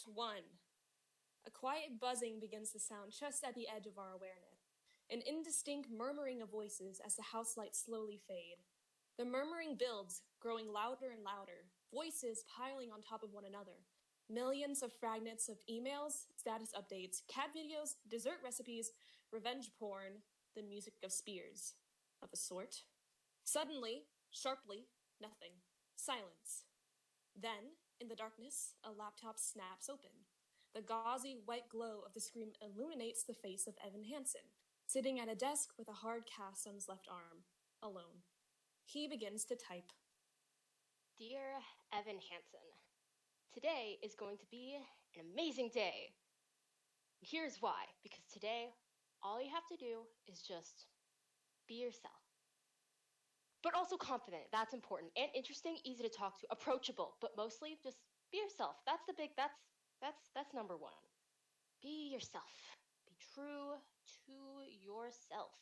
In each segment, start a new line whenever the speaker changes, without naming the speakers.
Act 1. A quiet buzzing begins to sound just at the edge of our awareness. An indistinct murmuring of voices as the house lights slowly fade. The murmuring builds, growing louder and louder, voices piling on top of one another. Millions of fragments of emails, status updates, cat videos, dessert recipes, revenge porn, the music of spears. Of a sort. Suddenly, sharply, nothing. Silence. Then, in the darkness, a laptop snaps open. The gauzy white glow of the screen illuminates the face of Evan Hansen, sitting at a desk with a hard cast on his left arm, alone. He begins to type.
Dear Evan Hansen, today is going to be an amazing day. Here's why. Because today, all you have to do is just be yourself. But also confident. That's important. And interesting, easy to talk to, approachable. But mostly, just be yourself. That's number one. Be yourself. Be true to yourself.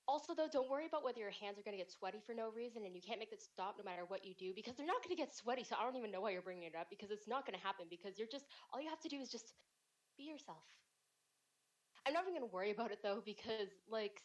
Also, though, don't worry about whether your hands are going to get sweaty for no reason and you can't make it stop no matter what you do because they're not going to get sweaty, so I don't even know why you're bringing it up because it's not going to happen because all you have to do is just be yourself. I'm not even going to worry about it, though, because,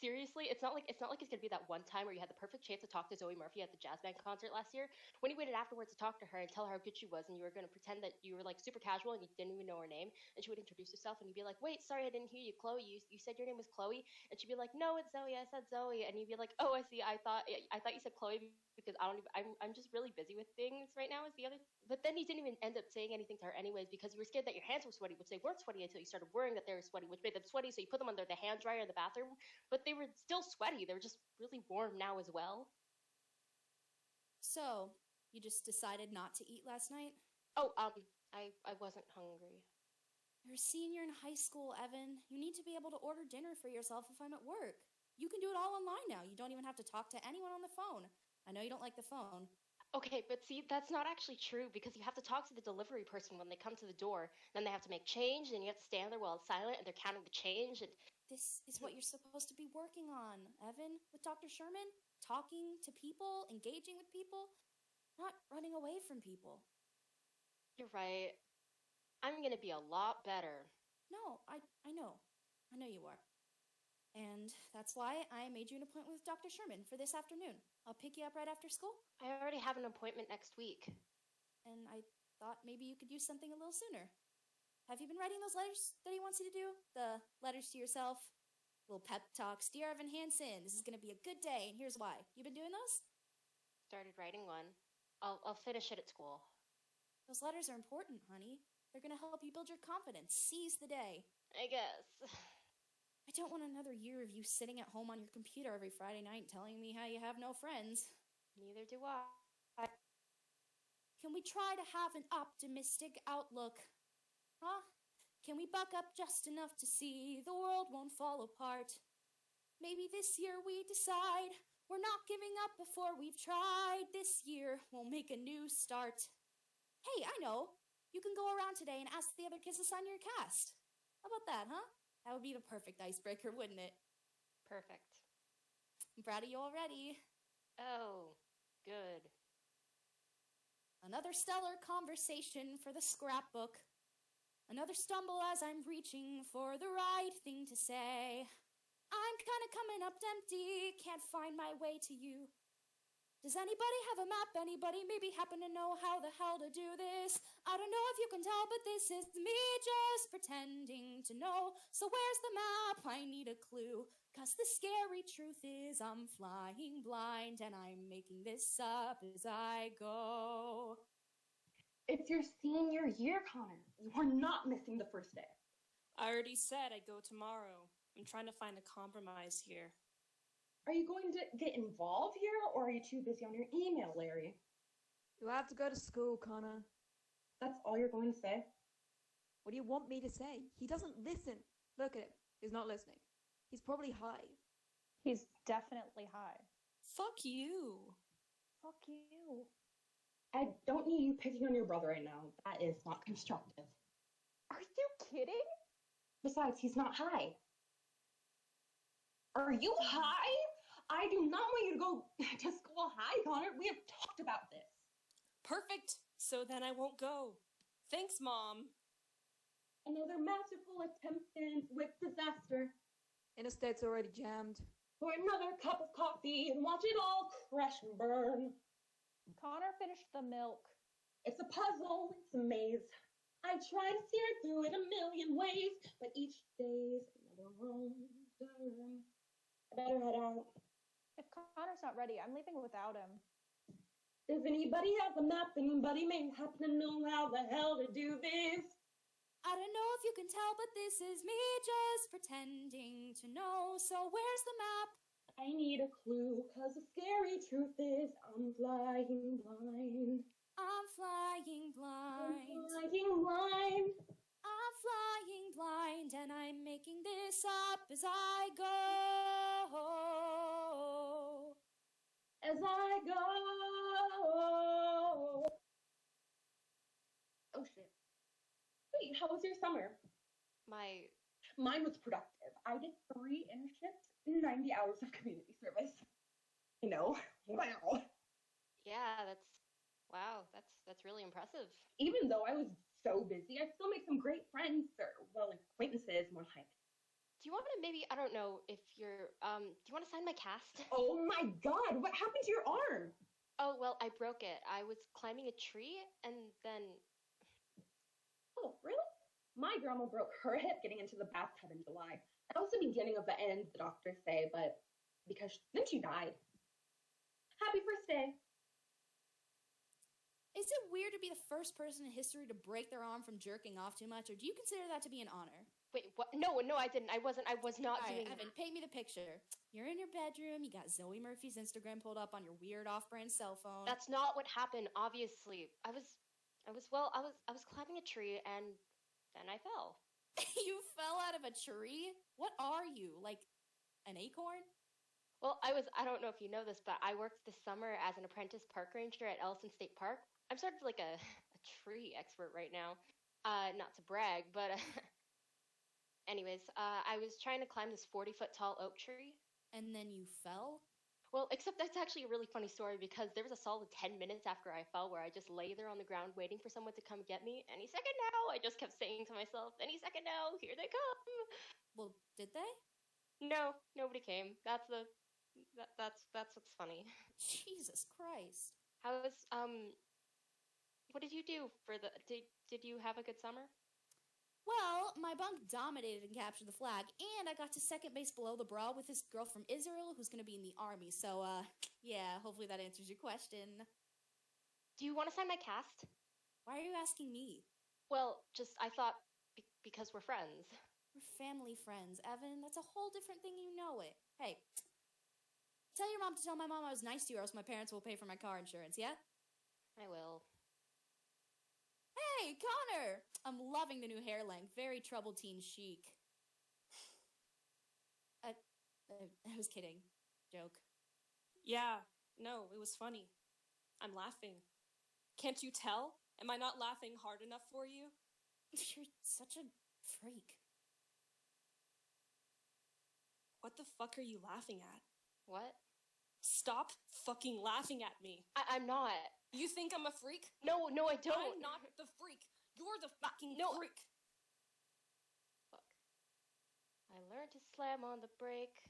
seriously, it's not like it's going to be that one time where you had the perfect chance to talk to Zoey Murphy at the jazz band concert last year, when you waited afterwards to talk to her and tell her how good she was, and you were going to pretend that you were, super casual and you didn't even know her name, and she would introduce herself, and you'd be like, wait, sorry, I didn't hear you, Chloe, you said your name was Chloe, and she'd be like, no, it's Zoey, I said Zoey, and you'd be like, oh, I see, I thought you said Chloe because I'm just really busy with things right now is the other. But then you didn't even end up saying anything to her anyways because you were scared that your hands were sweaty, which they weren't sweaty until you started worrying that they were sweaty, which made them sweaty. So you put them under the hand dryer in the bathroom, but they were still sweaty. They were just really warm now as well.
So, you just decided not to eat last night?
Oh, I wasn't hungry.
You're a senior in high school, Evan. You need to be able to order dinner for yourself if I'm at work. You can do it all online now. You don't even have to talk to anyone on the phone. I know you don't like the phone.
Okay, but see, that's not actually true because you have to talk to the delivery person when they come to the door. Then they have to make change, and you have to stand there while it's silent, and they're counting the change. And
this is what you're supposed to be working on, Evan, with Dr. Sherman. Talking to people, engaging with people, not running away from people.
You're right. I'm going to be a lot better.
No, I know. I know you are. And that's why I made you an appointment with Dr. Sherman for this afternoon. I'll pick you up right after school.
I already have an appointment next week.
And I thought maybe you could use something a little sooner. Have you been writing those letters that he wants you to do? The letters to yourself? Little pep talks. Dear Evan Hansen, this is going to be a good day, and here's why. You been doing those?
Started writing one. I'll finish it at school.
Those letters are important, honey. They're going to help you build your confidence. Seize the day.
I guess.
I don't want another year of you sitting at home on your computer every Friday night telling me how you have no friends.
Neither do I.
Can we try to have an optimistic outlook? Huh? Can we buck up just enough to see the world won't fall apart? Maybe this year we decide we're not giving up before we've tried. This year we'll make a new start. Hey, I know. You can go around today and ask the other kids to sign your cast. How about that, huh? That would be the perfect icebreaker, wouldn't it?
Perfect.
I'm proud of you already.
Oh, good.
Another stellar conversation for the scrapbook. Another stumble as I'm reaching for the right thing to say. I'm kinda coming up empty, can't find my way to you. Does anybody have a map? Anybody maybe happen to know how the hell to do this? I don't know if you can tell, but this is me just pretending to know. So where's the map? I need a clue. 'Cause the scary truth is I'm flying blind and I'm making this up as I go.
It's your senior year, Connor. You are not missing the first day.
I already said I'd go tomorrow. I'm trying to find a compromise here.
Are you going to get involved here, or are you too busy on your email, Larry?
You have to go to school, Connor.
That's all you're going to say?
What do you want me to say? He doesn't listen. Look at him. He's not listening. He's probably high.
He's definitely high.
Fuck you.
Fuck you.
I don't need you picking on your brother right now. That is not constructive.
Are you kidding?
Besides, he's not high. Are you high? I do not want you to go to school high, Connor. We have talked about this.
Perfect. So then I won't go. Thanks, Mom.
Another masterful attempt ends with disaster.
Interstate's already jammed.
Pour another cup of coffee and watch it all crash and burn.
Connor finished the milk.
It's a puzzle, it's a maze. I try to steer through it a million ways, but each day's another wrong turn. I better head out.
If Connor's not ready, I'm leaving without him.
Does anybody have a map? Anybody may happen to know how the hell to do this?
I don't know if you can tell, but this is me just pretending to know. So where's the map?
I need a clue, cause the scary truth is I'm flying blind.
I'm flying blind.
I'm flying blind.
I'm flying blind, and I'm making this up as I go.
As I go. Oh shit. Wait, how was your summer? Mine was productive. I did 3 internships and 90 hours of community service. I know. Wow.
Yeah, that's really impressive.
Even though I was so busy, I still make some great friends, or, well, acquaintances, more like.
Do you want to maybe, I don't know, if you're, do you want to sign my cast?
Oh my god, what happened to your arm?
Oh, well, I broke it. I was climbing a tree, and then...
Oh, really? My grandma broke her hip getting into the bathtub in July. That was the beginning of the end, the doctors say, but then she died. Happy first day.
Is it weird to be the first person in history to break their arm from jerking off too much, or do you consider that to be an honor?
Wait, what? No, I didn't. I was not
All right,
doing
Evan,
that.
paint me the picture. You're in your bedroom, you got Zoe Murphy's Instagram pulled up on your weird off-brand cell phone.
That's not what happened, obviously. I was climbing a tree, and then I fell.
You fell out of a tree? What are you, like an acorn?
Well, I don't know if you know this, but I worked this summer as an apprentice park ranger at Ellison State Park. I'm sort of like a tree expert right now. Not to brag, but anyways, I was trying to climb this 40-foot tall oak tree.
And then you fell?
Well, except that's actually a really funny story because there was a solid 10 minutes after I fell where I just lay there on the ground waiting for someone to come get me. Any second now, I just kept saying to myself, any second now, here they come.
Well, did they?
No, nobody came. That's what's funny.
Jesus Christ.
How was, what did you do for did you have a good summer?
Well, my bunk dominated and captured the flag, and I got to second base below the bra with this girl from Israel who's going to be in the army. So, yeah, hopefully that answers your question.
Do you want to sign my cast?
Why are you asking me?
Well, just, I thought, because we're friends.
We're family friends, Evan. That's a whole different thing, you know it. Hey, tell your mom to tell my mom I was nice to her, or else my parents will pay for my car insurance, yeah?
I will.
Hey, Connor! I'm loving the new hair length. Very troubled teen chic. I was kidding. Joke.
Yeah, no, it was funny. I'm laughing. Can't you tell? Am I not laughing hard enough for you?
You're such a freak.
What the fuck are you laughing at?
What?
Stop fucking laughing at me.
I'm not.
You think I'm a freak?
No, I don't.
I'm not the freak. You're the fucking freak.
Fuck. I learned to slam on the brake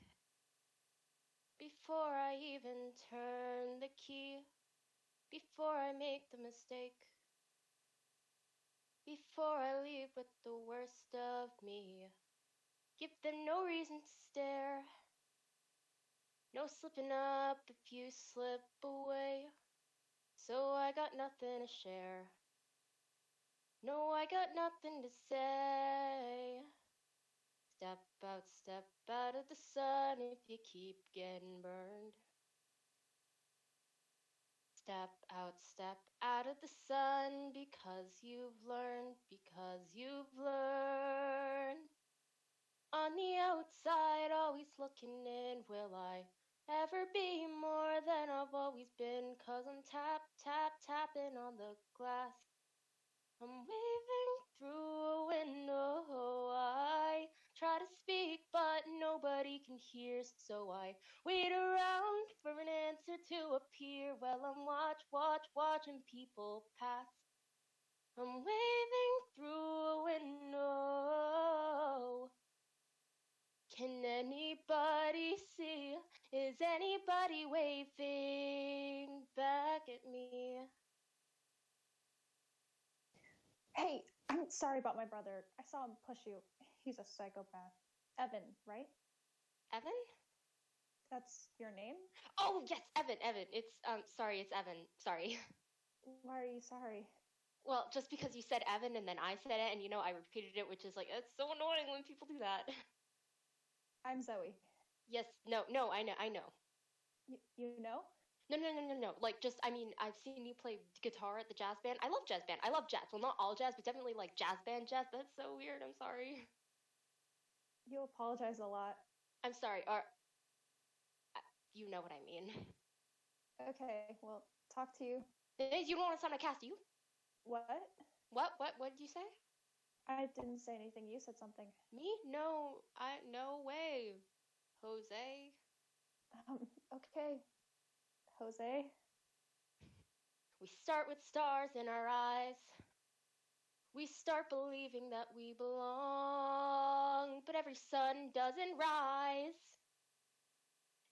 before I even turn the key, before I make the mistake, before I leave with the worst of me. Give them no reason to stare. No slipping up if you slip away. So I got nothing to share. No, I got nothing to say. Step out of the sun if you keep getting burned. Step out of the sun because you've learned, On the outside, always looking in, will I ever be more than I've always been? 'Cause I'm tapping on the glass. I'm waving through a window. I try to speak, but nobody can hear, so I wait around for an answer to appear. Well, I'm watching people pass. I'm waving
Hey, I'm sorry about my brother. I saw him push you. He's a psychopath. Evan, right?
Evan?
That's your name?
Oh, yes, Evan. It's, sorry, it's Evan. Sorry.
Why are you sorry?
Well, just because you said Evan and then I said it and, I repeated it, which is like, it's so annoying when people do that.
I'm Zoey.
Yes, no, I know.
You know?
No. Like, just, I've seen you play guitar at the jazz band. I love jazz band. I love jazz. Well, not all jazz, but definitely, like, jazz band jazz. That's so weird. I'm sorry.
You apologize a lot.
I'm sorry. You know what I mean.
Okay, well, talk to you.
You don't want to sound like Cass, do you?
What?
What did you say?
I didn't say anything. You said something.
Me? No, no way. Jose?
Okay. Jose?
We start with stars in our eyes. We start believing that we belong, but every sun doesn't rise.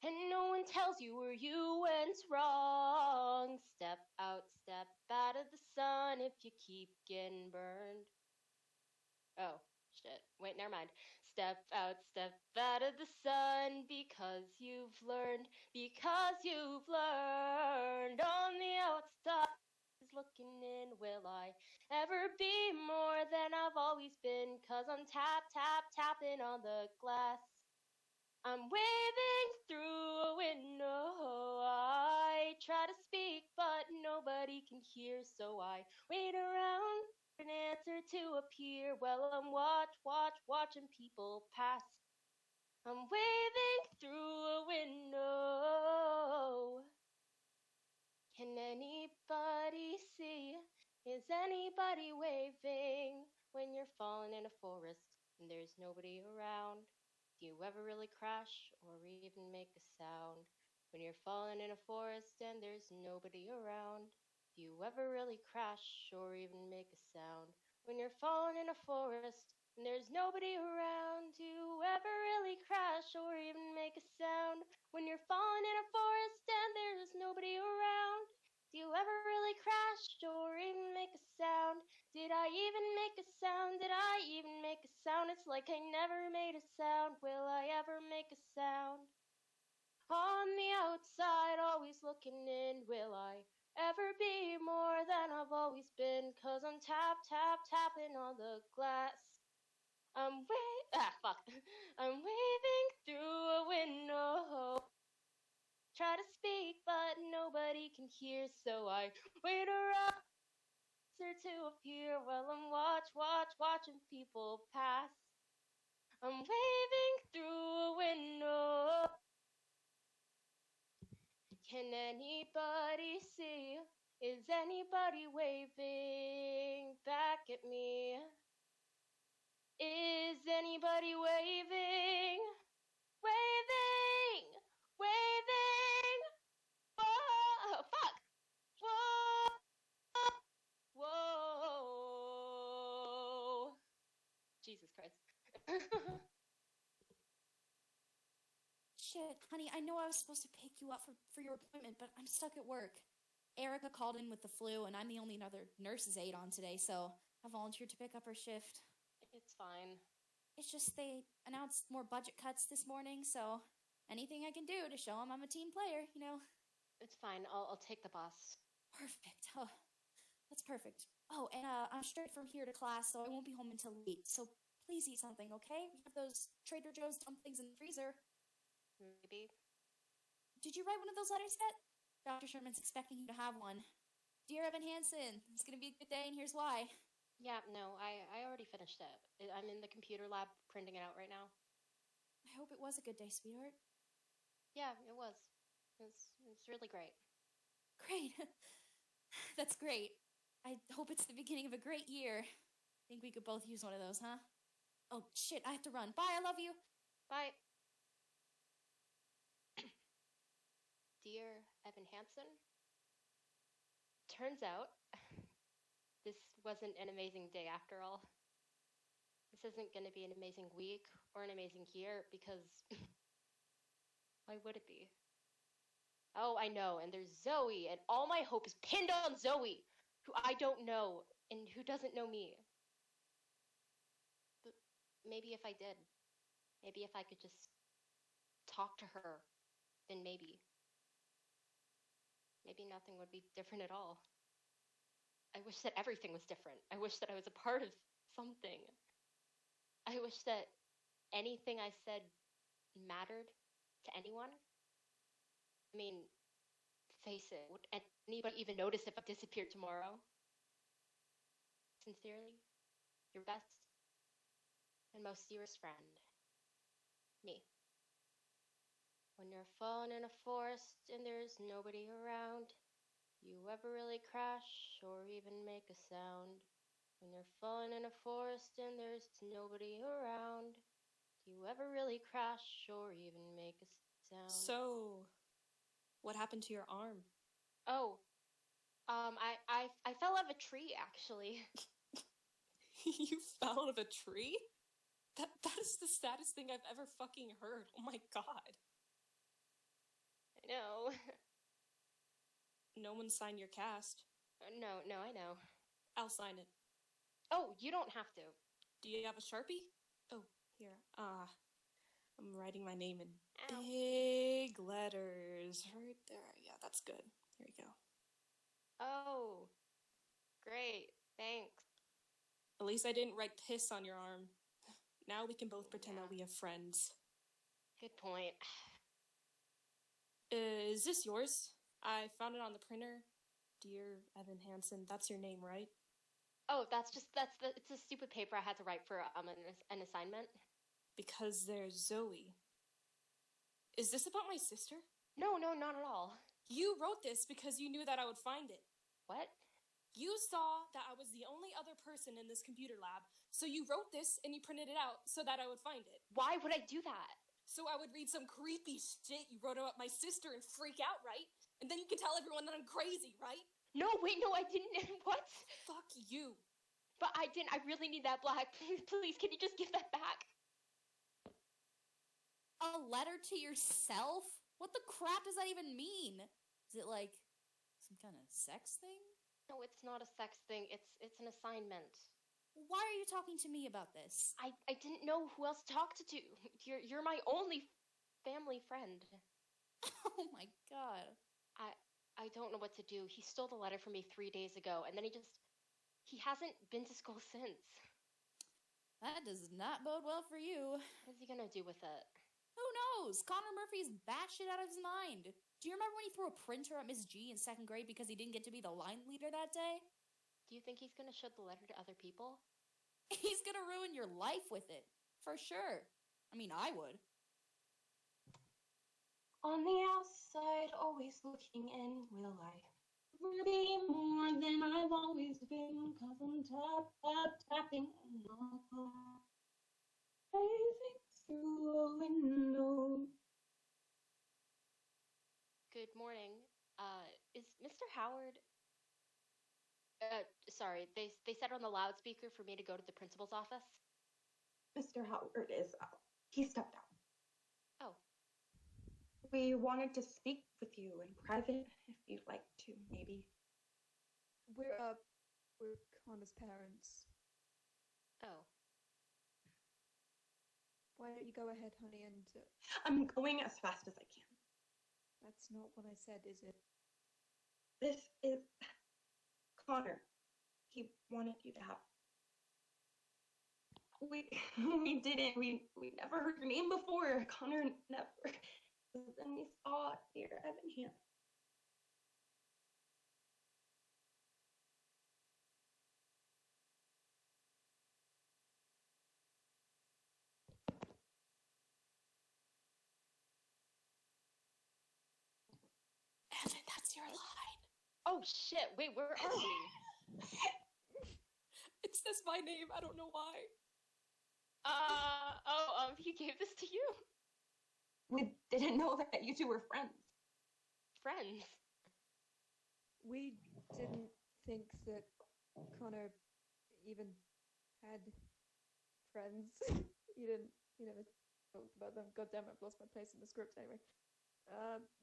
And no one tells you where you went wrong. Step out of the sun if you keep getting burned. Oh, shit. Wait, never mind. Step out of the sun because you've learned. On the outside is looking in. Will I ever be more than I've always been? 'Cause I'm tapping on the glass. I'm waving through a window. I try to speak, but nobody can hear, so I wait around for an answer to appear. Well, I'm watching people pass. I'm waving through a window. Can anybody see? Is anybody waving when you're falling in a forest and there's nobody around? Do you ever really crash or even make a sound when you're falling in a forest and there's nobody around? Do you ever really crash or even make a sound when you're falling in a forest and there's nobody around? Do you ever really crash or even make a sound when you're falling in a forest and there's nobody around? Do you ever really crash or even make a sound? Did I even make a sound? Did I even make a sound? It's like I never made a sound. Will I ever make a sound? On the outside, always looking in. Will I ever be more than I've always been? 'Cause I'm tapping on the glass. I'm waving through a window. Try to speak, but nobody can hear, so I wait around to appear. Well, I'm watching people pass. I'm waving through a window. Can anybody see? Is anybody waving back at me? Is anybody waving? Waving! Whoa! Fuck! Whoa! Jesus Christ.
Shit, honey, I know I was supposed to pick you up for your appointment, but I'm stuck at work. Erica called in with the flu, and I'm the only other nurse's aide on today, so I volunteered to pick up her shift.
It's fine.
It's just they announced more budget cuts this morning, so anything I can do to show them I'm a team player, you know.
It's fine. I'll take the bus.
Perfect. Oh, that's perfect. Oh, and I'm straight from here to class, so I won't be home until late. So please eat something, okay? We have those Trader Joe's dumplings in the freezer.
Maybe.
Did you write one of those letters yet? Dr. Sherman's expecting you to have one. Dear Evan Hansen, it's going to be a good day, and here's why.
Yeah, no, I already finished it. I'm in the computer lab printing it out right now.
I hope it was a good day, sweetheart.
Yeah, it was. It's really great.
Great. That's great. I hope it's the beginning of a great year. Think we could both use one of those, huh? Oh, shit, I have to run. Bye, I love you.
Bye. Dear Evan Hansen, turns out this wasn't an amazing day after all. This isn't going to be an amazing week or an amazing year because why would it be? Oh, I know, and there's Zoey, and all my hope is pinned on Zoey, who I don't know and who doesn't know me. But maybe if I did, maybe if I could just talk to her, then maybe nothing would be different at all. I wish that everything was different. I wish that I was a part of something. I wish that anything I said mattered to anyone. I mean, face it, would anybody even notice if I disappeared tomorrow? Sincerely, your best and most dearest friend, me. When you're falling in a forest and there's nobody around, do you ever really crash or even make a sound? When you're falling in a forest and there's nobody around, do you ever really crash or even make a sound?
So, what happened to your arm?
Oh, I fell out of a tree, actually.
You fell out of a tree? That is the saddest thing I've ever fucking heard. Oh my god.
I know.
No one signed your cast.
No, I know.
I'll sign it.
Oh, you don't have to.
Do you have a Sharpie? Oh, here. I'm writing my name in
Ow.
big letters. Right there. Yeah, that's good. Here you go.
Oh, great. Thanks.
At least I didn't write piss on your arm. Now we can both pretend that
Yeah.
we have friends.
Good point.
Is this yours? I found it on the printer. Dear Evan Hansen, that's your name, right?
Oh, it's a stupid paper I had to write for an assignment.
Because there's Zoey. Is this about my sister?
No, not at all.
You wrote this because you knew that I would find it.
What?
You saw that I was the only other person in this computer lab, so you wrote this and you printed it out so that I would find it.
Why would I do that?
So I would read some creepy shit you wrote about my sister and freak out, right? And then you can tell everyone that I'm crazy, right?
No, wait, no, I didn't. What?
Fuck you.
But I didn't. I really need that black. Please, can you just give that back?
A letter to yourself? What the crap does that even mean? Is it like some kind of sex thing?
No, it's not a sex thing. It's an assignment.
Why are you talking to me about this?
I didn't know who else to talk to. You're my only family friend.
Oh my god.
I don't know what to do. He stole the letter from me 3 days ago, and then he hasn't been to school since.
That does not bode well for you.
What is he gonna do with it?
Who knows? Connor Murphy's batshit out of his mind. Do you remember when he threw a printer at Miss G in 2nd grade because he didn't get to be the line leader that day?
Do you think he's gonna show the letter to other people?
He's gonna ruin your life with it. For sure. I mean, I would.
On the outside, always looking in, will I ever be more than I've always been? 'Cause I'm tapping on the glass, gazing through a window.
Good morning. Is Mr. Howard... sorry, they said on the loudspeaker for me to go to the principal's office.
Mr. Howard is he stepped out.
Oh.
We wanted to speak with you in private, if you'd like to, maybe.
We're Connor's parents.
Oh.
Why don't you go ahead, honey, and...
I'm going as fast as I can.
That's not what I said, is it?
This is Connor. He wanted you to have... We didn't. We never heard your name before. Connor never. But then we saw dear Evan Hansen.
Evan, that's your line.
Oh shit, wait, where are we?
It says my name, I don't know why.
He gave this to you?
We didn't know that you two were friends.
Friends?
We didn't think that Connor even had friends. You never talked about them. God damn it, I've lost my place in the script anyway.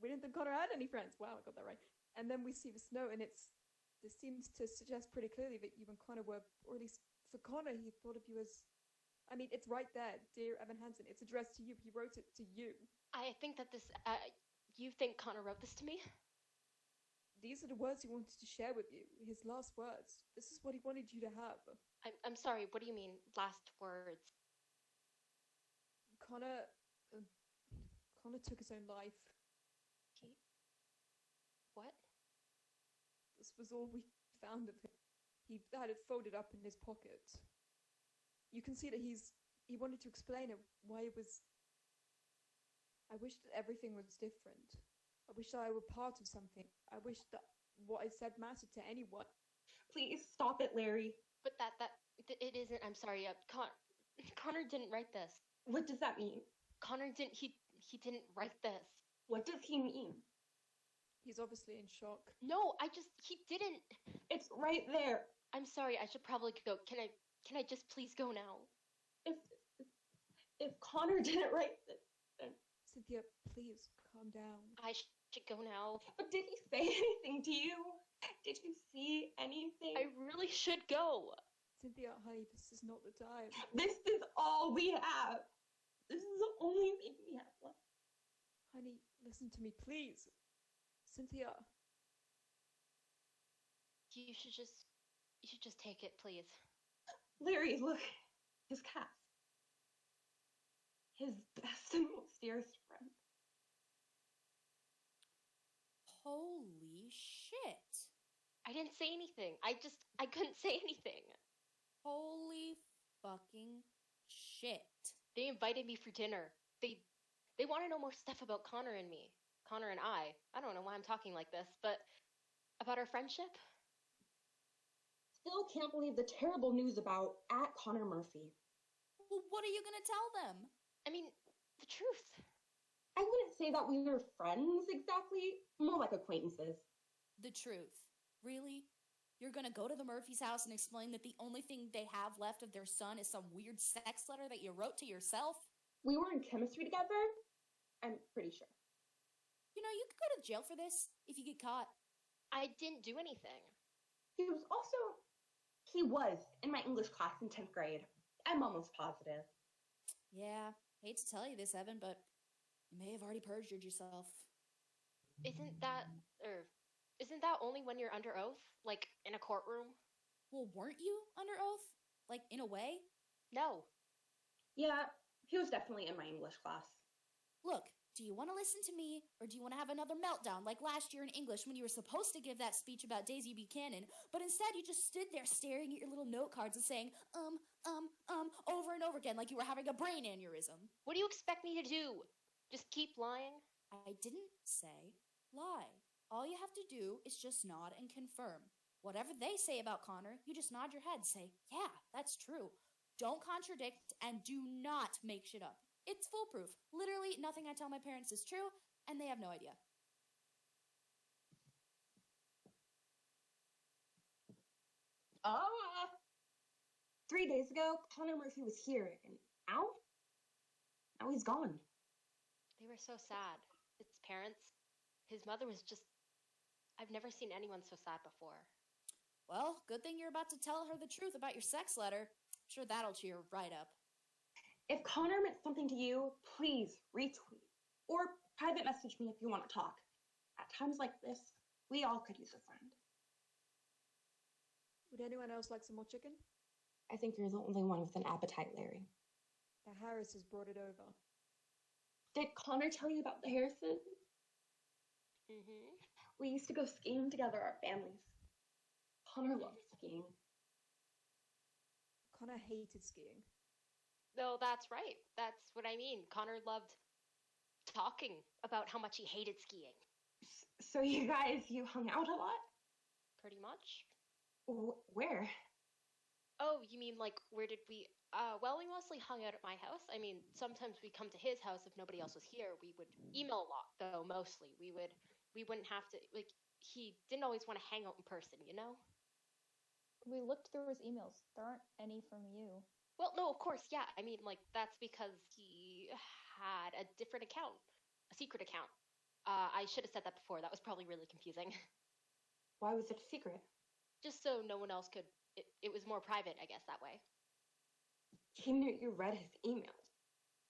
We didn't think Connor had any friends. Wow, I got that right. And then we see this note and it's this seems to suggest pretty clearly that you and Connor were, or at least for Connor, he thought of you as. I mean, it's right there, dear Evan Hansen. It's addressed to you. He wrote it to you.
I think that this. You think Connor wrote this to me?
These are the words he wanted to share with you. His last words. This is what he wanted you to have.
I'm sorry. What do you mean, last words?
Connor took his own life.
What?
This was all we found of him. He had it folded up in his pocket. You can see that he wanted to explain it, why it was. I wish that everything was different. I wish that I were part of something. I wish that what I said mattered to anyone.
Please stop it, Larry.
But it isn't. I'm sorry. Connor didn't write this.
What does that mean?
Connor didn't. He didn't write this.
What does he mean?
He's obviously in shock.
No, he didn't.
It's right there.
I'm sorry. I should probably go. Can I just please go now?
If Connor didn't write this, then.
Cynthia, please calm down.
I should go now.
But did he say anything to you? Did you see anything?
I really should go.
Cynthia, honey, this is not the time.
This is all we have. This is the only thing we have left.
Honey, listen to me, please. Cynthia.
You should just take it, please.
Larry, look. His cat. His best and most dearest friend.
Holy shit.
I didn't say anything. I couldn't say anything.
Holy fucking shit.
They invited me for dinner. They want to know more stuff about Connor and me. Connor and I. I don't know why I'm talking like this, but about our friendship?
Still can't believe the terrible news about Connor Murphy.
Well, what are you gonna tell them?
I mean, the truth.
I wouldn't say that we were friends exactly, more like acquaintances.
The truth. Really? You're gonna go to the Murphy's house and explain that the only thing they have left of their son is some weird sex letter that you wrote to yourself?
We were in chemistry together, I'm pretty sure.
You know, you could go to jail for this if you get caught.
I didn't do anything.
He was in my English class in 10th grade. I'm almost positive.
Yeah, hate to tell you this, Evan, but you may have already perjured yourself.
Isn't that only when you're under oath? Like, in a courtroom?
Well, weren't you under oath? Like, in a way?
No.
Yeah, he was definitely in my English class.
Look, do you want to listen to me, or do you want to have another meltdown like last year in English when you were supposed to give that speech about Daisy Buchanan, but instead you just stood there staring at your little note cards and saying, over and over again like you were having a brain aneurysm?
What do you expect me to do? Just keep lying?
I didn't say lie. All you have to do is just nod and confirm. Whatever they say about Connor, you just nod your head, say, yeah, that's true. Don't contradict and do not make shit up. It's foolproof. Literally nothing I tell my parents is true, and they have no idea.
3 days ago, Connor Murphy was here, and now he's gone.
They were so sad. His parents, his mother was just... I've never seen anyone so sad before.
Well, good thing you're about to tell her the truth about your sex letter. I'm sure that'll cheer her right up.
If Connor meant something to you, please retweet or private message me if you want to talk. At times like this, we all could use a friend.
Would anyone else like some more chicken?
I think you're the only one with an appetite, Larry.
The Harris has brought it over.
Did Connor tell you about the Harrises?
Mm-hmm.
We used to go skiing together, our families. Connor loved skiing.
Connor hated skiing.
No, that's right. That's what I mean. Connor loved talking about how much he hated skiing.
So you hung out a lot?
Pretty much.
Where?
Oh, you mean like, where did we... well, we mostly hung out at my house. I mean, sometimes we'd come to his house if nobody else was here. We would email a lot, though, mostly. We wouldn't have to... Like, he didn't always want to hang out in person, you know?
We looked through his emails. There aren't any from you.
Well, no, of course, yeah. I mean, like, that's because he had a different account. A secret account. I should have said that before. That was probably really confusing.
Why was it a secret?
just so no one else could. It was more private, I guess, that way.
He knew you read his emails.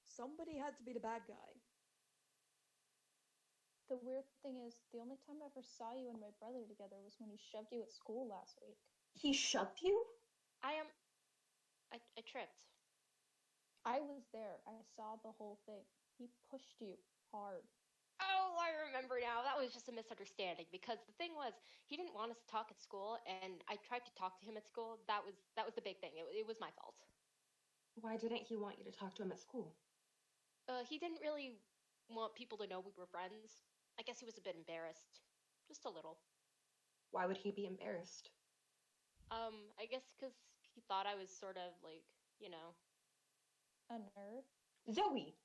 Somebody had to be the bad guy.
The weird thing is, the only time I ever saw you and my brother together was when he shoved you at school last week.
He shoved you?
I tripped.
I was there. I saw the whole thing. He pushed you hard.
Oh, I remember now. That was just a misunderstanding because the thing was, he didn't want us to talk at school, and I tried to talk to him at school. That was the big thing. It was my fault.
Why didn't he want you to talk to him at school?
He didn't really want people to know we were friends. I guess he was a bit embarrassed. Just a little.
Why would he be embarrassed?
I guess because he thought I was sort of like, you know.
A nerd?
Zoey!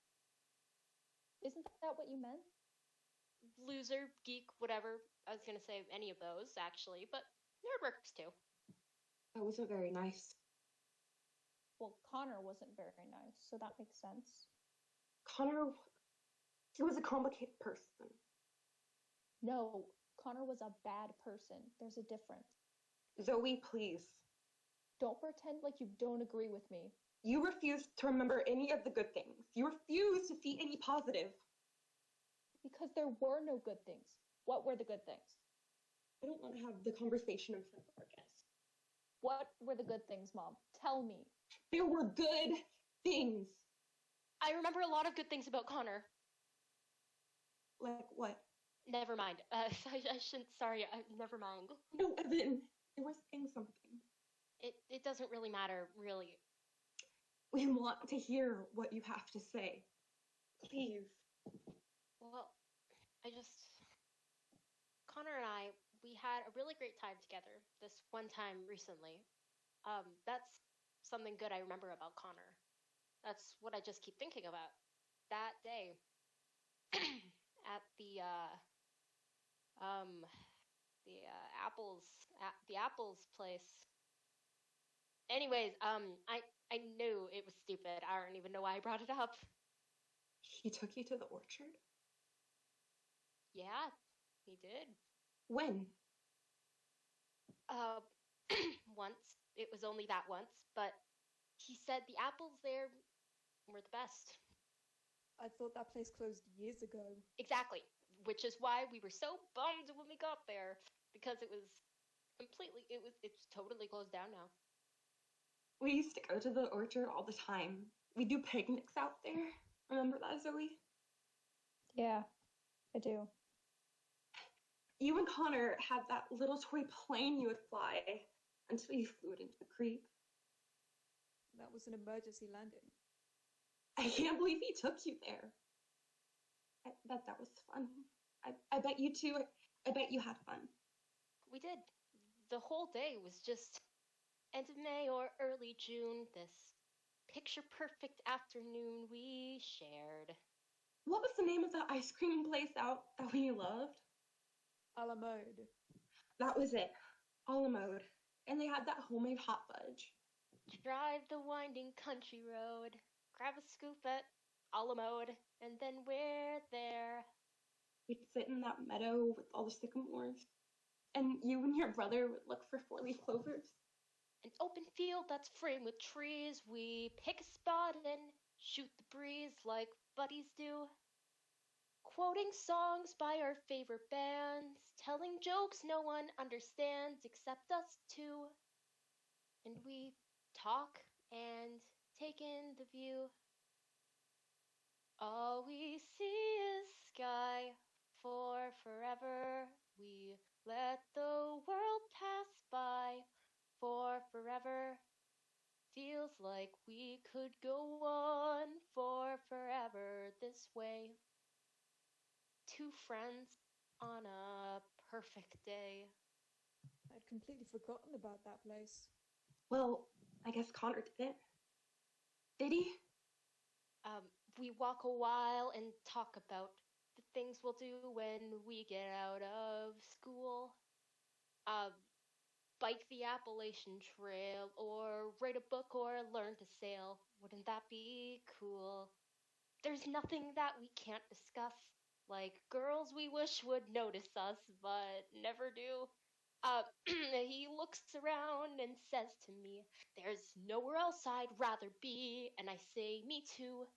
Isn't that what you meant?
Loser, geek, whatever. I was gonna say any of those, actually, but nerd works too.
That wasn't very nice.
Well, Connor wasn't very nice, so that makes sense.
Connor, he was a complicated person.
No, Connor was a bad person. There's a difference.
Zoey, please.
Don't pretend like you don't agree with me.
You refuse to remember any of the good things. You refuse to see any positive.
Because there were no good things. What were the good things?
I don't want to have the conversation in front of our guests.
What were the good things, Mom? Tell me.
There were good things.
I remember a lot of good things about Connor.
Like what?
Never mind. I shouldn't. Sorry. Never mind.
No, Evan. You were saying something.
It doesn't really matter, really.
We want to hear what you have to say. Please.
Well, Connor and I, we had a really great time together this one time recently. That's something good I remember about Connor. That's what I just keep thinking about. That day at the apples place. Anyways, I knew it was stupid. I don't even know why I brought it up.
He took you to the orchard?
Yeah, he did.
When?
Once. It was only that once, but he said the apples there were the best.
I thought that place closed years ago.
Exactly, which is why we were so bummed when we got there, because it's totally closed down now.
We used to go to the orchard all the time. We do picnics out there. Remember that, Zoey?
Yeah, I do.
You and Connor had that little toy plane you would fly until you flew it into the creek.
That was an emergency landing.
I can't believe he took you there. I bet that was fun. I bet you too. I bet you had fun.
We did. The whole day was just end of May or early June, this picture-perfect afternoon we shared.
What was the name of that ice cream place out that we loved?
A la mode.
That was it. A la mode. And they had that homemade hot fudge.
Drive the winding country road, grab a scoop at a la mode, and then we're there.
We'd sit in that meadow with all the sycamores. And you and your brother would look for four-leaf clovers.
An open field that's framed with trees. We pick a spot and shoot the breeze like buddies do. Quoting songs by our favorite bands, telling jokes no one understands except us two. And we talk and take in the view. All we see is sky for forever. We let the world pass by for forever. Feels like we could go on for forever this way. Two friends on a perfect day.
I'd completely forgotten about that place.
Well, I guess Connor didn't. Did he?
We walk a while and talk about the things we'll do when we get out of school. Bike the Appalachian Trail, or write a book, or learn to sail. Wouldn't that be cool? There's nothing that we can't discuss. Like girls we wish would notice us, but never do. He looks around and says to me, "There's nowhere else I'd rather be." And I say, "Me too."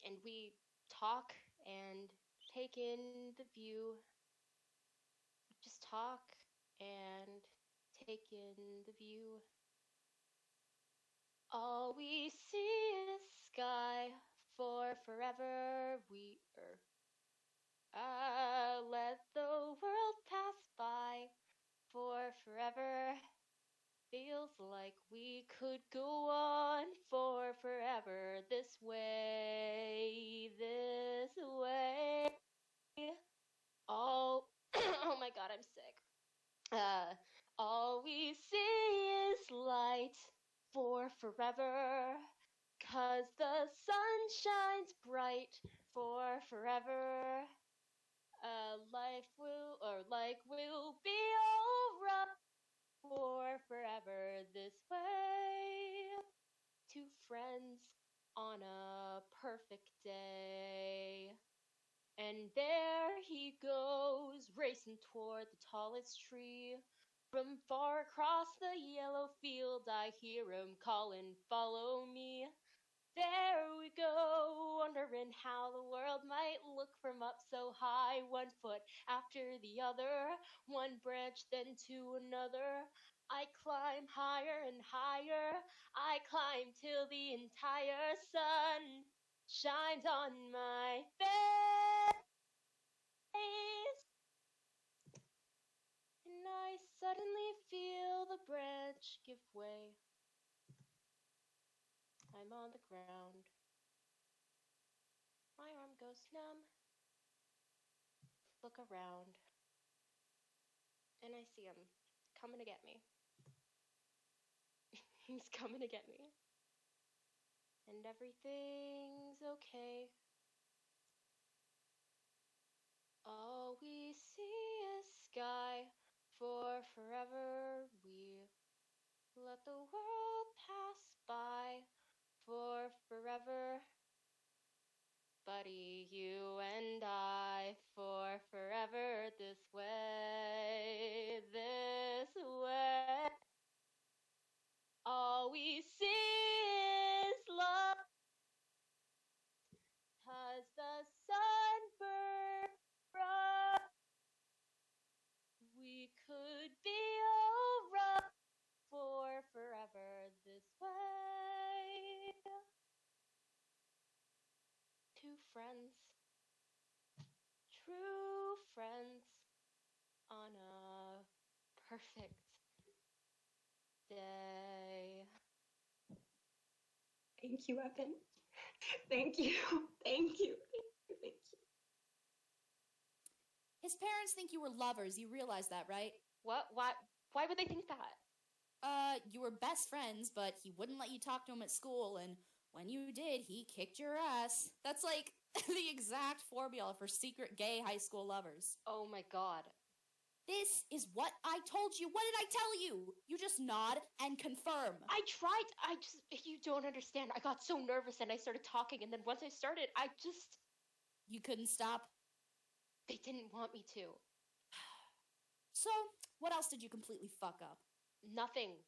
And we talk and take in the view. Just talk and take in the view. All we see is sky for forever. Let the world pass by for forever. Feels like we could go on for forever this way. All, oh my god, I'm sick. All we see is light for forever. 'Cause the sun shines bright for forever. Life will be alright for forever this way. Two friends on a perfect day. And there he goes, racing toward the tallest tree. From far across the yellow field, I hear him calling, "Follow me." There we go, wondering how the world might look from up so high. One foot after the other, one branch then to another. I climb higher and higher. I climb till the entire sun shines on my face. And I suddenly feel the branch give way. I'm on the ground. My arm goes numb. Look around. And I see him coming to get me. He's coming to get me. And everything's okay. All we see is sky for forever. We let the world pass by for forever. Buddy, you and I for forever this way. All we see is love. 'Cause the sun burns bright. We could be alright for forever this way. Two friends, true friends, on a perfect day.
Thank you, Evan. Thank you. Thank you. Thank you.
His parents think you were lovers. You realize that, right?
What? Why would they think that?
You were best friends, but he wouldn't let you talk to him at school, and when you did, he kicked your ass. That's like the exact formula for secret gay high school lovers.
Oh my god.
This is what I told you. What did I tell you? You just nod and confirm.
I tried. You don't understand. I got so nervous and I started talking, and then once I started,
You couldn't stop?
They didn't want me to.
So, what else did you completely fuck up?
Nothing.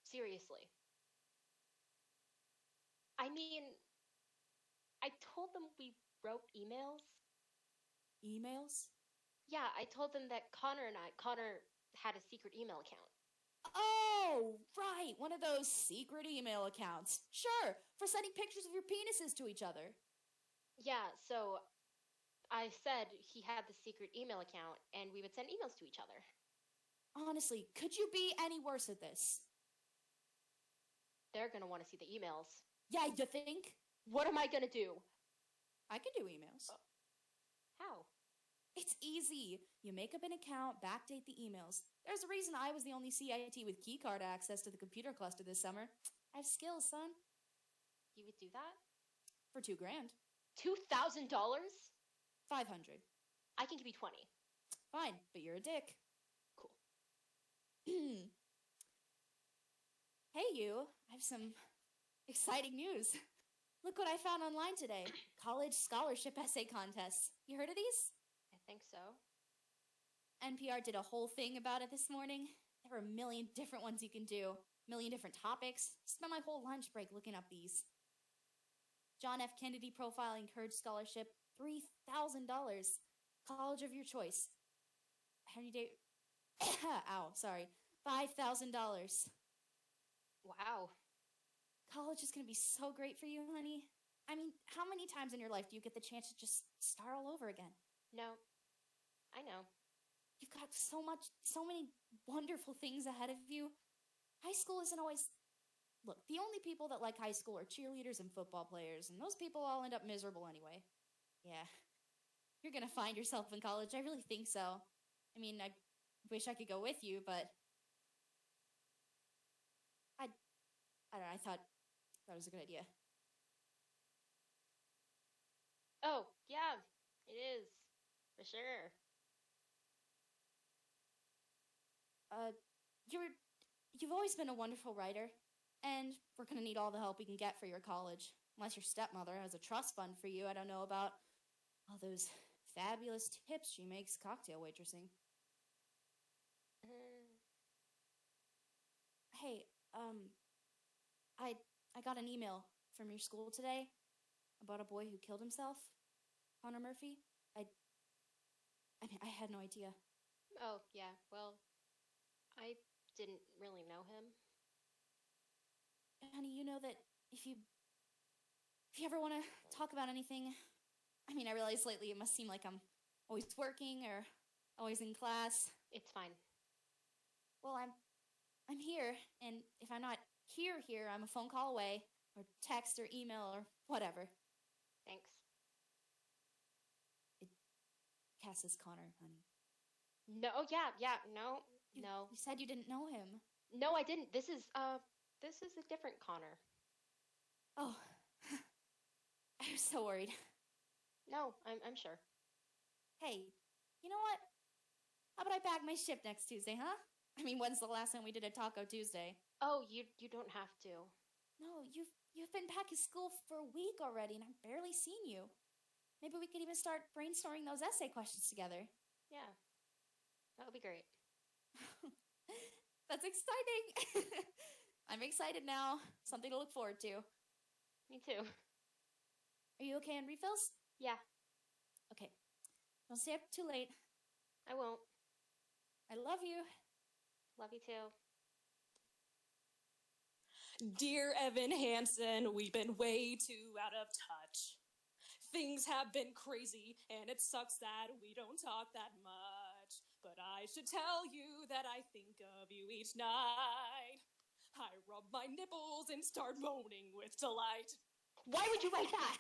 Seriously. I mean, I told them we wrote emails.
Emails?
Yeah, I told them that Connor had a secret email account.
Oh, right. One of those secret email accounts. Sure, for sending pictures of your penises to each other.
Yeah, so I said he had the secret email account and we would send emails to each other.
Honestly, could you be any worse at this?
They're gonna want to see the emails.
Yeah, you think?
What am I gonna do?
I can do emails.
How?
It's easy. You make up an account, backdate the emails. There's a reason I was the only CIT with keycard access to the computer cluster this summer. I have skills, son.
You would do that?
For $2,000.
$2,000?
$500.
I can give you 20.
Fine, but you're a dick.
Cool.
Hey, you. I have some exciting news. Look what I found online today. College scholarship essay contests. You heard of these?
I think so.
NPR did a whole thing about it this morning. There are a million different ones you can do, a million different topics. Spent my whole lunch break looking up these. John F. Kennedy Profile Encouraged Scholarship, $3,000. College of your choice. Henry Day. Ow, sorry. $5,000.
Wow.
College is going to be so great for you, honey. I mean, how many times in your life do you get the chance to just start all over again?
No. I know.
You've got so many wonderful things ahead of you. High school isn't always... Look, the only people that like high school are cheerleaders and football players, and those people all end up miserable anyway. Yeah. You're gonna find yourself in college. I really think so. I mean, I wish I could go with you, but... I don't know, I thought that was a good idea.
Oh, yeah, it is. For sure.
You've always been a wonderful writer, and we're gonna need all the help we can get for your college. Unless your stepmother has a trust fund for you I don't know about. All those fabulous tips she makes cocktail waitressing. Hey, I got an email from your school today about a boy who killed himself, Connor Murphy. I mean, I had no idea.
Oh, yeah, well, I didn't really know him.
Honey, you know that if you ever want to talk about anything, I mean, I realize lately it must seem like I'm always working or always in class.
It's fine.
Well, I'm here, and if I'm not here, I'm a phone call away, or text or email or whatever.
Thanks.
Cass is Connor, honey.
No, yeah, no.
You said you didn't know him.
No, I didn't. This is a different Connor.
Oh, I was so worried.
No, I'm sure.
Hey, you know what? How about I bag my ship next Tuesday, huh? I mean, when's the last time we did a Taco Tuesday?
Oh, you don't have to.
No, you've been back at school for a week already, and I've barely seen you. Maybe we could even start brainstorming those essay questions together.
Yeah, that would be great.
That's exciting. I'm excited now. Something to look forward to.
Me too.
Are you okay on refills?
Yeah.
Okay. Don't stay up too late.
I won't.
I love you.
Love you too.
Dear Evan Hansen, we've been way too out of touch. Things have been crazy, and it sucks that we don't talk that much. But I should tell you that I think of you each night. I rub my nipples and start moaning with delight.
Why would you write that?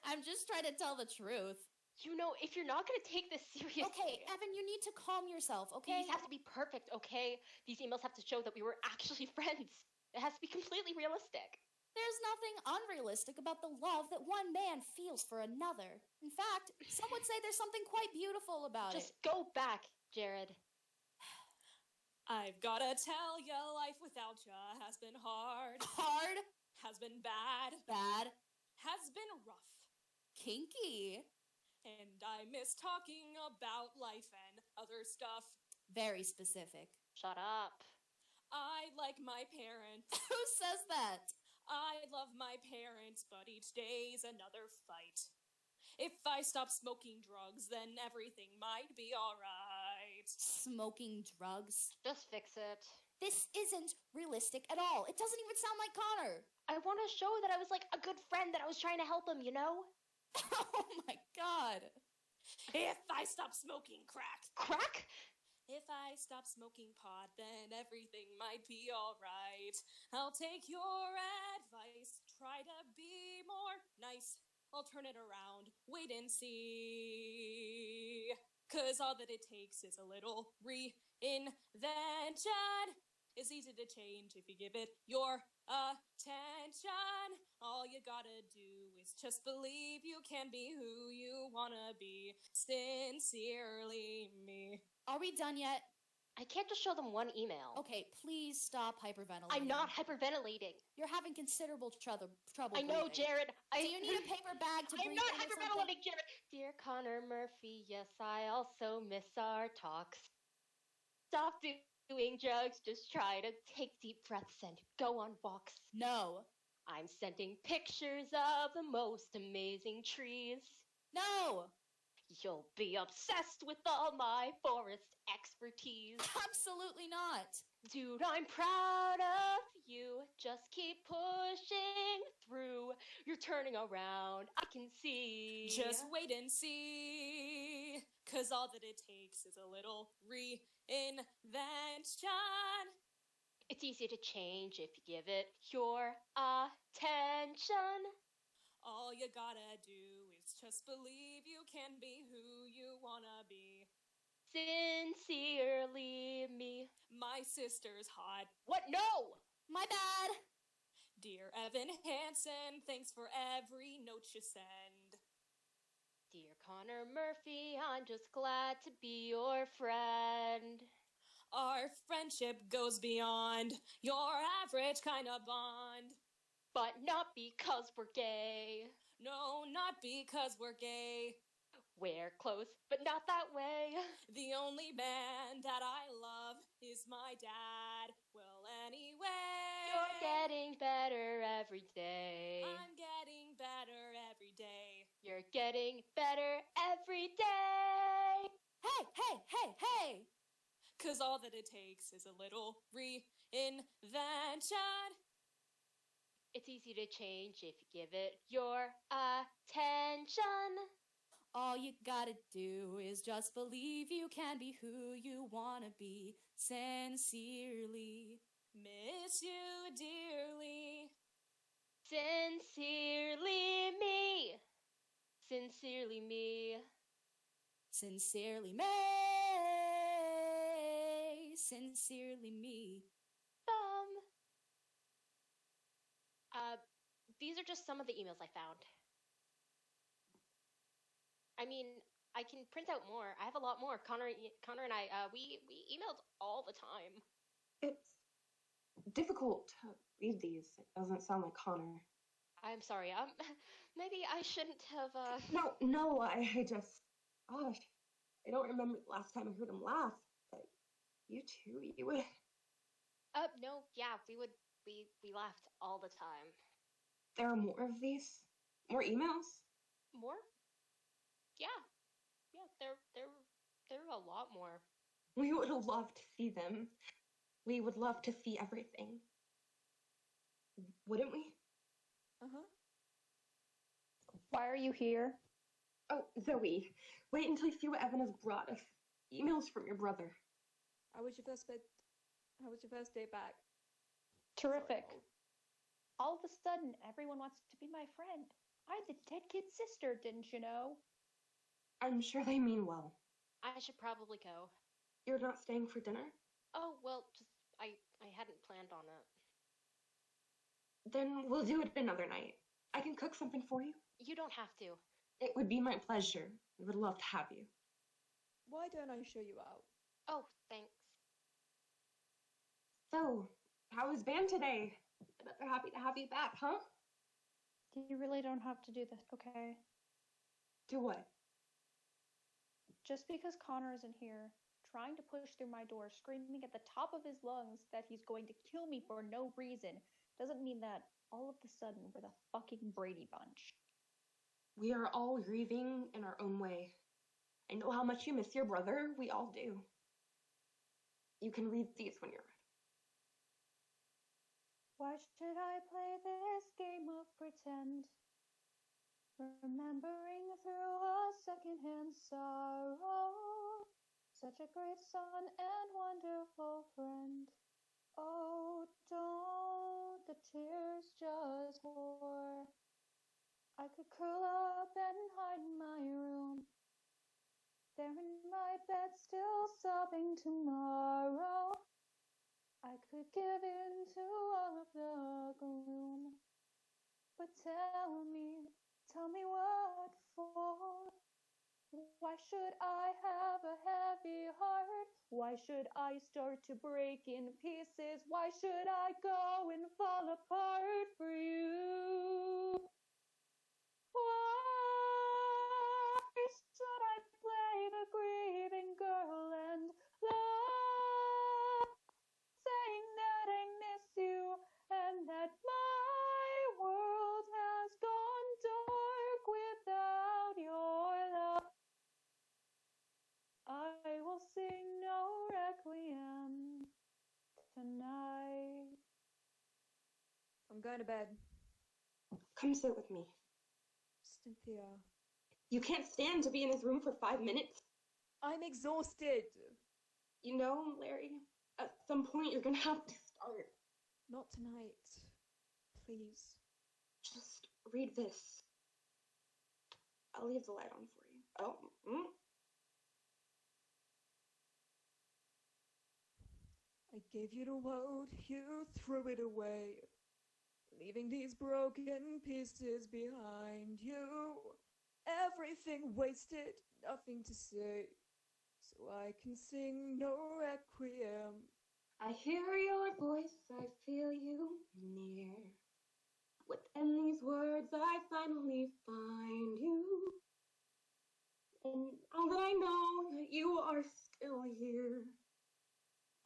I'm just trying to tell the truth.
You know, if you're not going to take this seriously...
Okay, Evan, you need to calm yourself, okay?
These have to be perfect, okay? These emails have to show that we were actually friends. It has to be completely realistic.
There's nothing unrealistic about the love that one man feels for another. In fact, some would say there's something quite beautiful about it.
Just go back, Jared.
I've gotta tell ya, life without ya has been hard.
Hard?
Has been bad.
Bad?
Has been rough.
Kinky?
And I miss talking about life and other stuff.
Very specific.
Shut up.
I like my parents.
Who says that?
I love my parents, but each day's another fight. If I stop smoking drugs, then everything might be alright.
Smoking drugs?
Just fix it.
This isn't realistic at all. It doesn't even sound like Connor.
I want to show that I was like a good friend, that I was trying to help him, you know?
Oh my god.
If I stop smoking crack.
Crack?
If I stop smoking pot, then everything might be alright. I'll take your advice, try to be more nice. I'll turn it around, wait and see. 'Cause all that it takes is a little reinvention. It's easy to change if you give it your attention. All you gotta do is just believe you can be who you wanna be. Sincerely me.
Are we done yet?
I can't just show them one email.
Okay, please stop hyperventilating.
I'm not hyperventilating.
You're having considerable trouble
I know,
breathing.
Jared.
Do you need a paper bag to breathe
I'm not
in or
hyperventilating, Jared. Dear Connor Murphy, yes, I also miss our talks. Stop doing drugs. Just try to take deep breaths and go on walks.
No.
I'm sending pictures of the most amazing trees.
No.
You'll be obsessed with all my forest expertise.
Absolutely not.
Dude, I'm proud of you. Just keep pushing through. You're turning around. I can see.
Just wait and see. 'Cause all that it takes is a little reinvention.
It's easy to change if you give it your attention.
All you gotta do is just believe you can be who you wanna be.
Sincerely me.
My sister's hot.
What? No!
My bad.
Dear Evan Hansen, thanks for every note you send.
Dear Connor Murphy, I'm just glad to be your friend.
Our friendship goes beyond your average kind of bond.
But not because we're gay.
No, not because we're gay.
We're close, but not that way.
The only man that I love is my dad. Well, anyway.
You're getting better every day.
I'm getting better every day.
You're getting better every day.
Hey, hey, hey, hey.
'Cause all that it takes is a little reinvention.
It's easy to change if you give it your attention.
All you gotta do is just believe you can be who you wanna be. Sincerely.
Miss you dearly.
Sincerely me. Sincerely me.
Sincerely May. Sincerely me.
These are just some of the emails I found. I mean, I can print out more. I have a lot more. Connor and I, we emailed all the time.
It's difficult to read these. It doesn't sound like Connor.
I'm sorry. Maybe I shouldn't have.
No, I just, gosh, I don't remember the last time I heard him laugh. But you too, you would.
No, yeah, we laughed all the time.
There are more of these? More emails?
More? Yeah, there are a lot more.
We would love to see them. We would love to see everything. Wouldn't we?
Uh-huh.
Why are you here?
Oh, Zoey, wait until you see what Evan has brought us. Emails from your brother.
How was your first day back?
Terrific. All of a sudden, everyone wants to be my friend. I'm the dead kid's sister, didn't you know?
I'm sure they mean well.
I should probably go.
You're not staying for dinner?
Oh, well, just I hadn't planned on it.
Then we'll do it another night. I can cook something for you.
You don't have to.
It would be my pleasure. I would love to have you.
Why don't I show you out?
Oh, thanks.
So, how was band today? I bet they're happy to have you back, huh?
You really don't have to do this, okay?
Do what?
Just because Connor isn't here, trying to push through my door, screaming at the top of his lungs that he's going to kill me for no reason, doesn't mean that all of a sudden we're the fucking Brady Bunch.
We are all grieving in our own way. I know how much you miss your brother. We all do. You can read these when you're ready.
Why should I play this game of pretend? Remembering through a secondhand sorrow, such a great son and wonderful friend. Oh, don't the tears just pour. I could curl up and hide in my room, there in my bed still sobbing tomorrow. I could give in to all of the gloom, but tell me what for? Why should I have a heavy heart Why should I start to break in pieces? Why should I go and fall apart for you? Why should I play the grieving girl and lie, saying that I miss you and that my world has gone dark without your love? I will sing no requiem tonight.
I'm going to bed.
Come sit with me.
Cynthia.
You can't stand to be in his room for 5 minutes.
I'm exhausted.
You know, Larry, at some point you're gonna have to start.
Not tonight. Please.
Just read this. I'll leave the light on for you. Oh,
I gave you the world, you threw it away, leaving these broken pieces behind you. Everything wasted, nothing to say, so I can sing no requiem.
I hear your voice, I feel you near. Within these words, I finally find you. And now that I know that you are still here,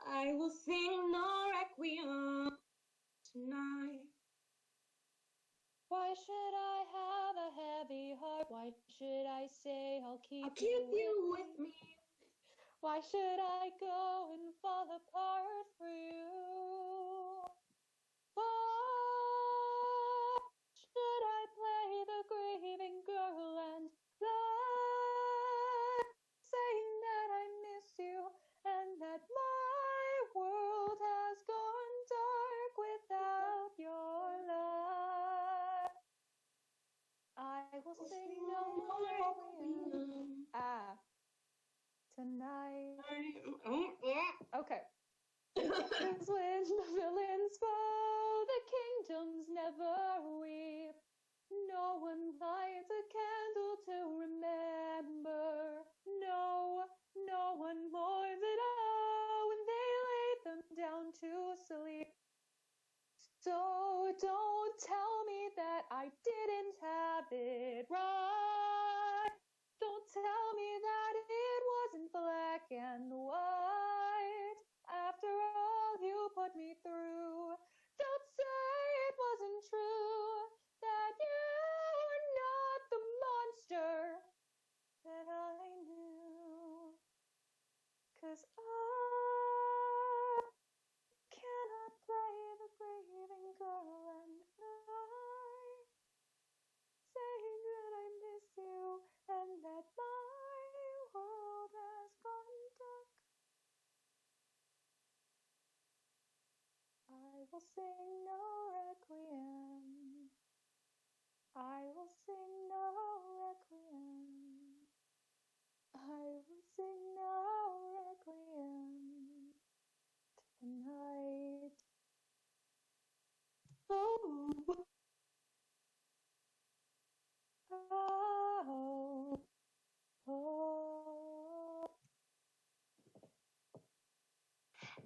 I will sing no requiem tonight.
Why should I have a heavy heart? Why should I say I'll keep
you with me?
Why should I go and fall apart for you? Why should I play the grieving girl and lie, saying that I miss you and that my world has gone dark without your light? I will sing no requiem. Tonight. Okay. Because when the villains fall, the kingdoms never weep. No one lights a candle to remember. No one mourns at all when they lay them down to sleep. So don't tell me that I didn't have it right. Don't tell me that it wasn't black and white. After all you put me through, don't say it wasn't true, that you're not the monster that I knew. 'Cause I cannot play the grieving girl and lie, saying that I miss you and that my world has gone dark. I will sing no requiem. I will sing no requiem. I will sing no requiem tonight. Oh. Oh. Oh.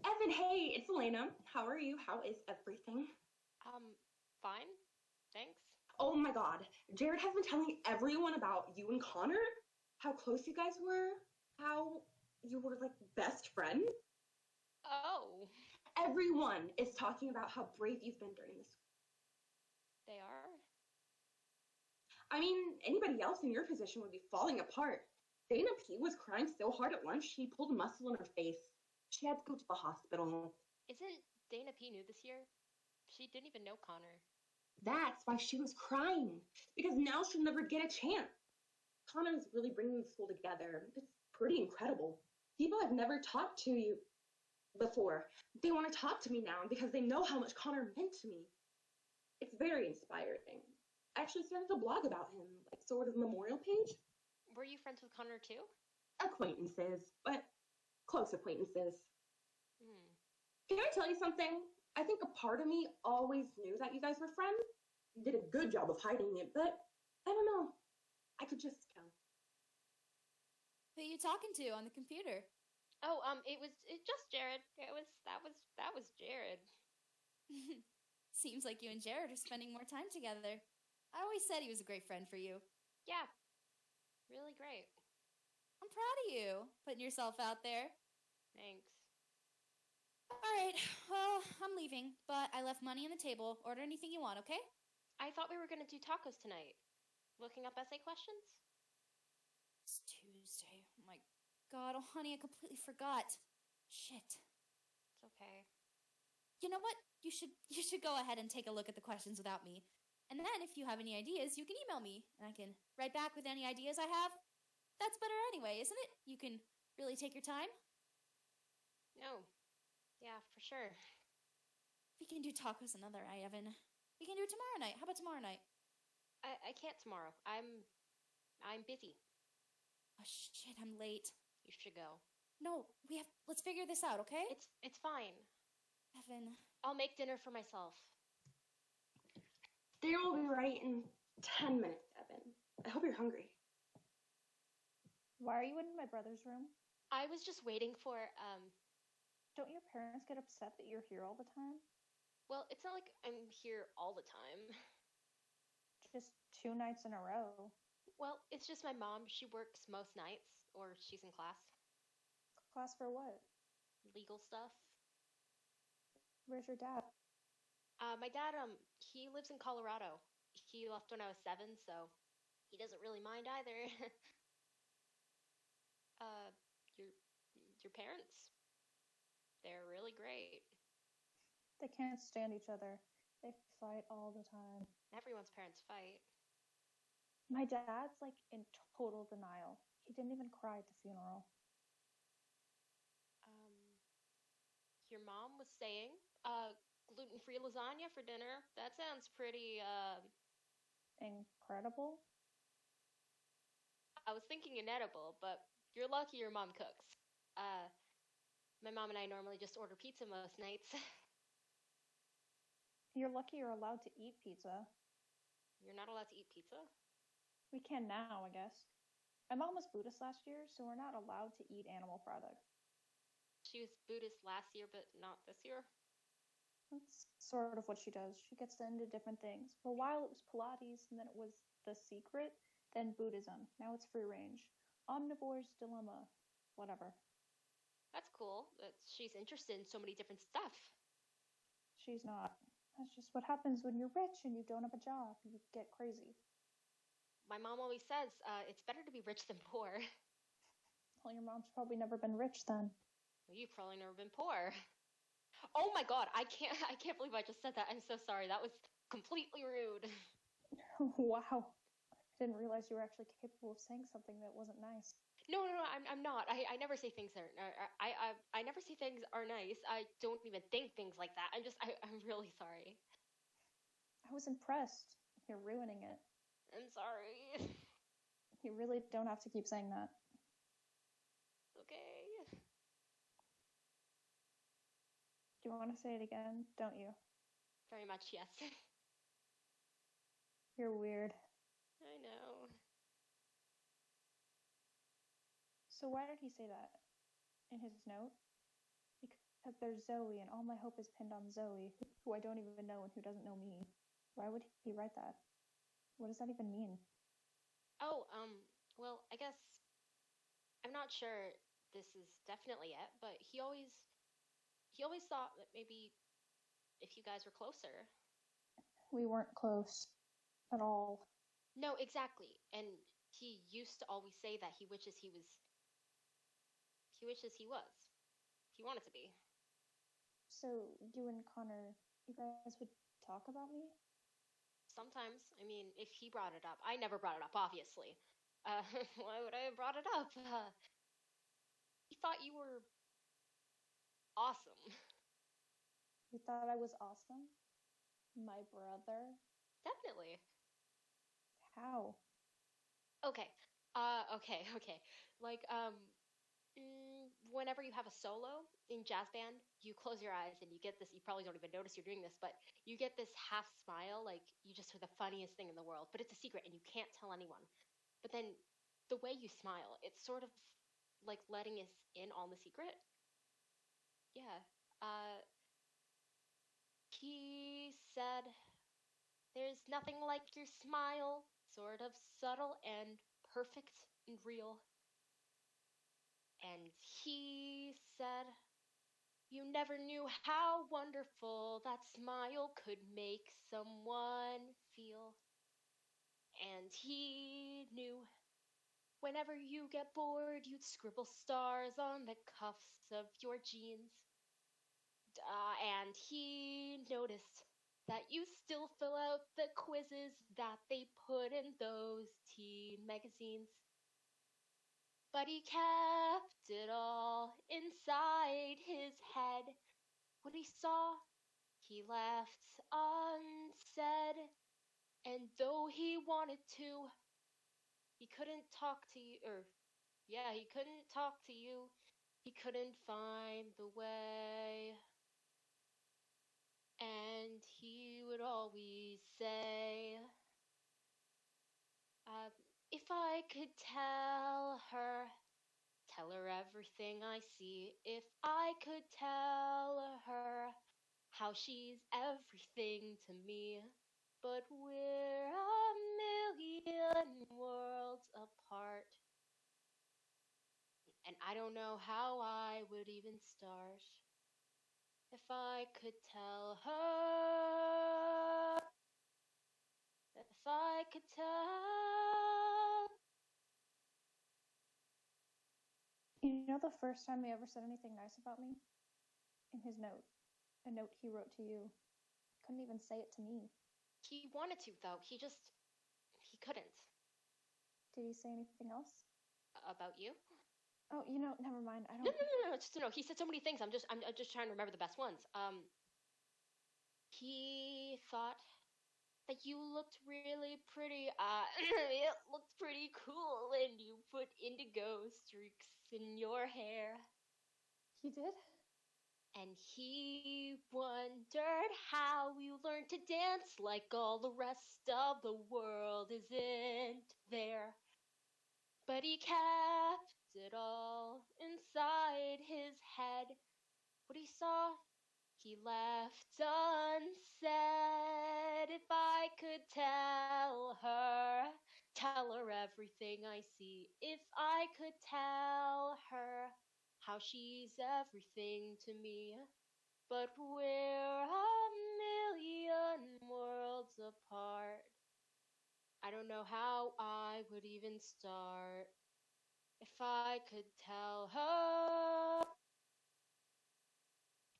Evan, hey, it's Elena. How are you? How is everything?
Fine. Thanks.
Oh my god, Jared has been telling everyone about you and Connor, how close you guys were, how you were like best friends.
Oh,
Everyone is talking about how brave you've been during this.
they are?
I mean, anybody else in your position would be falling apart. Dana P was crying so hard at lunch, she pulled a muscle in her face. She had to go to the hospital.
Isn't Dana P new this year? She didn't even know Connor.
That's why she was crying, because now she'll never get a chance. Connor's really bringing the school together. It's pretty incredible. People I've never talked to you before, they want to talk to me now because they know how much Connor meant to me. It's very inspiring. I actually started a blog about him, like sort of memorial page.
Were you friends with Connor too?
Acquaintances, but close acquaintances.
Hmm.
Can I tell you something? I think a part of me always knew that you guys were friends. You did a good job of hiding it, but I don't know. I could just tell.
Who are you talking to on the computer?
Oh, it just Jared. That was Jared.
Seems like you and Jared are spending more time together. I always said he was a great friend for you.
Yeah, really great.
I'm proud of you, putting yourself out there.
Thanks.
Alright, well, I'm leaving, but I left money on the table. Order anything you want, okay?
I thought we were gonna do tacos tonight. Looking up essay questions?
It's Tuesday. Oh my god, oh honey, I completely forgot. Shit.
It's okay.
You know what? You should go ahead and take a look at the questions without me. And then if you have any ideas, you can email me, and I can write back with any ideas I have. That's better anyway, isn't it? You can really take your time.
No. Yeah, for sure.
We can do tacos another night, Evan. We can do it tomorrow night. How about tomorrow night?
I can't tomorrow. I'm busy.
Oh shit, I'm late.
You should go.
No, let's figure this out, okay?
It's fine.
Evan.
I'll make dinner for myself.
Dinner will be ready in 10 minutes, Evan. I hope you're hungry.
Why are you in my brother's room?
I was just waiting for
Don't your parents get upset that you're here all the time?
well, it's not like I'm here all the time.
Just 2 nights in a row.
Well, it's just my mom. She works most nights, or she's in class.
Class for what?
Legal stuff.
Where's your dad?
My dad, he lives in Colorado. He left when I was 7, so he doesn't really mind either. uh, your parents? They're really great.
They can't stand each other. They fight all the time.
Everyone's parents fight.
My dad's like in total denial. He didn't even cry at the funeral.
Your mom was saying, gluten-free lasagna for dinner. That sounds pretty,
Incredible.
I was thinking inedible, but you're lucky your mom cooks. My mom and I normally just order pizza most nights.
You're lucky you're allowed to eat pizza.
You're not allowed to eat pizza?
We can now, I guess. My mom was Buddhist last year, so we're not allowed to eat animal products.
She was Buddhist last year, but not this year?
That's sort of what she does. She gets into different things. For a while it was Pilates, and then it was The Secret, then Buddhism. Now it's free range. Omnivore's Dilemma. Whatever.
That's cool. She's interested in so many different stuff.
She's not. That's just what happens when you're rich and you don't have a job. You get crazy.
My mom always says, it's better to be rich than poor.
Well, your mom's probably never been rich then.
Well, you've probably never been poor. Oh my god, I can't believe I just said that. I'm so sorry. That was completely rude.
Wow. I didn't realize you were actually capable of saying something that wasn't nice.
No, I'm not. I never say things that are, I never say things are nice. I don't even think things like that. I'm really sorry.
I was impressed. You're ruining it.
I'm sorry.
You really don't have to keep saying that.
Okay.
Do you want to say it again? Don't you?
Very much, yes.
You're weird.
I know.
So why did he say that? In his note? Because there's Zoey, and all my hope is pinned on Zoey, who I don't even know and who doesn't know me. Why would he write that? What does that even mean?
Oh, well, I guess I'm not sure this is definitely it, but he always thought that maybe if you guys were closer.
We weren't close at all.
No, exactly. And he used to always say that he wishes he was. He wanted to be.
So you and Connor, you guys would talk about me?
Sometimes. I mean, if he brought it up. I never brought it up, obviously. Why would I have brought it up? He thought you were awesome.
You thought I was awesome? My brother?
Definitely.
How?
Okay. Okay. Like, whenever you have a solo in jazz band, you close your eyes and you get this, you probably don't even notice you're doing this, but you get this half smile, like you just are the funniest thing in the world, but it's a secret and you can't tell anyone. But then the way you smile, it's sort of like letting us in on the secret. Yeah. He said, "There's nothing like your smile, sort of subtle and perfect and real." And he said, "You never knew how wonderful that smile could make someone feel." And he knew whenever you get bored, you'd scribble stars on the cuffs of your jeans. And he noticed that you still fill out the quizzes that they put in those teen magazines. But he kept it all inside his head. What he saw, he left unsaid. And though he wanted to, he couldn't talk to you, he couldn't talk to you. He couldn't find the way. And he would always say, if I could tell her everything I see. If I could tell her how she's everything to me. But we're a million worlds apart. And I don't know how I would even start. If I could tell her. If I could tell.
You know the first time he ever said anything nice about me? In his note. A note he wrote to you. Couldn't even say it to me.
He wanted to, though. He couldn't.
Did he say anything else?
About you?
Oh, never mind. I don't.
No. Just no. He said so many things. I'm just trying to remember the best ones. He thought that you looked really pretty. It looked pretty cool, and you put indigo streaks in your hair.
He did?
And he wondered how you learned to dance like all the rest of the world isn't there. But he kept it all inside his head. What he saw, he left unsaid. If I could tell her everything I see. If I could tell her how she's everything to me. But we're a million worlds apart. I don't know how I would even start. If I could tell her.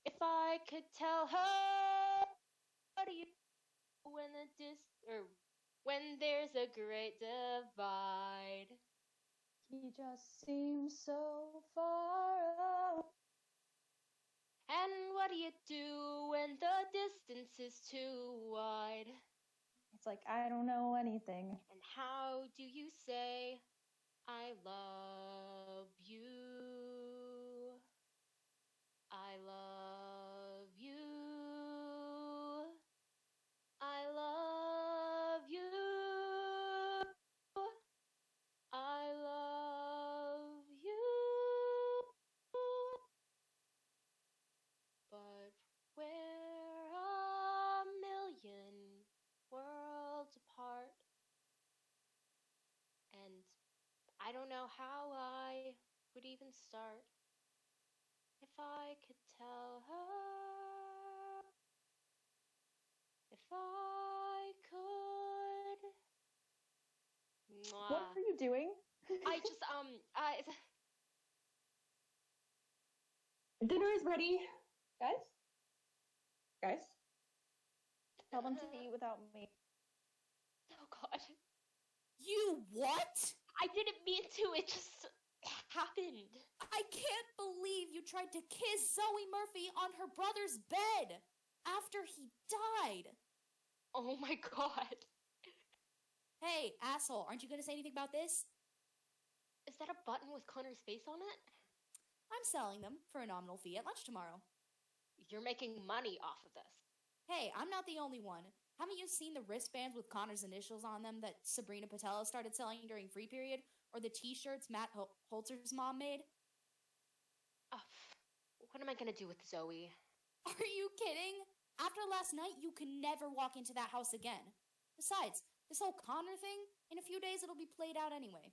If I could tell her. What do you do when there's a great divide?
He just seems so far out.
And what do you do when the distance is too wide?
It's like, I don't know anything.
And how do you say, I love you? I love you. I love you. I love you. But we're a million worlds apart. And I don't know how I would even start. If I could tell her. If I could. Mwah.
What are you doing?
I just,
Dinner is ready. Guys?
Tell them to eat without me.
Oh god.
You what?
I didn't mean to, it just happened.
I can't believe you tried to kiss Zoey Murphy on her brother's bed after he died.
Oh my god.
Hey, asshole, aren't you going to say anything about this?
Is that a button with Connor's face on it?
I'm selling them for a nominal fee at lunch tomorrow.
You're making money off of this.
Hey, I'm not the only one. Haven't you seen the wristbands with Connor's initials on them that Sabrina Patella started selling during Free Period? Or the t-shirts Matt Holzer's mom made?
What am I gonna do with Zoey?
Are you kidding? After last night, you can never walk into that house again. Besides, this whole Connor thing, in a few days it'll be played out anyway.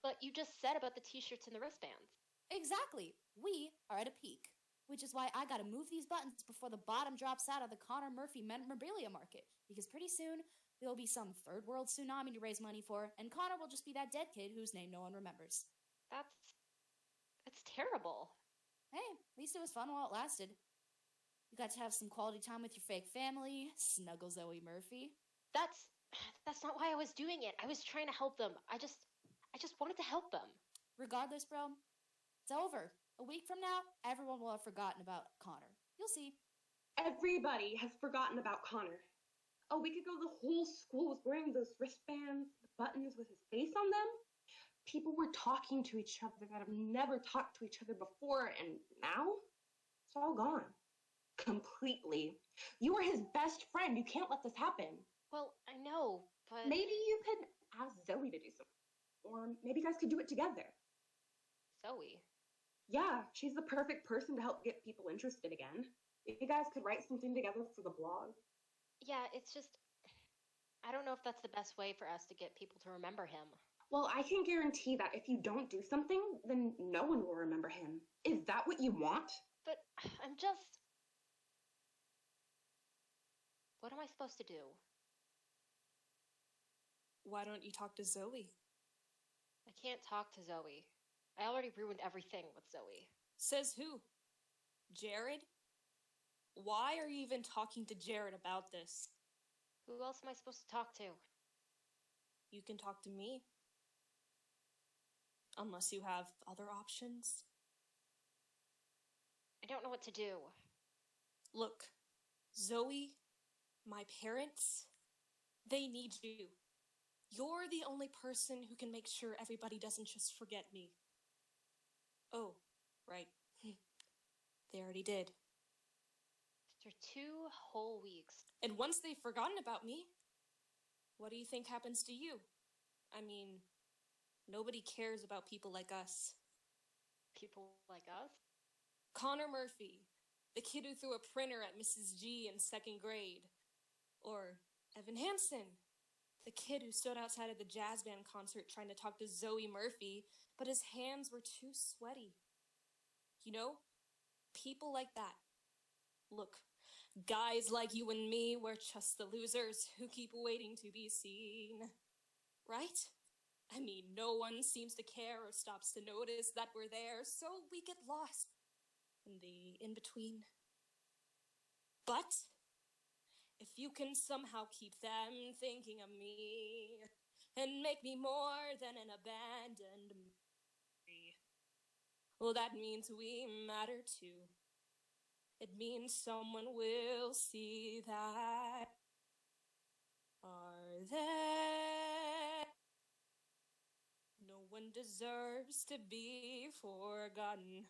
But you just said about the t-shirts and the wristbands.
Exactly. We are at a peak. Which is why I gotta move these buttons before the bottom drops out of the Connor Murphy memorabilia market. Because pretty soon, there'll be some third world tsunami to raise money for, and Connor will just be that dead kid whose name no one remembers.
That's terrible.
Hey, at least it was fun while it lasted. You got to have some quality time with your fake family, snuggle Zoey Murphy.
That's not why I was doing it. I was trying to help them. I just wanted to help them.
Regardless, bro, it's over. A week from now, everyone will have forgotten about Connor. You'll see.
Everybody has forgotten about Connor. A week ago, the whole school was wearing those wristbands, the buttons with his face on them. People were talking to each other that have never talked to each other before, and now it's all gone. Completely. You were his best friend. You can't let this happen.
Well, I know, but...
Maybe you could ask Zoey to do something. Or maybe you guys could do it together.
Zoey?
Yeah, she's the perfect person to help get people interested again. You guys could write something together for the blog.
Yeah, it's just... I don't know if that's the best way for us to get people to remember him.
Well, I can guarantee that if you don't do something, then no one will remember him. Is that what you want?
But I'm just... What am I supposed to do?
Why don't you talk to Zoey?
I can't talk to Zoey. I already ruined everything with Zoey.
Says who? Jared? Why are you even talking to Jared about this?
Who else am I supposed to talk to?
You can talk to me. Unless you have other options.
I don't know what to do.
Look, Zoey, my parents, they need you. You're the only person who can make sure everybody doesn't just forget me. Oh, right. They already did.
After 2 whole weeks.
And once they've forgotten about me, what do you think happens to you? I mean, nobody cares about people like us.
People like us?
Connor Murphy, the kid who threw a printer at Mrs. G in 2nd grade. Or Evan Hansen, the kid who stood outside of the jazz band concert trying to talk to Zoey Murphy, but his hands were too sweaty. You know, people like that. Look, guys like you and me, we're just the losers who keep waiting to be seen. Right? I mean, no one seems to care or stops to notice that we're there, so we get lost in the in-between. But if you can somehow keep them thinking of me and make me more than an abandoned memory, well, that means we matter too. It means someone will see that. Are there? No one deserves to be forgotten.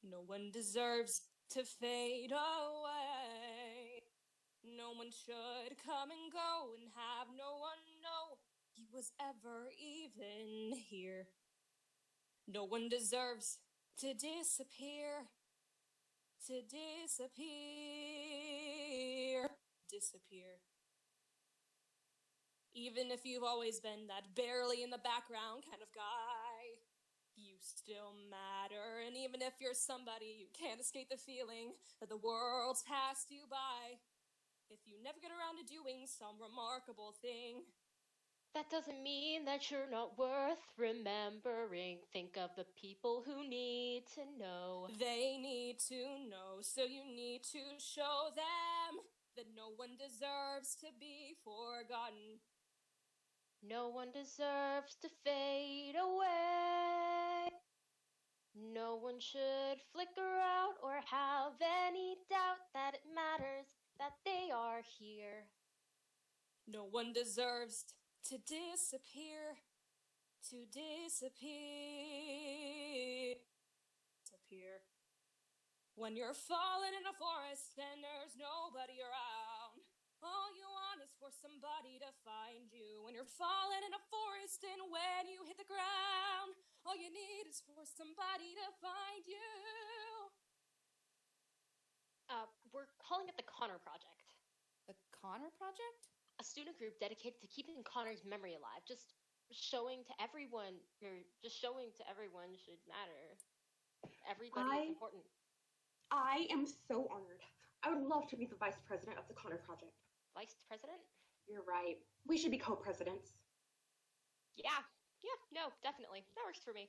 No one deserves to fade away. No one should come and go and have no one know he was ever even here. No one deserves to disappear. To disappear. Disappear. Even if you've always been that barely in the background kind of guy, you still matter. And even if you're somebody, you can't escape the feeling that the world's passed you by. If you never get around to doing some remarkable thing,
that doesn't mean that you're not worth remembering. Think of the people who need to know.
They need to know, so you need to show them that no one deserves to be forgotten.
No one deserves to fade away. No one should flicker out or have any doubt that it matters that they are here.
No one deserves to disappear. To disappear. Disappear. When you're falling in a forest and there's nobody around, all you want is for somebody to find you. When you're falling in a forest and when you hit the ground, all you need is for somebody to find you.
We're calling it the Connor Project.
The Connor Project?
A student group dedicated to keeping Connor's memory alive. Just showing to everyone should matter. Everybody is important.
I am so honored. I would love to be the vice president of the Connor Project.
Vice president?
You're right. We should be co-presidents.
Yeah, no, definitely. That works for me.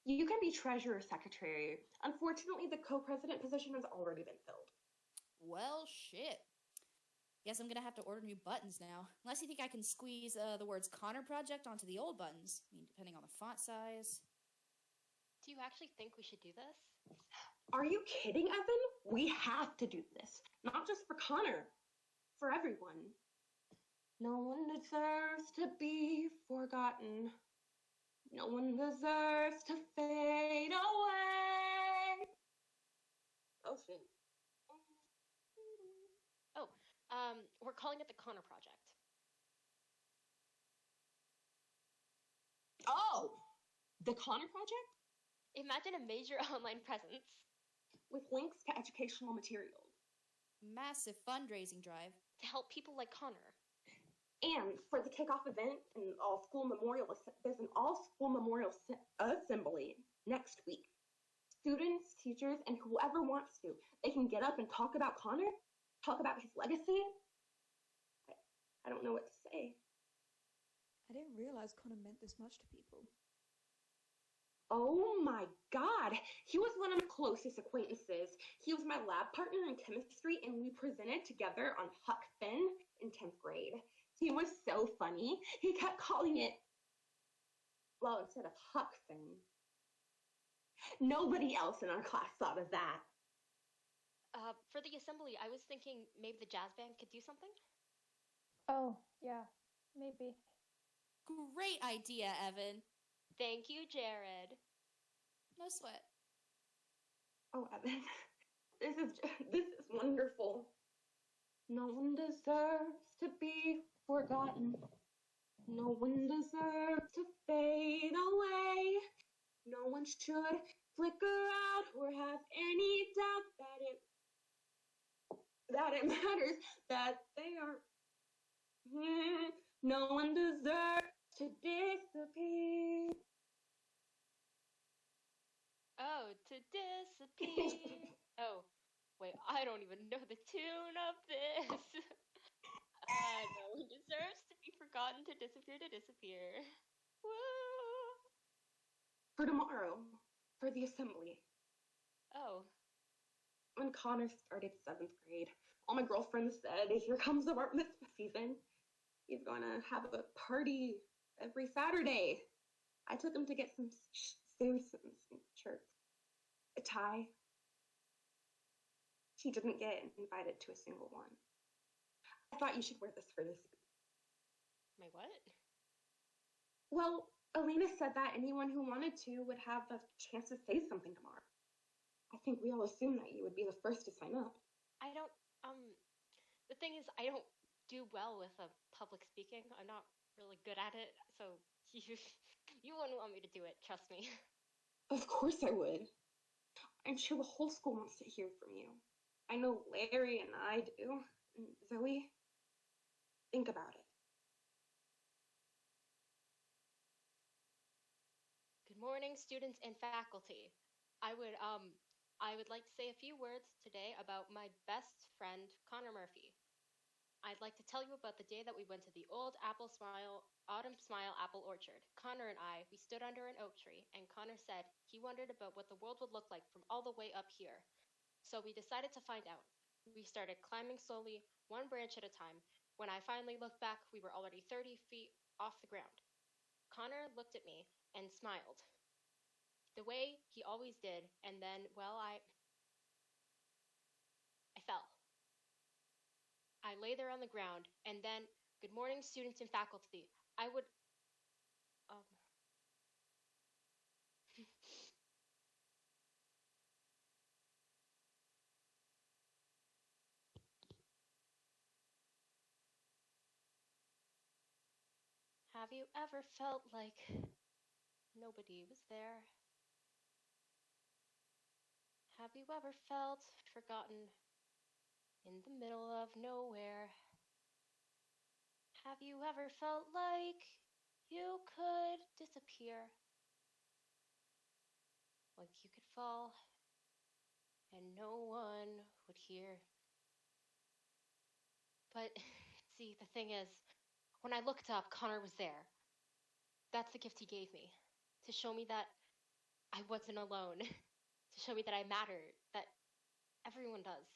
You can be treasurer secretary. Unfortunately, the co-president position has already been filled.
Well, shit. Guess I'm gonna have to order new buttons now. Unless you think I can squeeze the words Connor Project onto the old buttons. I mean, depending on the font size.
Do you actually think we should do this?
Are you kidding, Evan? We have to do this. Not just for Connor. For everyone. No one deserves to be forgotten. No one deserves to fade away. Oh, shit.
We're calling it the Connor Project.
Oh! The Connor Project?
Imagine a major online presence.
With links to educational materials.
Massive fundraising drive.
To help people like Connor.
And for the kickoff event and all-school memorial, there's an all-school memorial assembly next week. Students, teachers, and whoever wants to, they can get up and talk about Connor, talk about his legacy. I don't know what to say.
I didn't realize Connor meant this much to people.
Oh my god! He was one of my closest acquaintances. He was my lab partner in chemistry, and we presented together on fuckin in 10th grade. He was so funny. He kept calling it, well, instead of fuckin. Nobody else in our class thought of that.
For the assembly, I was thinking maybe the jazz band could do something?
Oh, yeah, maybe.
Great idea, Evan.
Thank you, Jared.
No sweat.
Oh, Evan, this is wonderful. No one deserves to be forgotten. No one deserves to fade away. No one should flicker out or have any doubt that it matters that they are. No one deserves to disappear.
Oh, to disappear. Oh, wait, I don't even know the tune of this. No one deserves to be forgotten, to disappear. Woo!
For tomorrow, for the assembly.
Oh.
When Connor started 7th grade, all my girlfriends said, here comes the bar mitzvah season. He's gonna have a party every Saturday. I took him to get some suits and some shirts. A tie. He didn't get invited to a single one. I thought you should wear this for this.
My what?
Well, Alana said that anyone who wanted to would have a chance to say something tomorrow. I think we all assumed that you would be the first to sign up.
I don't, the thing is, I don't do well with public speaking. I'm not really good at it, so you wouldn't want me to do it, trust me.
Of course I would. I'm sure the whole school wants to hear from you. I know Larry and I do. And Zoey, think about it.
Good morning, students and faculty. I would like to say a few words today about my best friend, Connor Murphy. I'd like to tell you about the day that we went to the old Autumn Smile apple orchard. Connor and I, we stood under an oak tree, and Connor said he wondered about what the world would look like from all the way up here. So we decided to find out. We started climbing slowly, one branch at a time. When I finally looked back, we were already 30 feet off the ground. Connor looked at me and smiled. The way he always did, and then, well, I fell. I lay there on the ground, and then, good morning, students and faculty. I would, Have you ever felt like nobody was there? Have you ever felt forgotten in the middle of nowhere. Have you ever felt like you could disappear? Like you could fall and no one would hear? But see, the thing is, when I looked up, Connor was there. That's the gift he gave me. To show me that I wasn't alone. To show me that I mattered. That everyone does.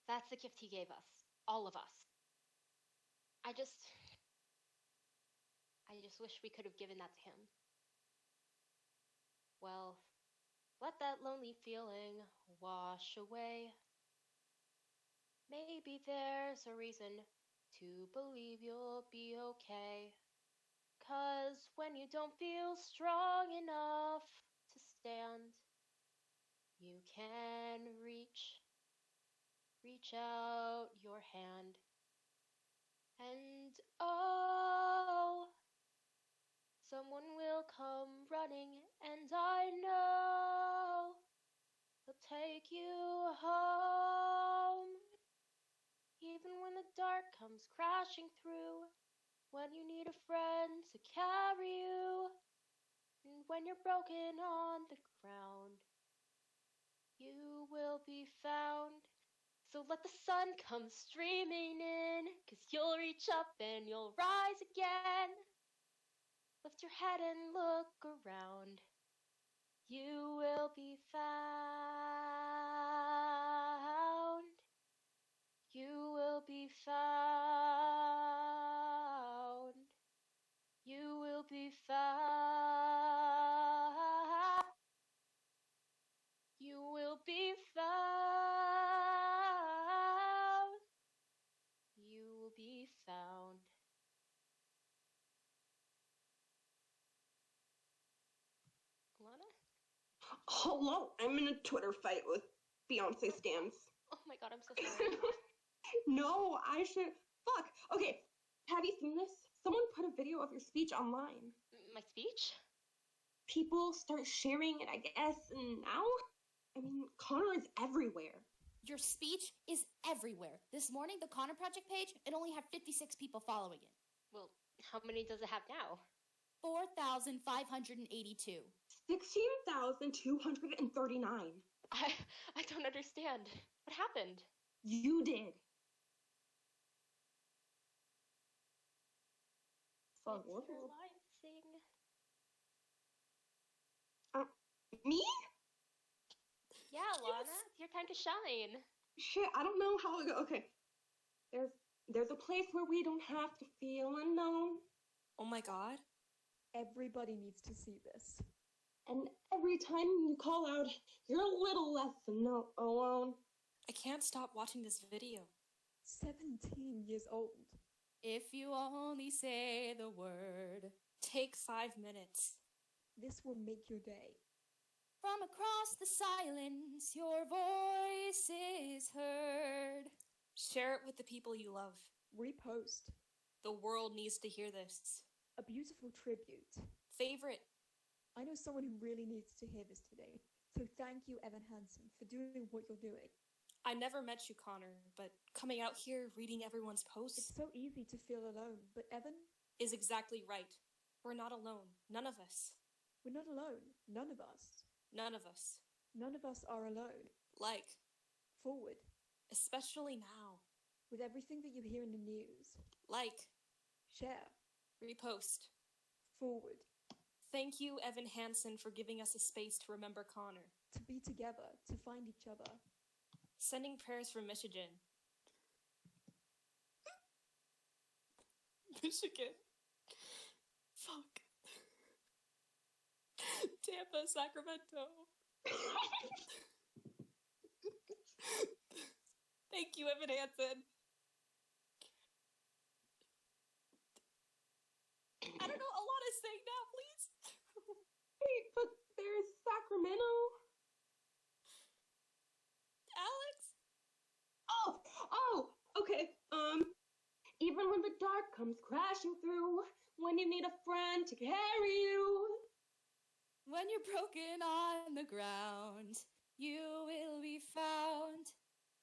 That's the gift he gave us. All of us. I just wish we could have given that to him. Well, let that lonely feeling wash away. Maybe there's a reason to believe you'll be okay. 'Cause when you don't feel strong enough to stand, you can reach out your hand. And oh, someone will come running, and I know they'll take you home. Even when the dark comes crashing through, when you need a friend to carry you, and when you're broken on the ground, you will be found. So let the sun come streaming in, 'cause you'll reach up and you'll rise again. Lift your head and look around. You will be found. You will be found. You will be found. You will be found. You will be found. Alana?
Hello, I'm in a Twitter fight with Beyonce stans.
Oh my god, I'm so sorry.
No, I should. Fuck. Okay, have you seen this? Someone put a video of your speech online.
My speech?
People start sharing it, I guess, and now? I mean, Connor is everywhere.
Your speech is everywhere. This morning, the Connor Project page, it only had 56 people following it.
Well, how many does it have now?
4,582.
16,239.
I don't understand. What happened?
You did. Fuck,
It's
what?
relaxing.
Me?
Yeah, Alana, it's your time to shine.
Shit, I don't know how it go. Okay. There's a place where we don't have to feel unknown.
Oh my god.
Everybody needs to see this.
And every time you call out, you're a little less alone.
I can't stop watching this video.
17 years old.
If you only say the word.
Take 5 minutes.
This will make your day.
From across the silence, your voice is heard.
Share it with the people you love.
Repost.
The world needs to hear this.
A beautiful tribute.
Favorite.
I know someone who really needs to hear this today. So thank you, Evan Hansen, for doing what you're doing.
I never met you, Connor, but coming out here, reading everyone's posts
It's so easy to feel alone, but Evan,
is exactly right. We're not alone. None of us.
we're not alone. None of us.
None of us.
None of us are alone.
Like,
Forward.
especially now.
With everything that you hear in the news.
Like,
Share.
repost.
Forward.
Thank you, Evan Hansen, for giving us a space to remember Connor.
To be together. To find each other.
Sending prayers for Michigan. Michigan. Fuck. Tampa, Sacramento. Thank you, Evan Hansen. I don't know, Alana's saying now, please.
Wait, but there's Sacramento.
Alex?
Oh, okay. Even when the dark comes crashing through, when you need a friend to carry you.
When you're broken on the ground, you will be found.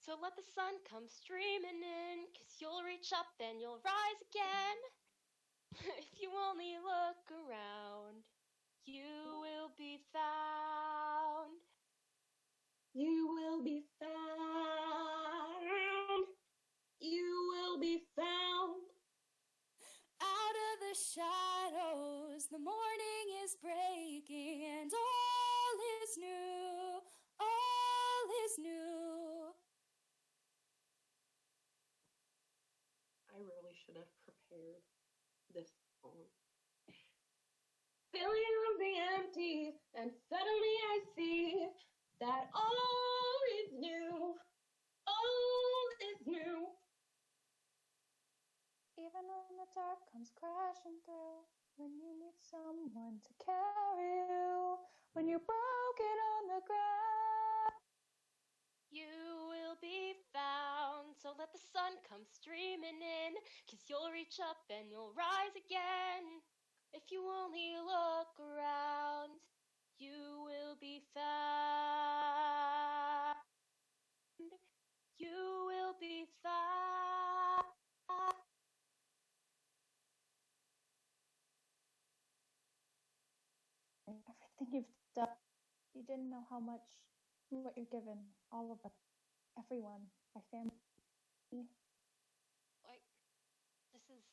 So let the sun come streaming in, 'cause you'll reach up and you'll rise again. If you only look around, you will be found.
You will be found. You will be found.
Out of the shadows, the morning is breaking, and all is new, all is new.
I really should have prepared this song. Filling up the empty, and suddenly I see that all is new. All is new.
Even when the dark comes crashing through, when you need someone to carry you, when you're broken on the ground.
You will be found. So let the sun come streaming in, 'cause you'll reach up and you'll rise again. If you only look around, you will be found. You will be found.
Everything you've done, you didn't know how much what you're given, all of it, everyone, my family.
Like, this is.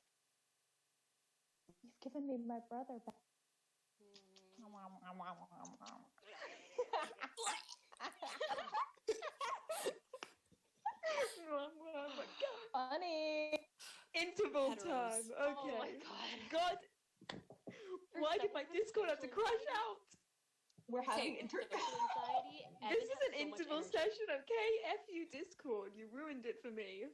You've given me my brother back. Funny.
Interval
Heteros.
time.
Oh
Okay.
my god.
God. Why did my Discord have to crash out?
We're having
Social anxiety.
This
Evan
is
has
an
so much
interval
energy.
session, okay? F you, Discord. You ruined it for me.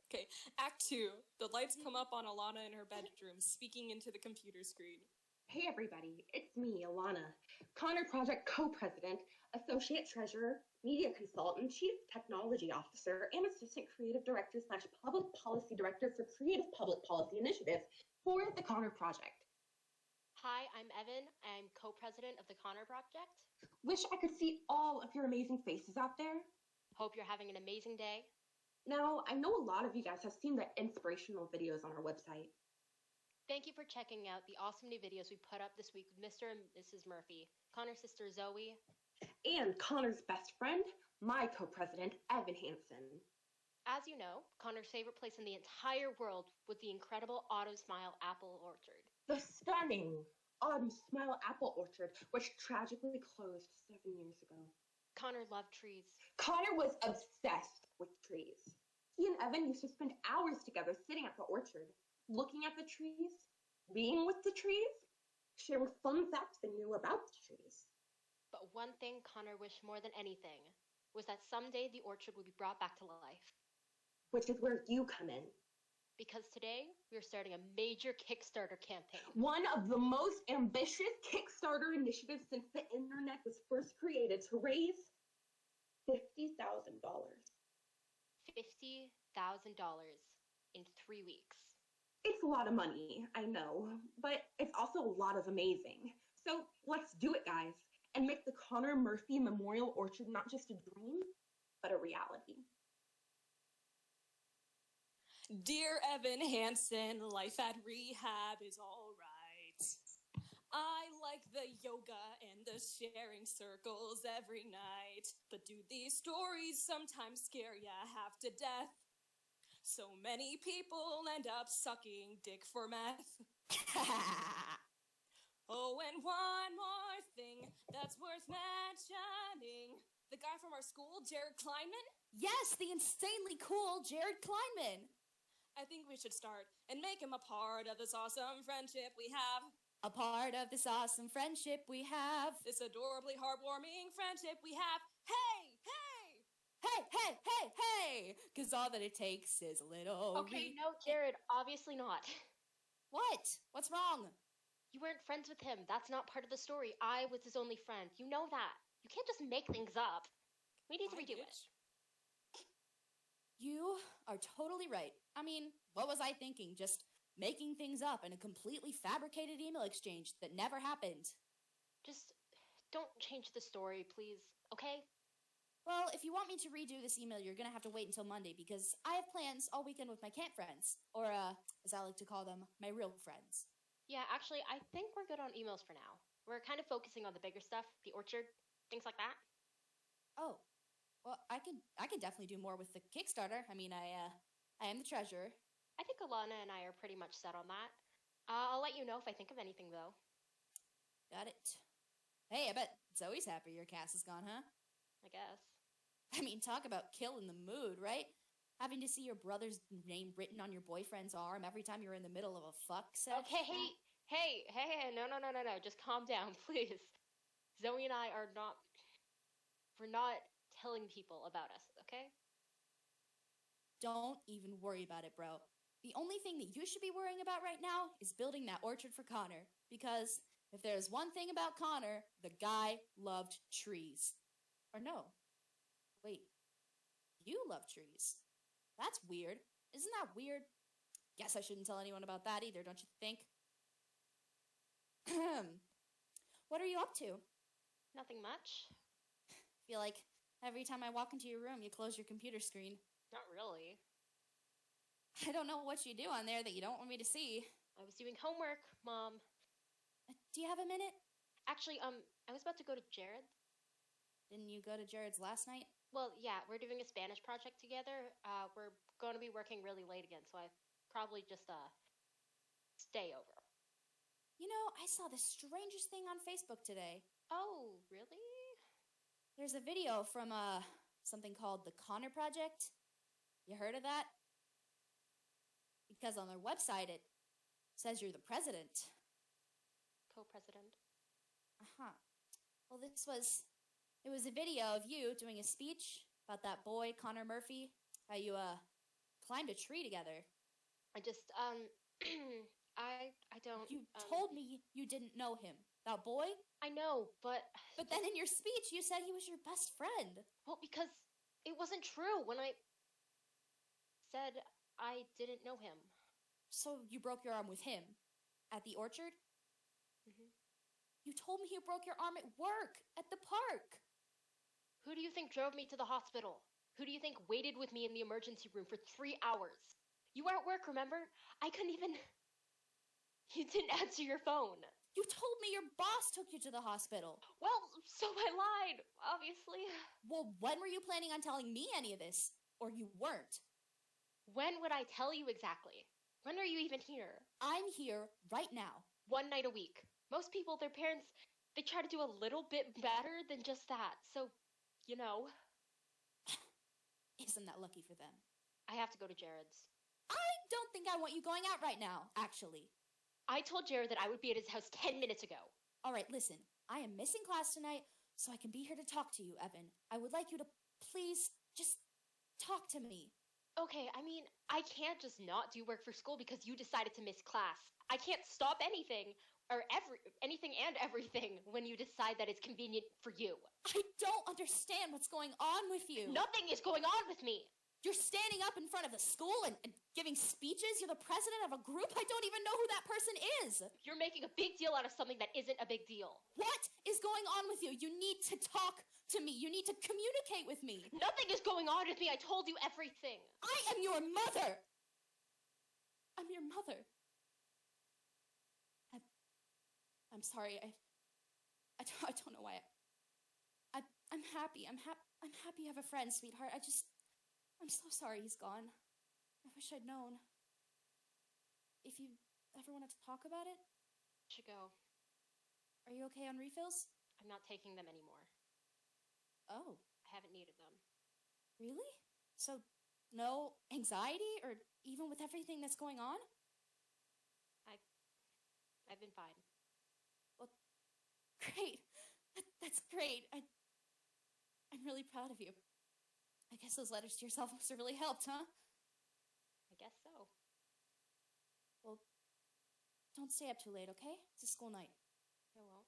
Okay, Act 2. The lights come up on Alana in her bedroom, speaking into the computer screen.
Hey everybody, it's me, Alana, Connor Project Co-President, Associate Treasurer, Media Consultant, Chief Technology Officer, and Assistant Creative Director / Public Policy Director for Creative Public Policy Initiatives for the Connor Project.
Hi, I'm Evan. I'm co-president of the Connor Project.
Wish I could see all of your amazing faces out there.
Hope you're having an amazing day.
Now, I know a lot of you guys have seen the inspirational videos on our website.
Thank you for checking out the awesome new videos we put up this week with Mr. and Mrs. Murphy, Connor's sister Zoey,
And Connor's best friend, my co-president, Evan Hansen.
As you know, Connor's favorite place in the entire world was the incredible Autumn Smile Apple Orchard.
The stunning Autumn Smile Apple Orchard, which tragically closed 7 years ago.
Connor loved trees.
Connor was obsessed with trees. He and Evan used to spend hours together sitting at the orchard, looking at the trees, being with the trees, sharing fun facts they knew about the trees.
But one thing Connor wished more than anything was that someday the orchard would be brought back to life.
Which is where you come in.
Because today, we are starting a major Kickstarter campaign.
One of the most ambitious Kickstarter initiatives since the internet was first created to raise $50,000.
$50,000 in 3 weeks.
It's a lot of money, I know, but it's also a lot of amazing. So let's do it, guys, and make the Connor Murphy Memorial Orchard not just a dream, but a reality.
Dear Evan Hansen, life at rehab is all right. I like the yoga and the sharing circles every night. But do these stories sometimes scare ya half to death? So many people end up sucking dick for meth. Oh, and one more thing that's worth mentioning. The guy from our school, Jared Kleinman?
Yes, the insanely cool Jared Kleinman.
I think we should start and make him a part of this awesome friendship we have.
A part of this awesome friendship we have.
This adorably heartwarming friendship we have. Hey, hey!
Hey, hey, hey, hey! Because all that it takes is a little...
Okay, no, Jared, obviously not.
What? What's wrong?
You weren't friends with him. That's not part of the story. I was his only friend. You know that. You can't just make things up. We need to redo it.
You are totally right. I mean, what was I thinking? Just making things up in a completely fabricated email exchange that never happened.
Just don't change the story, please, okay?
Well, if you want me to redo this email, you're gonna have to wait until Monday because I have plans all weekend with my camp friends, or as I like to call them, my real friends.
Yeah, actually, I think we're good on emails for now. We're kind of focusing on the bigger stuff, the orchard, things like that.
Oh, well, I can definitely do more with the Kickstarter. I mean, I am the treasurer.
I think Alana and I are pretty much set on that. I'll let you know if I think of anything, though.
Got it. Hey, I bet Zoey's happy your cast is gone, huh?
I guess.
I mean, talk about killing the mood, right? Having to see your brother's name written on your boyfriend's arm every time you're in the middle of a fuck-sesh.
Okay, hey, no, just calm down, please. Zoey and I we're not telling people about us, okay?
Don't even worry about it, bro. The only thing that you should be worrying about right now is building that orchard for Connor. Because if there's one thing about Connor, the guy loved trees. Or no. Wait. You love trees. That's weird. Isn't that weird? Guess I shouldn't tell anyone about that either, don't you think? What are you up to?
Nothing much.
Feel like every time I walk into your room, you close your computer screen.
Not really.
I don't know what you do on there that you don't want me to see.
I was doing homework, Mom.
Do you have a minute?
Actually, I was about to go to Jared's.
Didn't you go to Jared's last night?
Well, yeah, we're doing a Spanish project together. We're going to be working really late again, so I probably just, stay over.
You know, I saw the strangest thing on Facebook today.
Oh, really?
There's a video from, something called the Connor Project. You heard of that? Because on their website, it says you're the president.
Co-president.
Uh-huh. Well, it was a video of you doing a speech about that boy, Connor Murphy, how you, climbed a tree together.
I just, I don't...
You told me you didn't know him. That boy?
I know, but...
But then in your speech, you said he was your best friend.
Well, because it wasn't true when I said I didn't know him.
So you broke your arm with him? At the orchard?
Mm-hmm.
You told me you broke your arm at work, at the park.
Who do you think drove me to the hospital? Who do you think waited with me in the emergency room for 3 hours? You were at work, remember? I couldn't even... You didn't answer your phone.
You told me your boss took you to the hospital.
Well, so I lied, obviously.
Well, when were you planning on telling me any of this? Or you weren't?
When would I tell you exactly? When are you even here?
I'm here right now.
1 night a week. Most people, their parents, they try to do a little bit better than just that. So, you know.
Isn't that lucky for them?
I have to go to Jared's.
I don't think I want you going out right now, actually.
I told Jared that I would be at his house 10 minutes ago.
All right, listen. I am missing class tonight, so I can be here to talk to you, Evan. I would like you to please just talk to me.
Okay, I mean, I can't just not do work for school because you decided to miss class. I can't stop anything or anything and everything when you decide that it's convenient for you.
I don't understand what's going on with you.
Nothing is going on with me.
You're standing up in front of the school and giving speeches? You're the president of a group? I don't even know who that person is.
You're making a big deal out of something that isn't a big deal.
What is going on with you? You need to talk to me. You need to communicate with me.
Nothing is going on with me. I told you everything.
I am your mother. I'm your mother. I'm sorry. I don't know why. I'm happy. I'm happy you have a friend, sweetheart. I'm so sorry he's gone. I wish I'd known. If you ever want to talk about it?
Should go.
Are you okay on refills?
I'm not taking them anymore.
Oh.
I haven't needed them.
Really? So, no anxiety? Or even with everything that's going on?
I've been fine.
Well, great. That's great. I'm really proud of you. I guess those letters to yourself must have really helped, huh?
I guess so.
Well, don't stay up too late, okay? It's a school night.
I won't.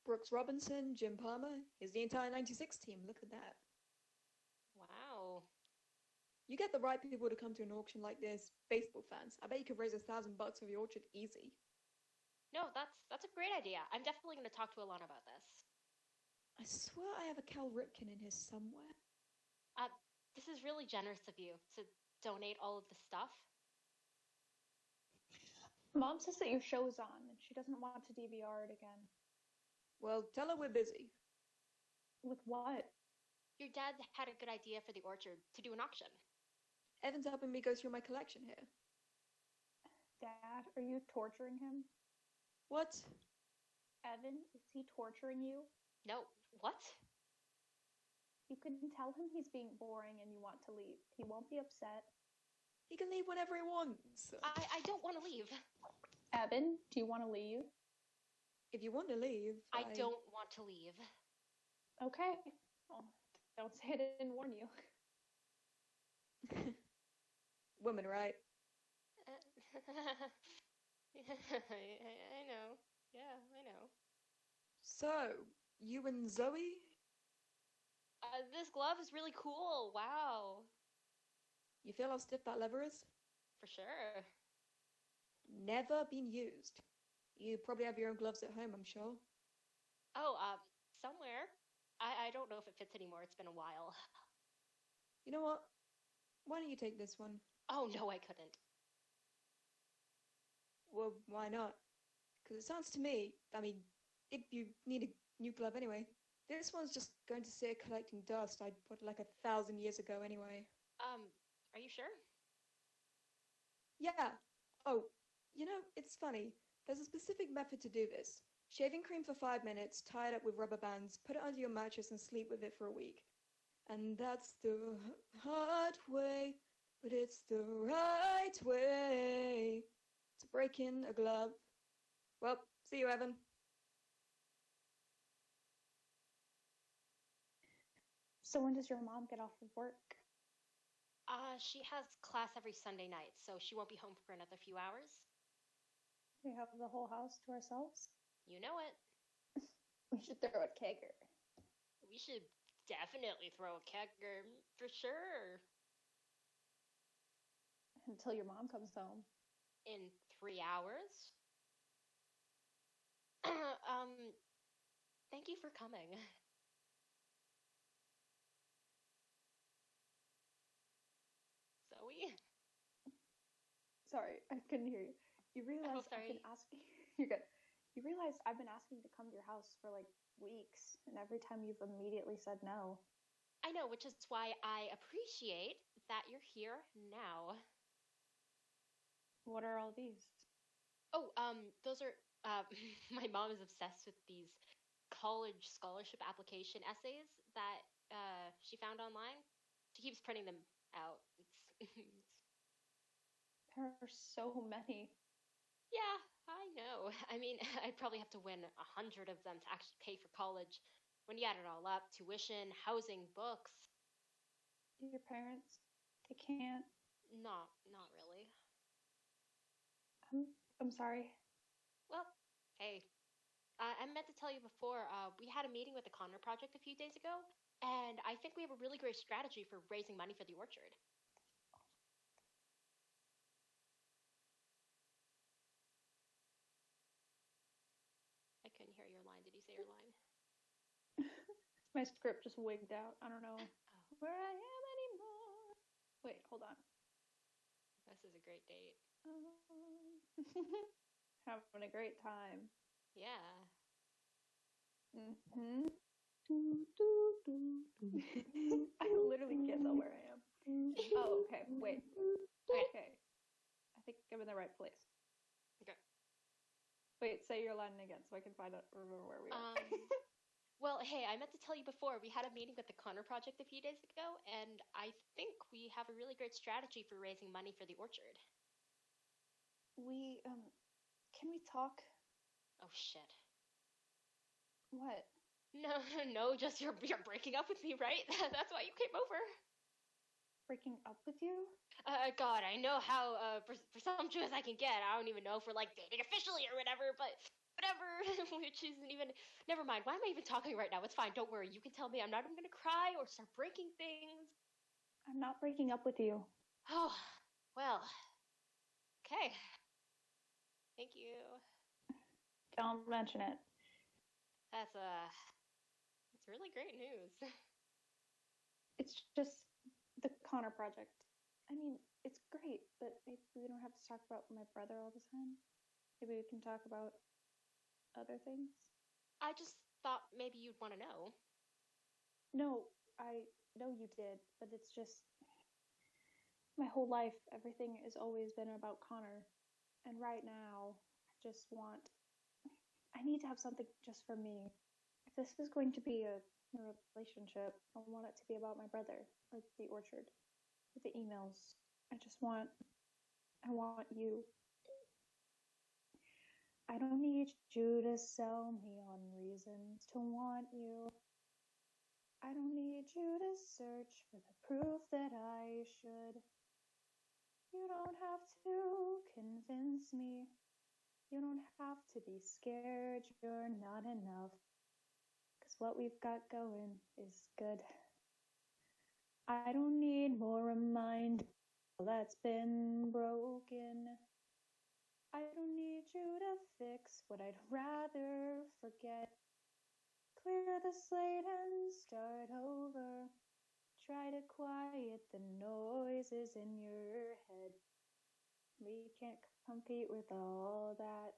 Brooks Robinson, Jim Palmer, here's the entire 96 team. Look at that.
Wow.
You get the right people to come to an auction like this. Baseball fans. I bet you could raise $1,000 for the orchard easy.
No, that's a great idea. I'm definitely going to talk to Alana about this.
I swear I have a Cal Ripken in here somewhere.
This is really generous of you to donate all of the stuff.
Mom says that your show's on and she doesn't want to DVR it again.
Well, tell her we're busy.
With what?
Your dad had a good idea for the orchard to do an auction.
Evan's helping me go through my collection here.
Dad, are you torturing him?
What?
Evan, is he torturing you?
No, what?
You can tell him he's being boring and you want to leave. He won't be upset.
He can leave whenever he wants.
I don't want to leave.
Evan, do you want to leave?
If you want to leave,
I don't want to leave.
Okay. Well, don't say I didn't warn you.
Woman, right?
I know. Yeah, I know.
So, you and Zoey?
This glove is really cool. Wow.
You feel how stiff that lever is?
For sure.
Never been used. You probably have your own gloves at home, I'm sure.
Oh, somewhere. I don't know if it fits anymore. It's been a while.
You know what? Why don't you take this one?
Oh, no, I couldn't.
Well, why not? Because it sounds to me, I mean, if you need a new glove anyway, this one's just going to sit collecting dust I put like 1,000 years ago anyway.
Are you sure?
Yeah. Oh, you know, it's funny. There's a specific method to do this. Shaving cream for 5 minutes, tie it up with rubber bands, put it under your mattress and sleep with it for a week. And that's the hard way, but it's the right way to break in a glove. Well, see you, Evan.
So when does your mom get off of work?
She has class every Sunday night, so she won't be home for another few hours.
We have the whole house to ourselves?
You know it.
We should throw a kegger.
We should definitely throw a kegger, for sure.
Until your mom comes home.
In 3 hours? Thank you for coming. Zoey?
Sorry, I couldn't hear you. You realize I've been asking... You're good. You realize I've been asking to come to your house for like weeks, and every time you've immediately said no.
I know, which is why I appreciate that you're here now.
What are all these?
Oh, those are, my mom is obsessed with these college scholarship application essays that, she found online. She keeps printing them out.
There are so many.
Yeah, I know. I mean, I'd probably have to win 100 of them to actually pay for college. When you add it all up, tuition, housing, books.
Your parents, they can't.
Not really.
I'm sorry.
Well, hey, I meant to tell you before, we had a meeting with the Connor Project a few days ago, and I think we have a really great strategy for raising money for the orchard. I couldn't hear your line. Did you say your line?
My script just wigged out. I don't know
Oh,
where I am anymore. Wait, hold on.
this is a great date.
Having a great time.
Yeah.
Mm-hmm. I literally can't tell where I am. Oh, okay. Wait. Okay. I think I'm in the right place.
Okay.
Wait, say your line again so I can remember where we are.
Well, hey, I meant to tell you before, we had a meeting with the Connor Project a few days ago, and I think we have a really great strategy for raising money for the orchard.
Can we talk?
Oh, shit.
What?
No, just you're breaking up with me, right? That's why you came over.
Breaking up with you?
God, I know how presumptuous I can get. I don't even know if we're like dating officially or whatever, but whatever. Which isn't even. Never mind. Why am I even talking right now? It's fine. Don't worry. You can tell me. I'm not even gonna cry or start breaking things.
I'm not breaking up with you.
Oh, well. Okay. Thank you.
Don't mention it.
That's It's really great news.
It's just the Connor project. I mean, it's great, but maybe we don't have to talk about my brother all the time. Maybe we can talk about other things.
I just thought maybe you'd want to know.
No, I know you did, but it's just my whole life, everything has always been about Connor. And right now, I need to have something just for me. If this is going to be a relationship, I want it to be about my brother, like the orchard, with the emails. I want you. I don't need you to sell me on reasons to want you. I don't need you to search for the proof that I should. You don't have to convince me. You don't have to be scared you're not enough. 'Cause what we've got going is good. I don't need more reminder that's been broken. I don't need you to fix what I'd rather forget. Clear the slate and start over. Try to quiet the noises in your head. We can't compete with all that.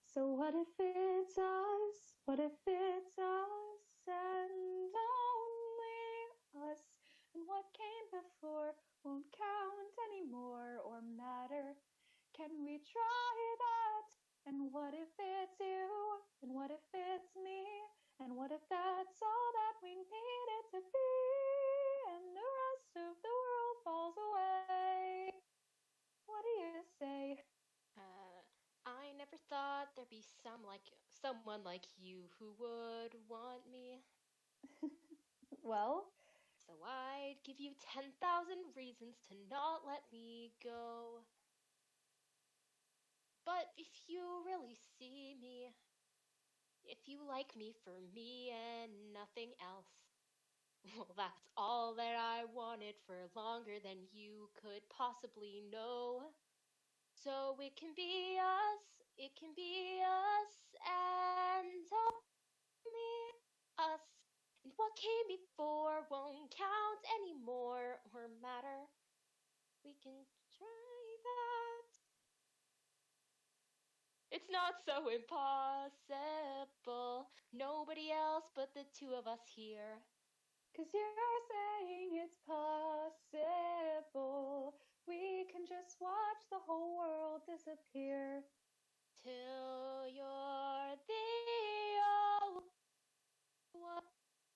So what if it's us? What if it's us and only us? And what came before won't count anymore or matter. Can we try that? And what if it's you? And what if it's me? And what if that's all that we need it to be? And the rest of the world falls away. What do you say?
I never thought there'd be someone like you who would want me.
Well,
So I'd give you 10,000 reasons to not let me go. But if you really see me, if you like me for me and nothing else, well, that's all that I wanted for longer than you could possibly know. So it can be us, and only us. And what came before won't count anymore or matter. We can try that. It's not so impossible. Nobody else but the two of us here.
'cause you're saying it's possible. We can just watch the whole world disappear.
Till you're the only one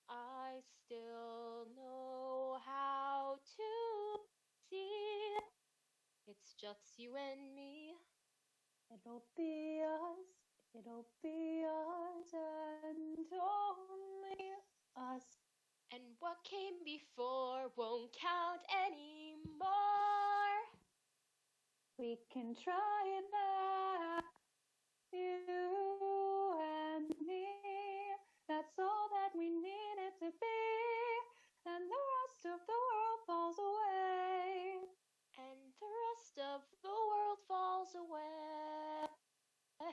I still know how to see. It's just you and me.
It'll be us and only us.
And what came before won't count anymore.
We can try it now, you and me. That's all that we need it to be. And the rest of the world falls away.
And the rest of the world falls away.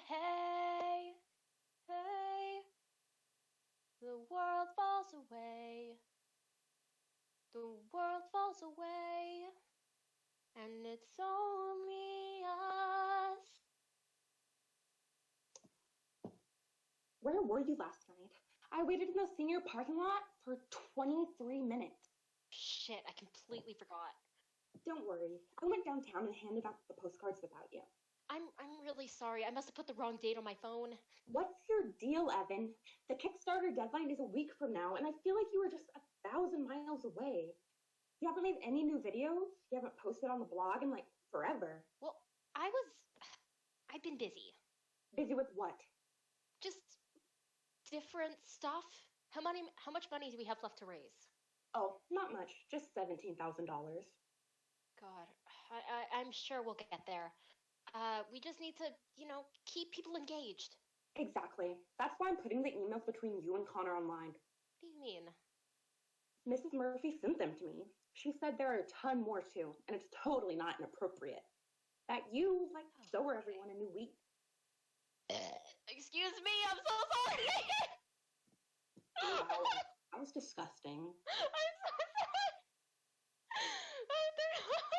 Hey, hey. The world falls away. The world falls away. And it's only us.
Where were you last night? I waited in the senior parking lot for 23 minutes.
Shit, I completely forgot.
Don't worry. I went downtown and handed out the postcards without you.
I'm really sorry. I must have put the wrong date on my phone.
What's your deal, Evan? The Kickstarter deadline is a week from now, and I feel like you were just 1,000 miles away. You haven't made any new videos? You haven't posted on the blog in, like, forever.
Well, I've been busy.
Busy with what?
Just different stuff. How much money do we have left to raise?
Oh, not much. Just $17,000.
God, I'm sure we'll get there. We just need to, keep people engaged.
Exactly. That's why I'm putting the emails between you and Connor online.
What do you mean?
Mrs. Murphy sent them to me. She said there are a ton more too, and it's totally not inappropriate. That you, so are everyone a new week.
Excuse me, I'm so sorry!
Wow, that was disgusting.
I'm so sorry. They're not.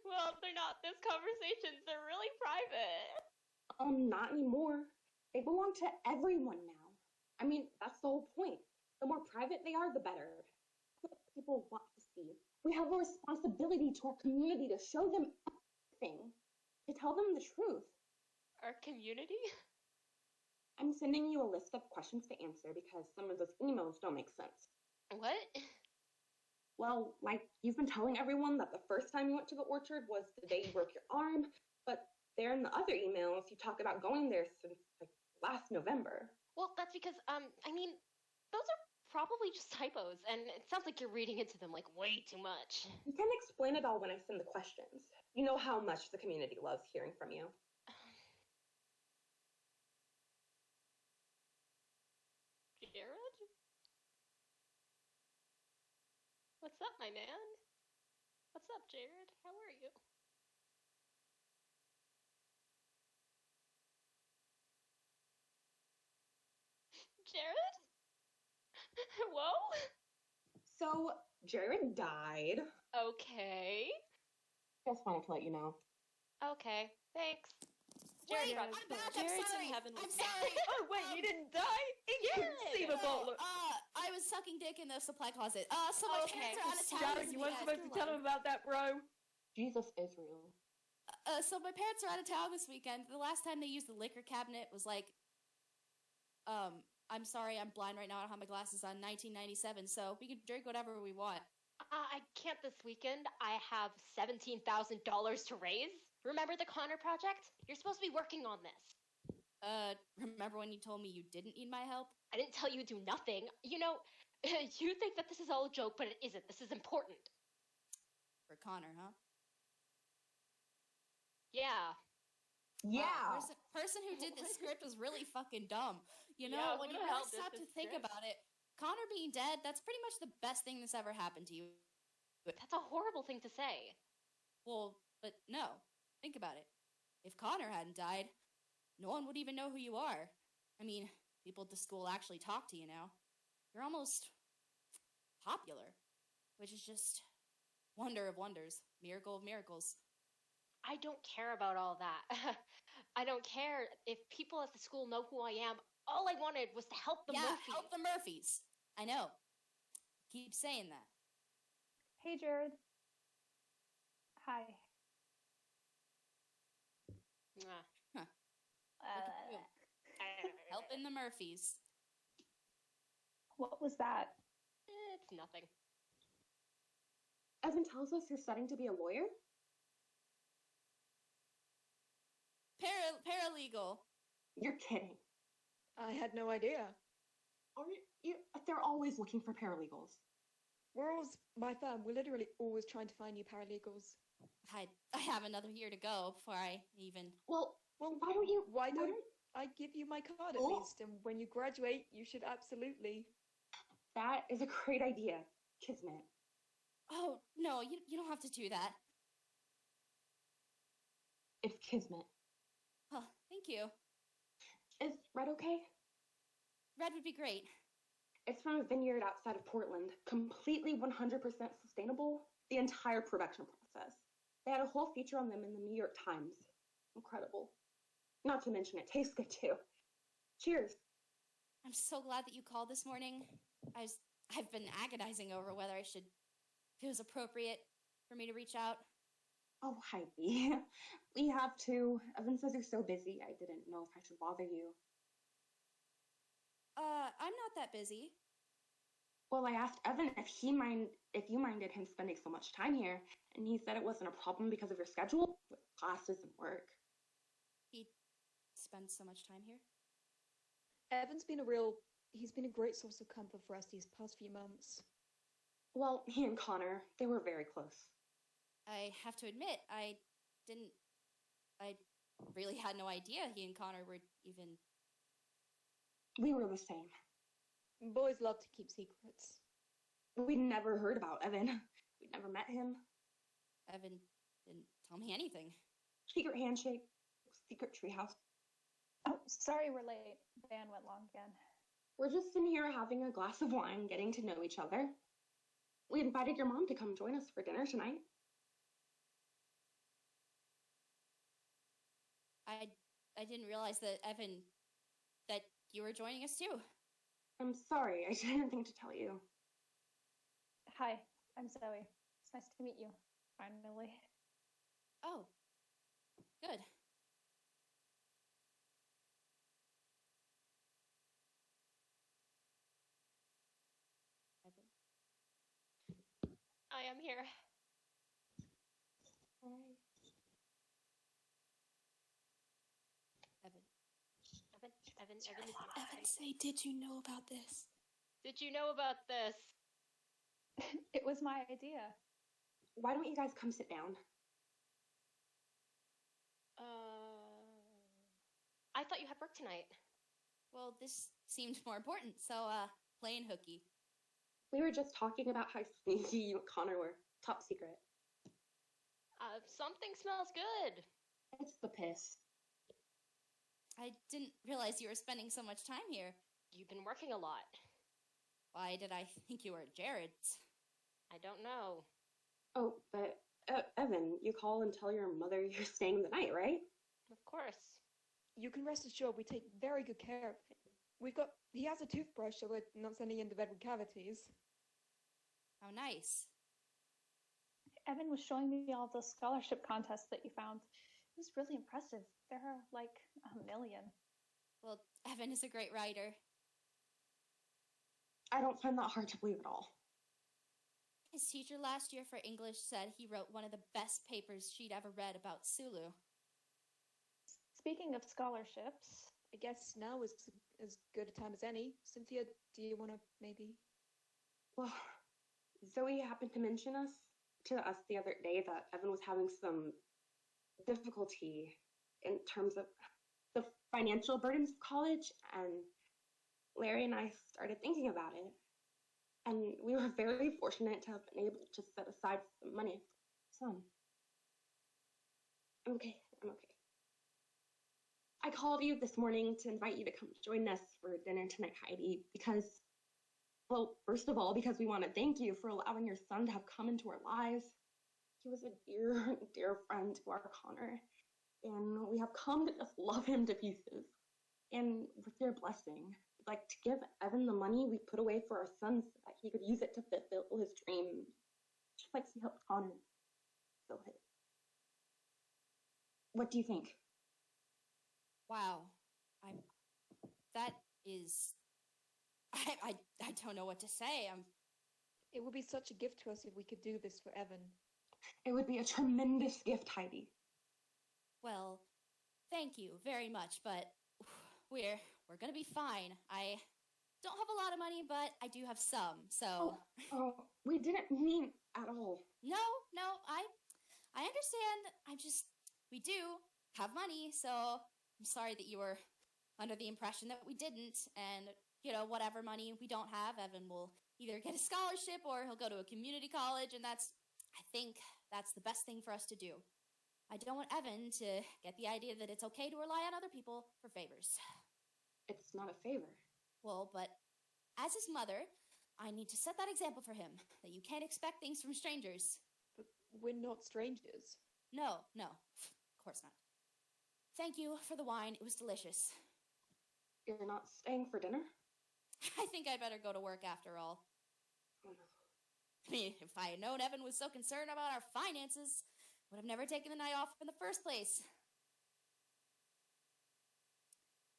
Well, they're not this conversations. They're really private.
Not anymore. They belong to everyone now. I mean, that's the whole point. The more private they are, the better. That's what people want to see. We have a responsibility to our community to show them everything, to tell them the truth.
Our community?
I'm sending you a list of questions to answer because some of those emails don't make sense.
What?
Well, like, you've been telling everyone that the first time you went to the orchard was the day you broke your arm, but there in the other emails, you talk about going there since, like, last November.
Well, that's because, I mean, those are probably just typos, and it sounds like you're reading into them, like, way too much.
You can explain it all when I send the questions. You know how much the community loves hearing from you.
Jared? What's up, my man? What's up, Jared? How are you? Jared? Whoa?
So, Jared died.
Okay.
Just wanted to let you know.
Okay, thanks.
Wait,
Jared,
I'm back.
Jared's
I'm
in
sorry.
heaven
I'm
with
sorry.
Oh wait, you didn't die? Inconceivable.
I was sucking dick in the supply closet. So my
Okay.
parents are out of town.
Jared, you weren't supposed to tell him about that, bro.
Jesus is real.
So my parents are out of town this weekend. The last time they used the liquor cabinet was like, I'm sorry, I'm blind right now. I don't have my glasses on. 1997. So we can drink whatever we want.
I can't this weekend. I have $17,000 to raise. Remember the Connor project? You're supposed to be working on this.
Remember when you told me you didn't need my help?
I didn't tell you to do nothing. You know, you think that this is all a joke, but it isn't. This is important.
For Connor, huh?
Yeah.
Wow, person who did the script was really fucking dumb. You know,
Yeah,
when
who
you
the hell
really
did
stop
the
to think
script?
about it, Connor being dead, that's pretty much the best thing that's ever happened to you.
That's a horrible thing to say.
Well, but no. Think about it. If Connor hadn't died, no one would even know who you are. I mean, people at the school actually talk to you now. You're almost popular, which is just wonder of wonders, miracle of miracles.
I don't care about all that. I don't care if people at the school know who I am. All I wanted was to help the Murphys.
Help the Murphys. I know. Keep saying that.
Hey, Jared. Hi.
Mwah.
Look at you. Helping the Murphys.
What was that?
It's nothing.
Evan tells us you're studying to be a lawyer?
Paralegal.
You're kidding.
I had no idea.
They're always looking for paralegals.
My firm, we're literally always trying to find new paralegals.
I have another year to go before I even...
Well,
Well,
why don't you...
Why don't I give you my card at
Oh.
least? And when you graduate, you should absolutely.
That is a great idea, Kismet.
Oh, no, you don't have to do that.
It's Kismet.
Oh, thank you.
Is Red okay?
Red would be great.
It's from a vineyard outside of Portland. Completely 100% sustainable. The entire production process. They had a whole feature on them in the New York Times. Incredible. Not to mention it tastes good too. Cheers.
I'm so glad that you called this morning. I've been agonizing over whether if it was appropriate for me to reach out.
Oh, Heidi. We have to. Evan says you're so busy. I didn't know if I should bother you.
I'm not that busy.
Well, I asked Evan if you minded him spending so much time here, and he said it wasn't a problem because of your schedule with classes and work.
He spends so much time here.
Evan's been he's been a great source of comfort for us these past few months.
Well, he and Connor, they were very close.
I have to admit, I really had no idea he and Connor were even...
We were the same.
Boys love to keep secrets.
We'd never heard about Evan. We'd never met him.
Evan didn't tell me anything.
Secret handshake, secret treehouse.
Oh, sorry we're late. Van went long again.
We're just in here having a glass of wine, getting to know each other. We invited your mom to come join us for dinner tonight.
I didn't realize that, Evan, that you were joining us too.
I'm sorry, I didn't think to tell you.
Hi, I'm Zoey. It's nice to meet you, finally.
Oh, good.
I am here. Evan is here.
Evan, say, did you know about this?
Did you know about this?
It was my idea.
Why don't you guys come sit down?
I thought you had work tonight.
Well, this seemed more important, so, playing hooky.
We were just talking about how sneaky you and Connor were. Top secret.
Something smells good.
It's the piss.
I didn't realize you were spending so much time here.
You've been working a lot.
Why did I think you were at Jared's?
I don't know.
Oh, but Evan, you call and tell your mother you're staying the night, right?
Of course.
You can rest assured we take very good care of him. He has a toothbrush, so we're not sending him to bed with cavities.
How nice.
Evan was showing me all the scholarship contests that you found. It was really impressive. There are like 1 million.
Well, Evan is a great writer.
I don't find that hard to believe at all.
His teacher last year for English said he wrote one of the best papers she'd ever read about Sulu.
Speaking of scholarships,
I guess now is as good a time as any. Cynthia, do you want to maybe?
Well, Zoey happened to mention to us the other day that Evan was having some difficulty in terms of the financial burdens of college, and Larry and I started thinking about it. And we were very fortunate to have been able to set aside some money for some. I'm okay. I called you this morning to invite you to come join us for dinner tonight, Heidi, because, well, first of all, because we want to thank you for allowing your son to have come into our lives. He was a dear, dear friend to our Connor, and we have come to just love him to pieces. And with your blessing, we'd like to give Evan the money we put away for our son so that he could use it to fulfill his dream, just like he helped Connor fulfill his. What do you think?
Wow. I don't know what to say.
It would be such a gift to us if we could do this for Evan.
It would be a tremendous gift, Heidi.
Well, thank you very much, but we're gonna be fine. I don't have a lot of money, but I do have some, so...
Oh, we didn't mean at all.
No, I understand. We do have money, so I'm sorry that you were under the impression that we didn't, and, whatever money we don't have, Evan will either get a scholarship or he'll go to a community college, and I think that's the best thing for us to do. I don't want Evan to get the idea that it's okay to rely on other people for favors.
It's not a favor.
Well, but as his mother, I need to set that example for him, that you can't expect things from strangers.
But we're not strangers.
No, of course not. Thank you for the wine. It was delicious.
You're not staying for dinner?
I think I better go to work after all.
Oh, no.
I mean, if I had known Evan was so concerned about our finances, would have never taken the night off in the first place.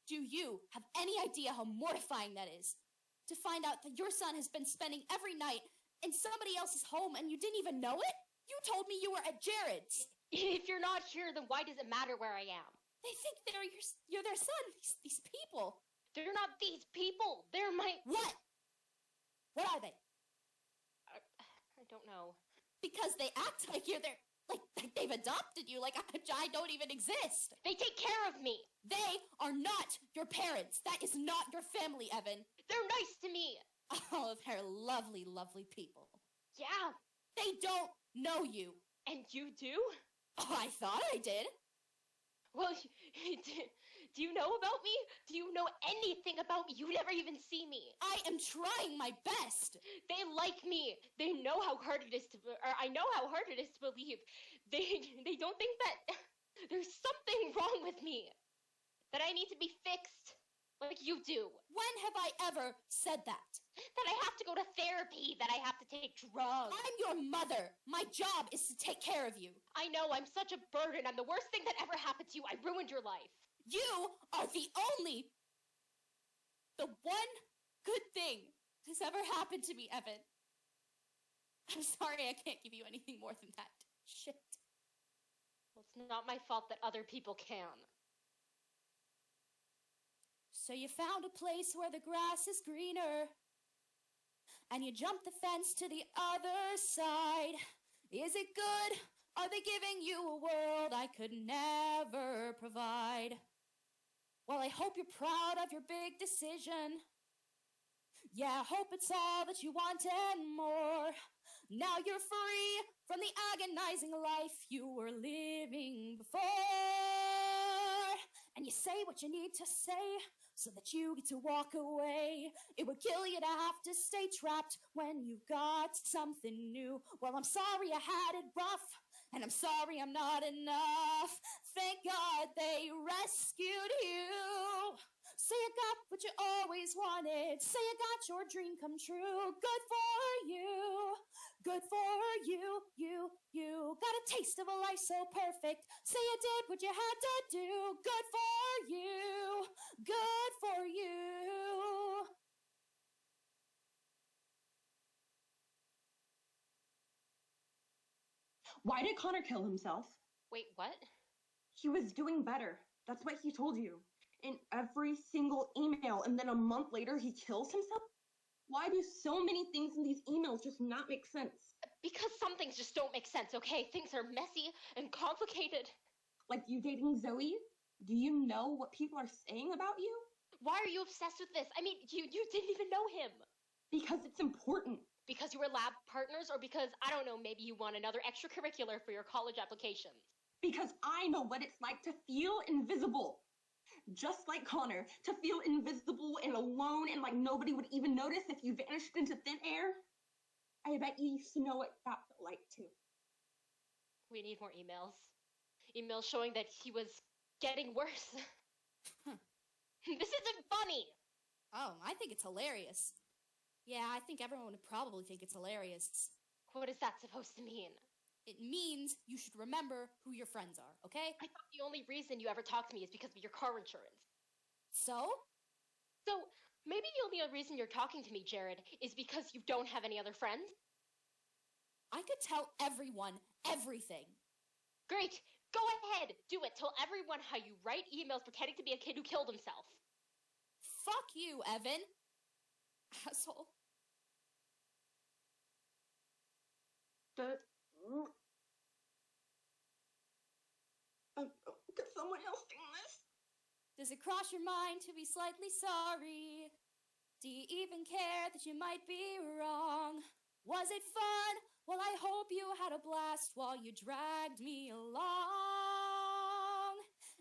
Do you have any idea how mortifying that is? To find out that your son has been spending every night in somebody else's home and you didn't even know it? You told me you were at Jared's.
If you're not here, then why does it matter where I am?
They think you're their son, these people.
They're not these people. They're my...
What? What are they?
I don't know.
Because they act like like they've adopted you, like I don't even exist.
They take care of me.
They are not your parents. That is not your family, Evan.
They're nice to me.
Oh, they're lovely, lovely people.
Yeah.
They don't know you.
And you do?
Oh, I thought I did.
Well, Do you know about me? Do you know anything about me? You never even see me.
I am trying my best.
They like me. They know how hard it is to, or I know how hard it is to believe. They don't think that there's something wrong with me. That I need to be fixed. Like you do.
When have I ever said that?
That I have to go to therapy. That I have to take drugs.
I'm your mother. My job is to take care of you.
I know, I'm such a burden. I'm the worst thing that ever happened to you. I ruined your life.
You are the one good thing that's ever happened to me, Evan. I'm sorry I can't give you anything more than that. Shit.
Well, it's not my fault that other people can.
So you found a place where the grass is greener, and you jumped the fence to the other side. Is it good? Are they giving you a world I could never provide? Well, I hope you're proud of your big decision. Yeah, I hope it's all that you want and more. Now you're free from the agonizing life you were living before. And you say what you need to say so that you get to walk away. It would kill you to have to stay trapped when you got something new. Well, I'm sorry I had it rough, and I'm sorry I'm not enough. Thank God they rescued you. Say you got what you always wanted. Say you got your dream come true. Good for you. Good for you. You got a taste of a life so perfect. Say you did what you had to do. Good for you. Good for you.
Why did Connor kill himself?
Wait, what?
He was doing better. That's what he told you. In every single email, and then a month later he kills himself? Why do so many things in these emails just not make sense?
Because some things just don't make sense, okay? Things are messy and complicated.
Like you dating Zoey? Do you know what people are saying about you?
Why are you obsessed with this? I mean, you didn't even know him.
Because it's important.
Because you were lab partners, or because, I don't know, maybe you want another extracurricular for your college applications?
Because I know what it's like to feel invisible. Just like Connor, to feel invisible and alone and like nobody would even notice if you vanished into thin air. I bet you used to know what that felt like too.
We need more emails. Emails showing that he was getting worse. This isn't funny!
Oh, I think it's hilarious. Yeah, I think everyone would probably think it's hilarious.
What is that supposed to mean?
It means you should remember who your friends are, okay?
I thought the only reason you ever talked to me is because of your car insurance.
So?
So, maybe the only reason you're talking to me, Jared, is because you don't have any other friends?
I could tell everyone everything.
Great! Go ahead! Do it! Tell everyone how you write emails pretending to be a kid who killed himself.
Fuck you, Evan. Asshole.
Could someone else do this?
Does it cross your mind to be slightly sorry? Do you even care that you might be wrong? Was it fun? Well, I hope you had a blast while you dragged me along.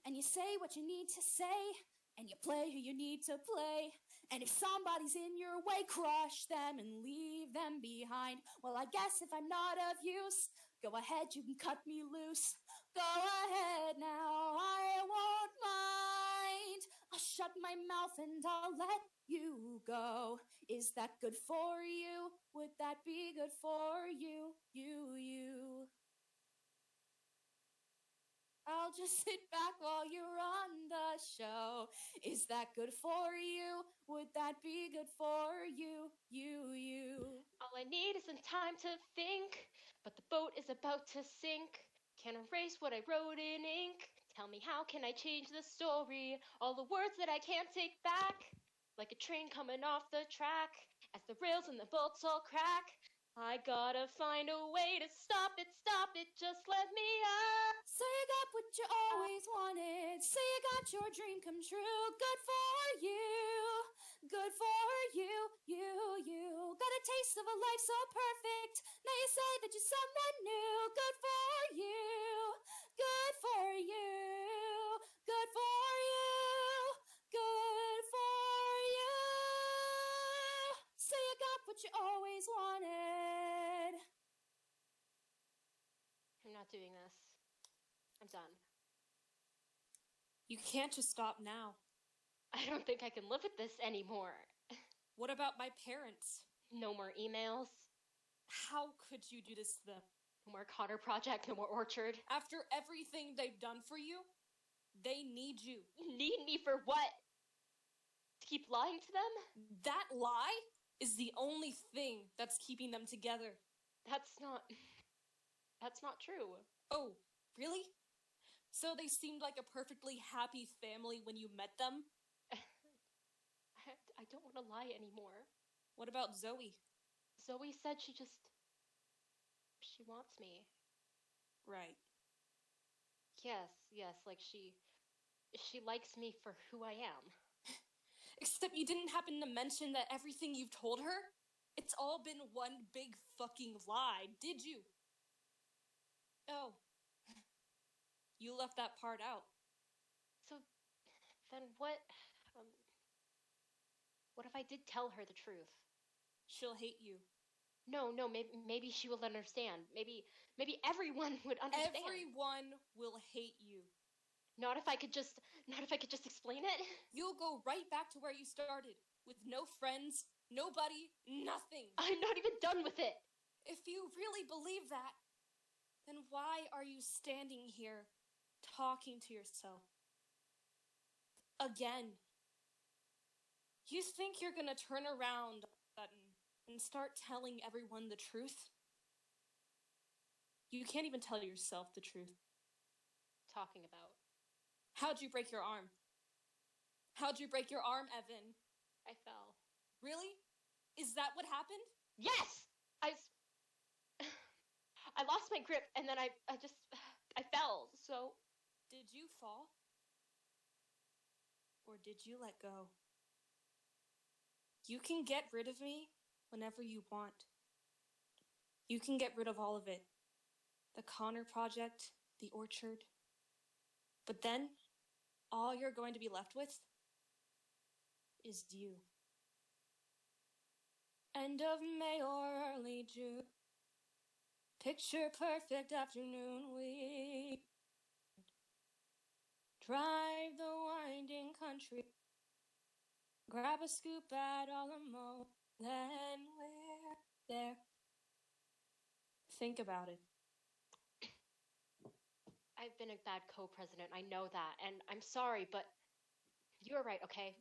And you say what you need to say, and you play who you need to play. And if somebody's in your way, crush them and leave them behind. Well, I guess if I'm not of use, go ahead, you can cut me loose. Go ahead now, I won't mind. I'll shut my mouth and I'll let you go. Is that good for you? Would that be good for you? You. I'll just sit back while you run the show. Is that good for you? Would that be good for you? You.
All I need is some time to think, but the boat is about to sink. Can't erase what I wrote in ink. Tell me, how can I change the story? All the words that I can't take back. Like a train coming off the track, as the rails and the bolts all crack. I gotta find a way to stop it, just let me up.
Say you got what you always wanted. Say you got your dream come true. Good for you. Good for you. Got a taste of a life so perfect. Now you say that you're someone new. Good for you. Good for you. Good for you. what you always wanted.
I'm not doing this. I'm done.
You can't just stop now.
I don't think I can live with this anymore.
What about my parents?
No more emails.
How could you do this to them?
No more Connor Project, no more Orchard.
After everything they've done for you, they need you.
Need me for what? To keep lying to them?
That lie is the only thing that's keeping them together.
That's not true.
Oh, really? So they seemed like a perfectly happy family when you met them?
I don't want to lie anymore.
What about Zoey?
Zoey said she wants me.
Right.
Yes, like she likes me for who I am.
Except you didn't happen to mention that everything you've told her? It's all been one big fucking lie, did you? Oh. You left that part out.
So, then what if I did tell her the truth?
She'll hate you.
No, maybe she will understand. Maybe everyone would understand.
Everyone will hate you.
Not if I could just explain it.
You'll go right back to where you started, with no friends, nobody, nothing.
I'm not even done with it.
If you really believe that, then why are you standing here talking to yourself? Again. You think you're gonna turn around and start telling everyone the truth? You can't even tell yourself the truth.
Talking about?
How'd you break your arm? How'd you break your arm, Evan?
I fell.
Really? Is that what happened?
Yes! I lost my grip and then I fell, so...
Did you fall? Or did you let go? You can get rid of me whenever you want. You can get rid of all of it. The Connor Project, the Orchard. But then, all you're going to be left with is you. End of May or early June. Picture perfect afternoon week. Drive the winding country. Grab a scoop at Alamo. Then we're there. Think about it.
I've been a bad co-president, I know that, and I'm sorry, but you were right, okay?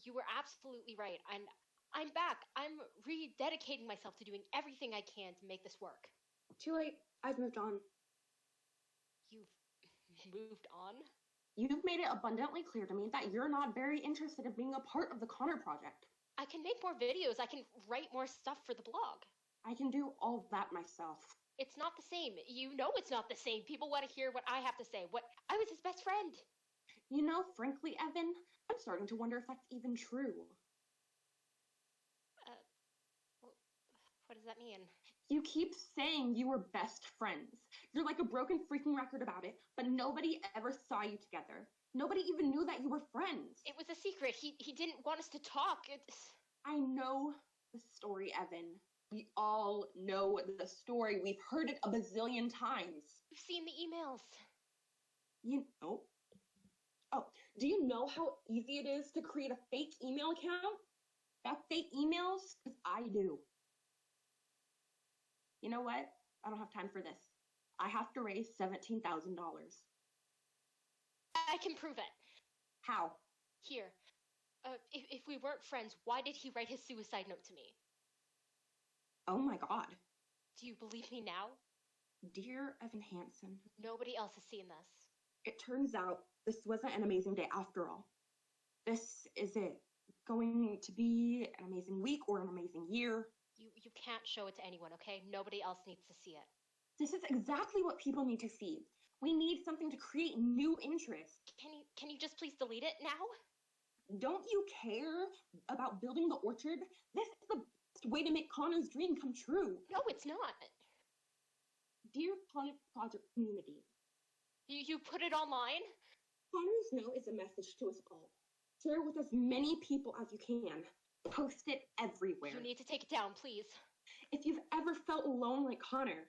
You were absolutely right, and I'm back. I'm rededicating myself to doing everything I can to make this work.
Too late. I've moved on.
You've moved on?
You've made it abundantly clear to me that you're not very interested in being a part of the Connor Project.
I can make more videos. I can write more stuff for the blog.
I can do all that myself.
It's not the same. You know it's not the same. People want to hear what I have to say. I was his best friend.
You know, frankly, Evan, I'm starting to wonder if that's even true.
What does that mean?
You keep saying you were best friends. You're like a broken freaking record about it, but nobody ever saw you together. Nobody even knew that you were friends.
It was a secret. He didn't want us to talk.
I know the story, Evan. We all know the story. We've heard it a bazillion times.
We've seen the emails.
You know? Oh, do you know how easy it is to create a fake email account? That fake emails? Because I do. You know what? I don't have time for this. I have to raise $17,000.
I can prove it.
How?
Here. If we weren't friends, why did he write his suicide note to me?
Oh my god.
Do you believe me now?
Dear Evan Hansen.
Nobody else has seen this.
It turns out this wasn't an amazing day after all. This is it. Going to be an amazing week or an amazing year.
You can't show it to anyone, okay? Nobody else needs to see it.
This is exactly what people need to see. We need something to create new interest.
Can you just please delete it now?
Don't you care about building the orchard? This is the best way to make Connor's dream come true.
No, it's not.
Dear Connor Project community.
You put it online?
Connor's note is a message to us all. Share with as many people as you can. Post it everywhere.
You need to take it down, please.
If you've ever felt alone like Connor,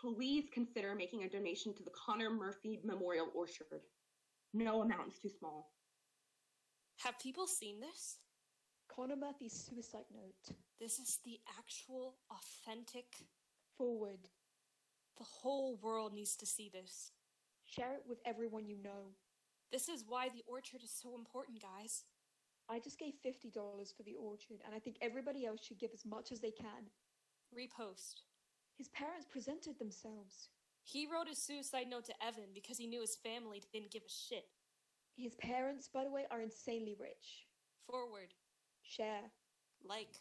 please consider making a donation to the Connor Murphy Memorial Orchard. No amount is too small.
Have people seen this?
Connor Murphy's suicide note.
This is the actual, authentic...
Forward.
The whole world needs to see this.
Share it with everyone you know.
This is why the orchard is so important, guys.
I just gave $50 for the orchard, and I think everybody else should give as much as they can.
Repost.
His parents presented themselves.
He wrote a suicide note to Evan because he knew his family didn't give a shit.
His parents, by the way, are insanely rich.
Forward.
Share.
Like.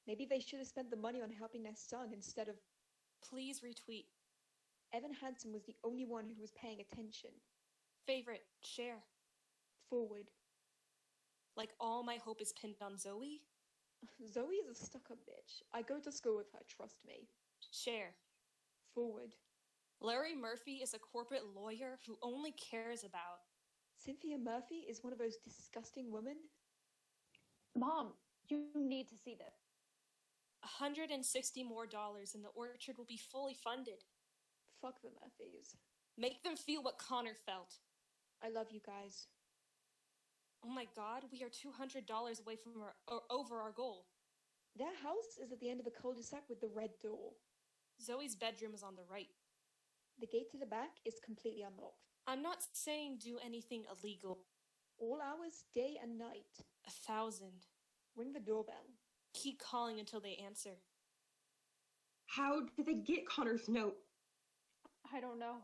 Maybe they should have spent the money on helping their son instead of...
Please retweet.
Evan Hansen was the only one who was paying attention.
Favorite. Share.
Forward.
Like all my hope is pinned on Zoey?
Zoey is a stuck-up bitch. I go to school with her, trust me.
Share.
Forward.
Larry Murphy is a corporate lawyer who only cares about...
Cynthia Murphy is one of those disgusting women.
Mom, you need to see this.
$160 more and the orchard will be fully funded.
Fuck the Murphys.
Make them feel what Connor felt.
I love you guys.
Oh my god, we are $200 away from over our goal.
Their house is at the end of a cul-de-sac with the red door.
Zoe's bedroom is on the right.
The gate to the back is completely unlocked.
I'm not saying do anything illegal.
All hours, day and night.
1,000.
Ring the doorbell.
Keep calling until they answer.
How did they get Connor's note?
I don't know.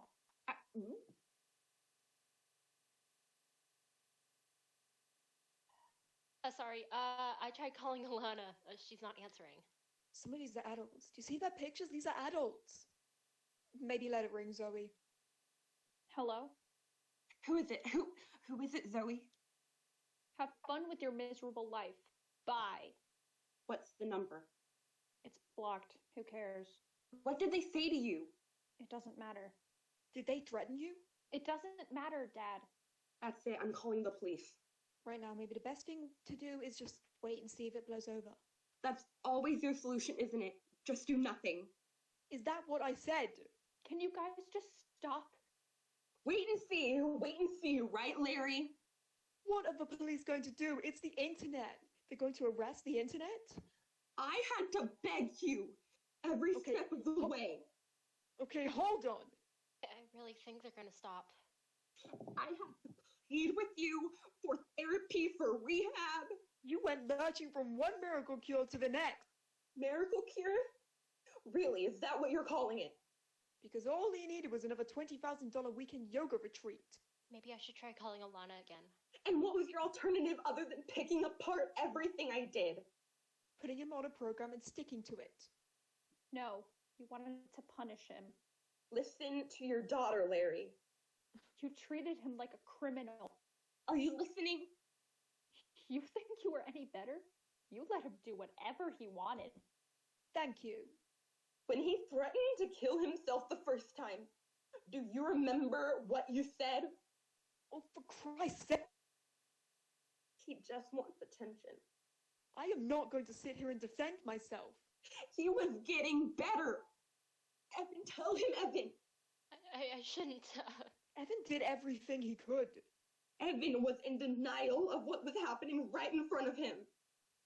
Sorry, I tried calling Alana. She's not answering.
Some of these are adults. Do you see their pictures? These are adults. Maybe let it ring, Zoey.
Hello?
Who is it? Who is it, Zoey?
Have fun with your miserable life. Bye.
What's the number?
It's blocked. Who cares?
What did they say to you?
It doesn't matter.
Did they threaten you?
It doesn't matter, Dad.
That's it. I'm calling the police.
Right now, maybe the best thing to do is just wait and see if it blows over.
That's always your solution, isn't it? Just do nothing.
Is that what I said?
Can you guys just stop?
Wait and see, right, Larry?
What are the police going to do? It's the internet. They're going to arrest the internet?
I had to beg you every step of the way.
Okay, hold on.
I really think they're gonna stop.
I had to plead with you for therapy, for rehab.
You went lurching from one miracle cure to the next.
Miracle cure? Really, is that what you're calling it?
Because all he needed was another $20,000 weekend yoga retreat.
Maybe I should try calling Alana again.
And what was your alternative other than picking apart everything I did?
Putting him on a program and sticking to it.
No, you wanted to punish him.
Listen to your daughter, Larry.
You treated him like a criminal.
Are you listening?
You think you were any better? You let him do whatever he wanted.
Thank you.
When he threatened to kill himself the first time, do you remember what you said?
Oh, for Christ's sake.
He just wants attention.
I am not going to sit here and defend myself.
He was getting better. Evan, tell him, Evan.
I shouldn't.
Evan did everything he could.
Evan was in denial of what was happening right in front of him.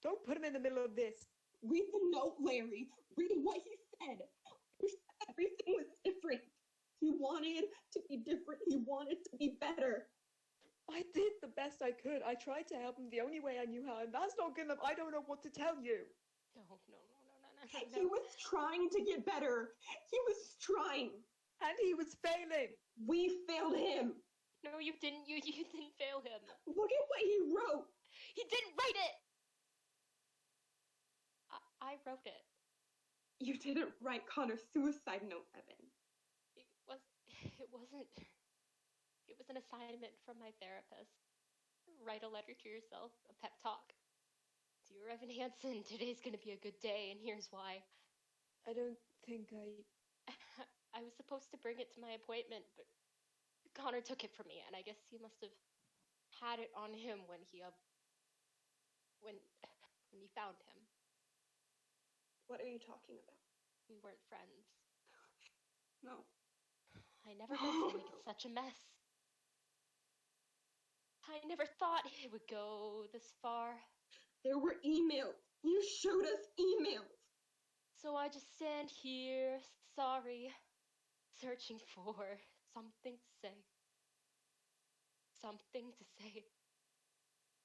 Don't put him in the middle of this.
Read the note, Larry. Read what he said. Everything was different. He wanted to be different. He wanted to be better.
I did the best I could. I tried to help him the only way I knew how, and that's not good enough. I don't know what to tell you.
No.
He was trying to get better. He was trying.
And he was failing.
We failed him.
No, you didn't. You didn't fail him.
Look at what he wrote.
He didn't write it. I wrote it.
You didn't write Connor's suicide note, Evan.
It wasn't. It was an assignment from my therapist. Write a letter to yourself, a pep talk. Dear Evan Hansen, today's gonna be a good day, and here's why.
I don't think
I was supposed to bring it to my appointment, but Connor took it from me, and I guess he must have had it on him when when we found him.
What are you talking about?
We weren't friends.
No.
I never meant to make it such a mess. I never thought it would go this far.
There were emails. You showed us emails.
So I just stand here, sorry, searching for something to say. Something to say.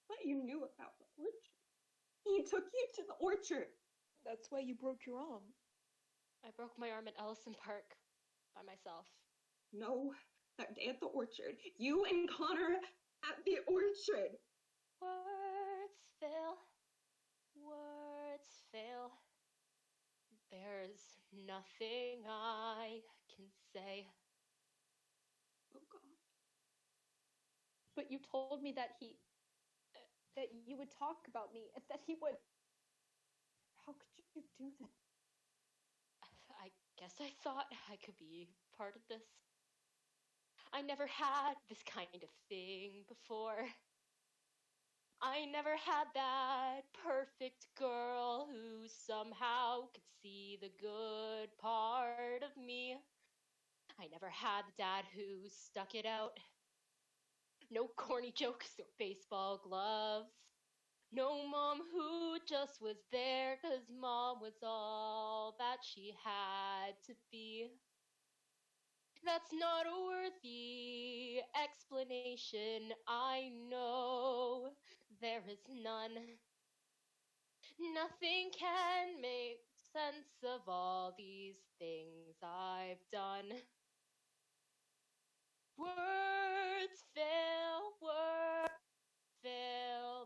But you knew about the orchard. He took you to the orchard.
That's why you broke your arm.
I broke my arm at Ellison Park by myself.
No, that day at the orchard. You and Connor at the orchard.
Words fail. Words fail. There's nothing I can say.
Oh, God.
But you told me that that you would talk about me, and that he would. How could you do this?
I guess I thought I could be part of this. I never had this kind of thing before. I never had that perfect girl who somehow could see the good part of me. I never had the dad who stuck it out. No corny jokes or baseball gloves. No mom who just was there 'cause mom was all that she had to be. That's not a worthy explanation, I know. There is none. Nothing can make sense of all these things I've done. Words fail,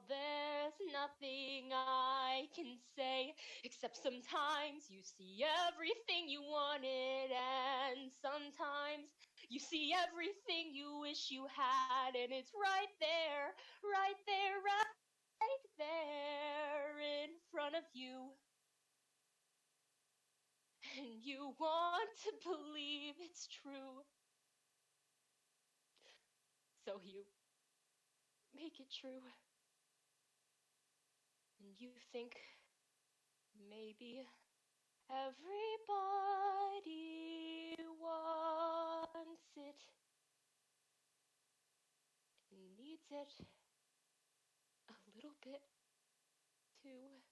there's nothing I can say, except sometimes you see everything you wanted, and sometimes you see everything you wish you had, and it's right there in front of you. And you want to believe it's true. So you make it true. And you think maybe everybody wants it and needs it a little bit too.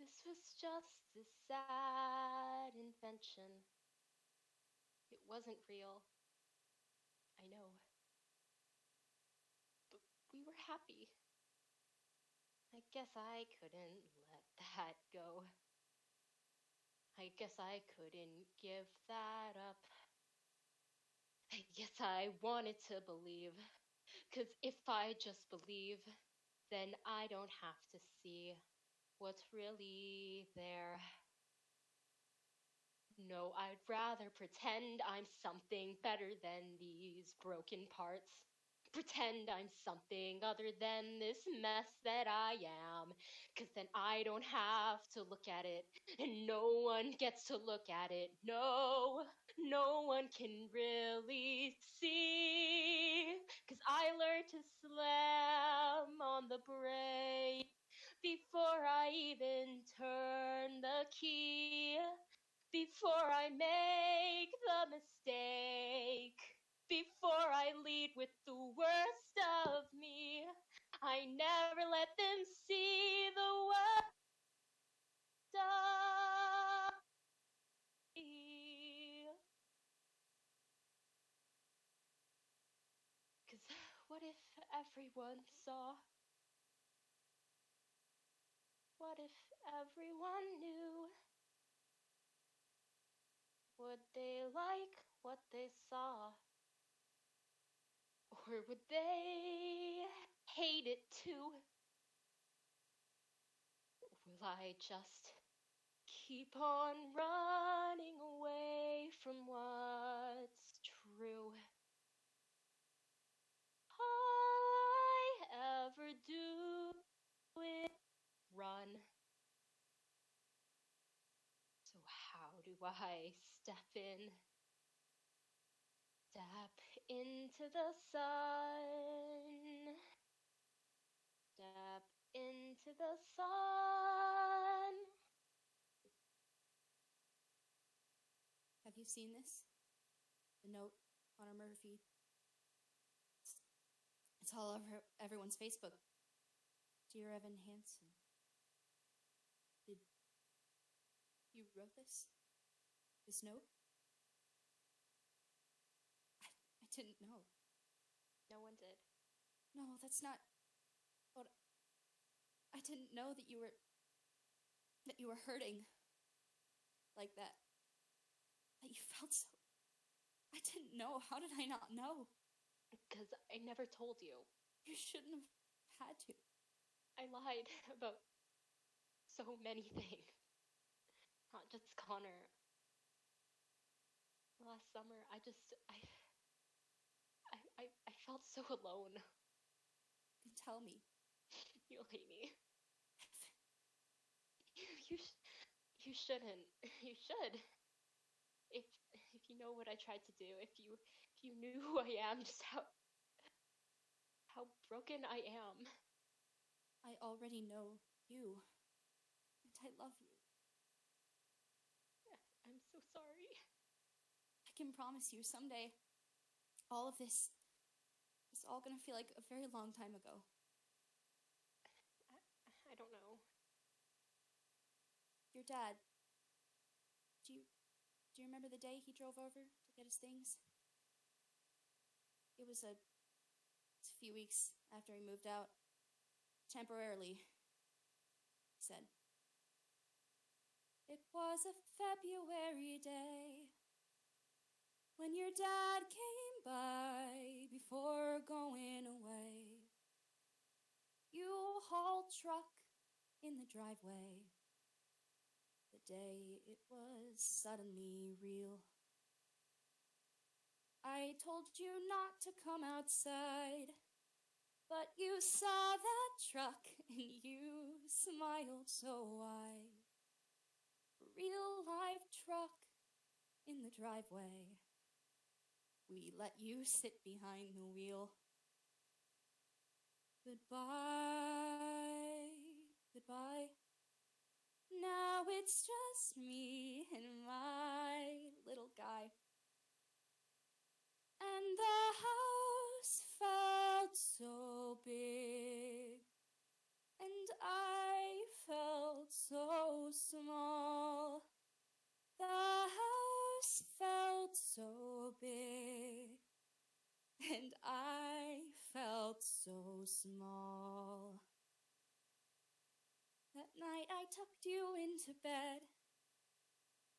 This was just a sad invention. It wasn't real. I know. But we were happy. I guess I couldn't let that go. I guess I couldn't give that up. I guess I wanted to believe. 'Cause if I just believe, then I don't have to see what's really there. No, I'd rather pretend I'm something better than these broken parts. Pretend I'm something other than this mess that I am. 'Cause then I don't have to look at it, and no one gets to look at it. No one can really see. 'Cause I learned to slam on the brake before I even turn the key. Before I make the mistake, before I lead with the worst of me, I never let them see the worst of me. 'Cause what if everyone saw? What if everyone knew? Would they like what they saw? Or would they hate it too? Will I just keep on running away from what's true? All I ever do is run. So how do I step into the sun? Step into the sun.
Have you seen this? The note on her murder feed. It's all over everyone's Facebook. Dear Evan Hansen. Did you wrote this? This note? I didn't know.
No one did.
No, that's not what I didn't know that you were hurting like that. That you felt so. I didn't know. How did I not know?
Because I never told you.
You shouldn't have had to.
I lied about so many things. Not just Connor. Last summer, I felt so alone.
You can tell me.
You'll hate me. You shouldn't. You should. If you know what I tried to do, if you knew who I am, just how broken I am.
I already know you. And I love you.
I'm so sorry.
I can promise you someday all of this is all gonna feel like a very long time ago.
I don't know.
Your dad. Do you remember the day he drove over to get his things? It was a few weeks after he moved out. Temporarily, he said. It was a February day when your dad came by before going away. You hauled truck in the driveway. The day it was suddenly real. I told you not to come outside, but you saw that truck and you smiled so wide. Real live truck in the driveway. We let you sit behind the wheel. Goodbye, goodbye. Now it's just me and my little guy. And the house felt so big, and I felt so small. The house felt so big, and I felt so small. That night I tucked you into bed.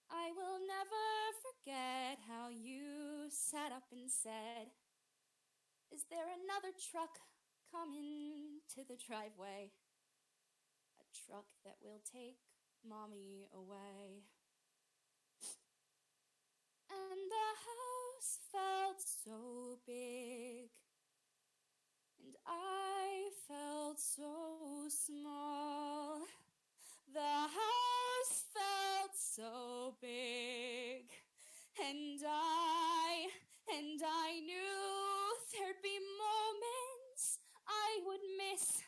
I will never forget how you sat up and said, is there another truck coming to the driveway? A truck that will take Mommy away. And the house felt so big, and I felt so small. The house felt so big, and I knew there'd be moments I would miss,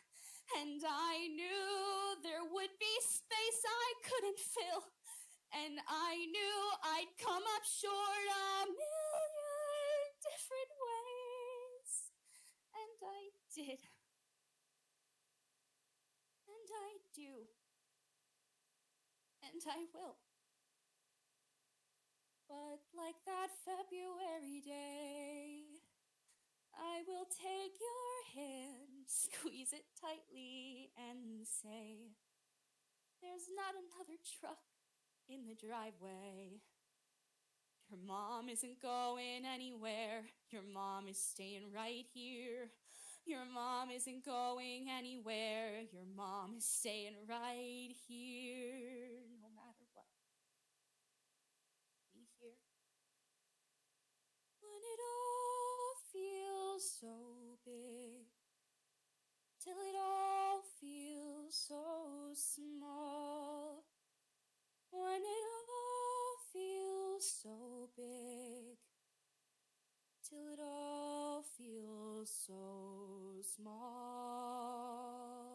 and I knew there would be space I couldn't fill, and I knew I'd come up short a million different ways, and I did, and I do. And I will. But like that February day, I will take your hand, squeeze it tightly, and say, there's not another truck in the driveway. Your mom isn't going anywhere. Your mom is staying right here. Your mom isn't going anywhere. Your mom is staying right here, no matter what. Be here. When it all feels so big, till it all feels so small. When it all feels so big, till it all feels so small.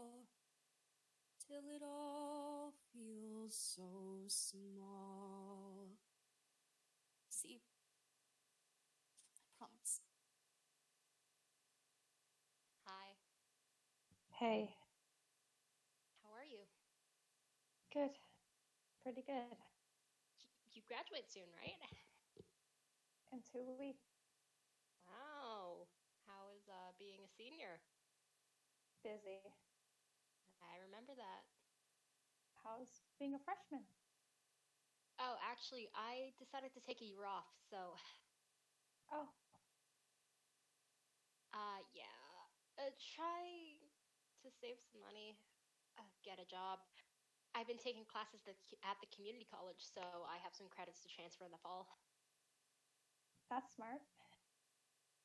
till it all feels so small.
See, I promise.
Hi,
Hey,
how are you?
good. Pretty good.
You graduate soon, right?
In 2 weeks.
Wow. How is being a senior?
Busy.
I remember that.
How's being a freshman?
Oh, actually, I decided to take a year off, so
Oh,
yeah. Try to save some money, get a job. I've been taking classes at the community college, so I have some credits to transfer in the fall.
that's smart.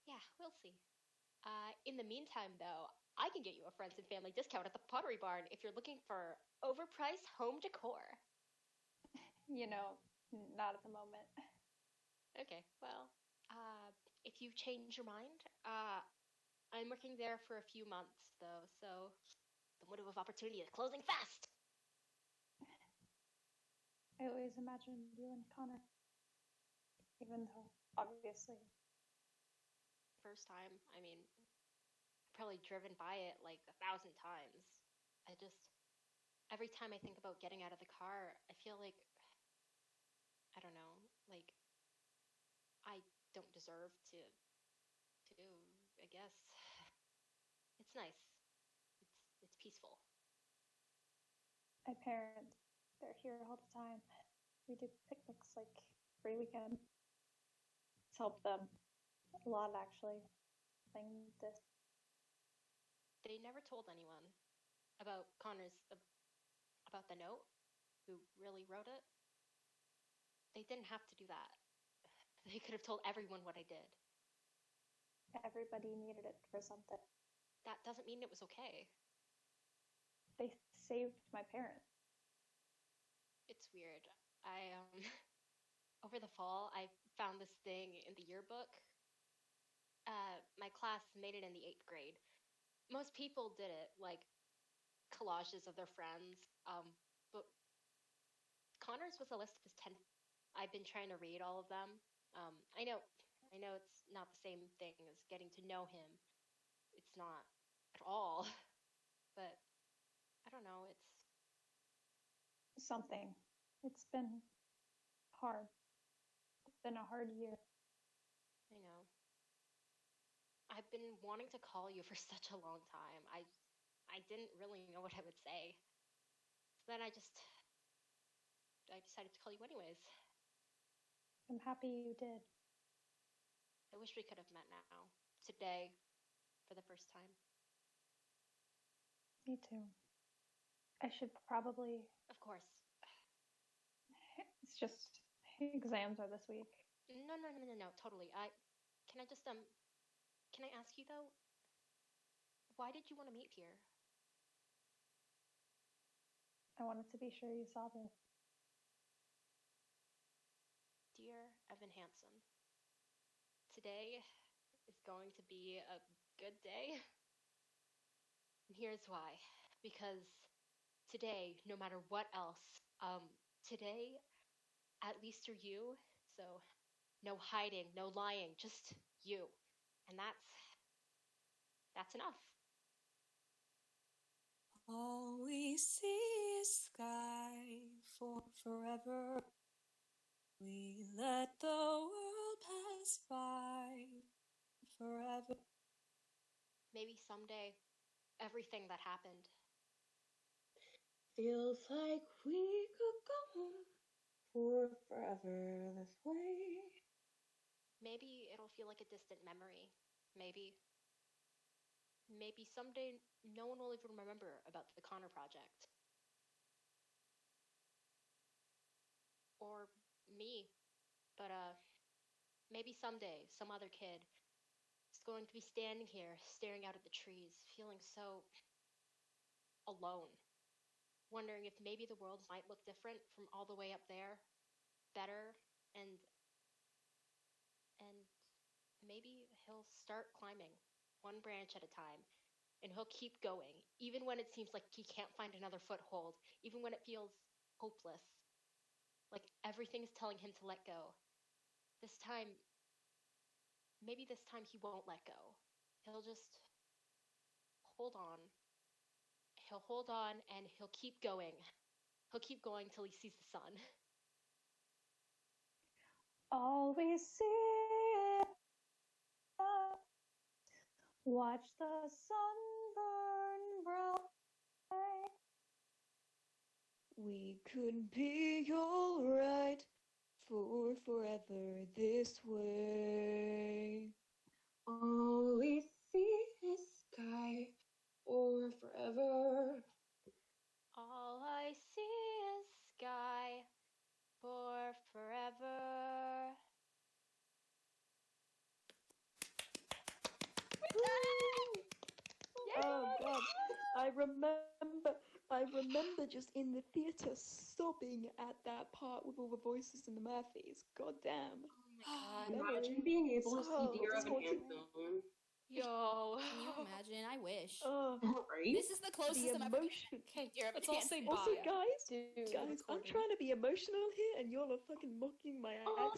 Yeah, we'll see. In the meantime, though, I can get you a friends and family discount at the Pottery Barn if you're looking for overpriced home decor.
You know, not at the moment.
Okay, well, if you change your mind, I'm working there for a few months, though, so the window of opportunity is closing fast.
I always imagined you and Connor. Even though, obviously,
First time, I mean, I've probably driven by it like 1,000 times. I just, every time I think about getting out of the car, I feel like, I don't know, like I don't deserve to, I guess. It's nice. It's peaceful.
my parents, they're here all the time. We do picnics like every weekend. It's helped them a lot, actually. Playing this.
They never told anyone about Connor's, about the note, who really wrote it. They didn't have to do that. They could have told everyone what I did.
Everybody needed it for something.
That doesn't mean it was okay.
They saved my parents.
It's weird. I over the fall I found this thing in the yearbook. My class made it in the 8th grade. Most people did it, like collages of their friends. But Connor's was a list of his 10. I've been trying to read all of them. I know it's not the same thing as getting to know him. It's not at all. But I don't know.
Something. It's been hard. It's been a hard year.
I know. I've been wanting to call you for such a long time. I didn't really know what I would say. So then I decided to call you anyways.
I'm happy you did.
I wish we could have met now. Today, for the first time.
Me too. I should probably.
Of course.
It's just exams are this week.
No, totally. Can I just can I ask you though, why did you want to meet here?
I wanted to be sure you saw this.
Dear Evan Hansen, today is going to be a good day. And here's why. Because today, no matter what else, today, at least you're you. So no hiding, no lying, just you. And that's enough.
All we see is sky for forever. We let the world pass by forever.
Maybe someday, everything that happened,
Feels like we could go on for forever this way.
maybe it'll feel like a distant memory. Maybe someday no one will even remember about the Connor project. Or me. But maybe someday some other kid is going to be standing here staring out at the trees, feeling so alone, wondering if maybe the world might look different from all the way up there, better, and maybe he'll start climbing one branch at a time, and he'll keep going, even when it seems like he can't find another foothold, even when it feels hopeless. Like everything's telling him to let go. This time, maybe this time he won't let go. He'll just hold on. He'll hold on and he'll keep going. He'll keep going till he sees the sun.
All we see is watch the sun burn bright.
We could be alright for forever this way.
All we see is sky for forever.
All I see is sky for forever.
Oh god, I remember just in the theatre sobbing at that part with all the voices and the Murphys. God damn.
Imagine being able to see Dear Evan Hansen.
Yo.
Can you imagine? I wish.
Right?
This is the closest I'm ever gonna
emotion.
get to Dear Evan
Let's all
Hansen.
say
Also,
bye.
guys,
Dude,
I'm
recording.
trying to be emotional here, and y'all are fucking mocking my
Oh,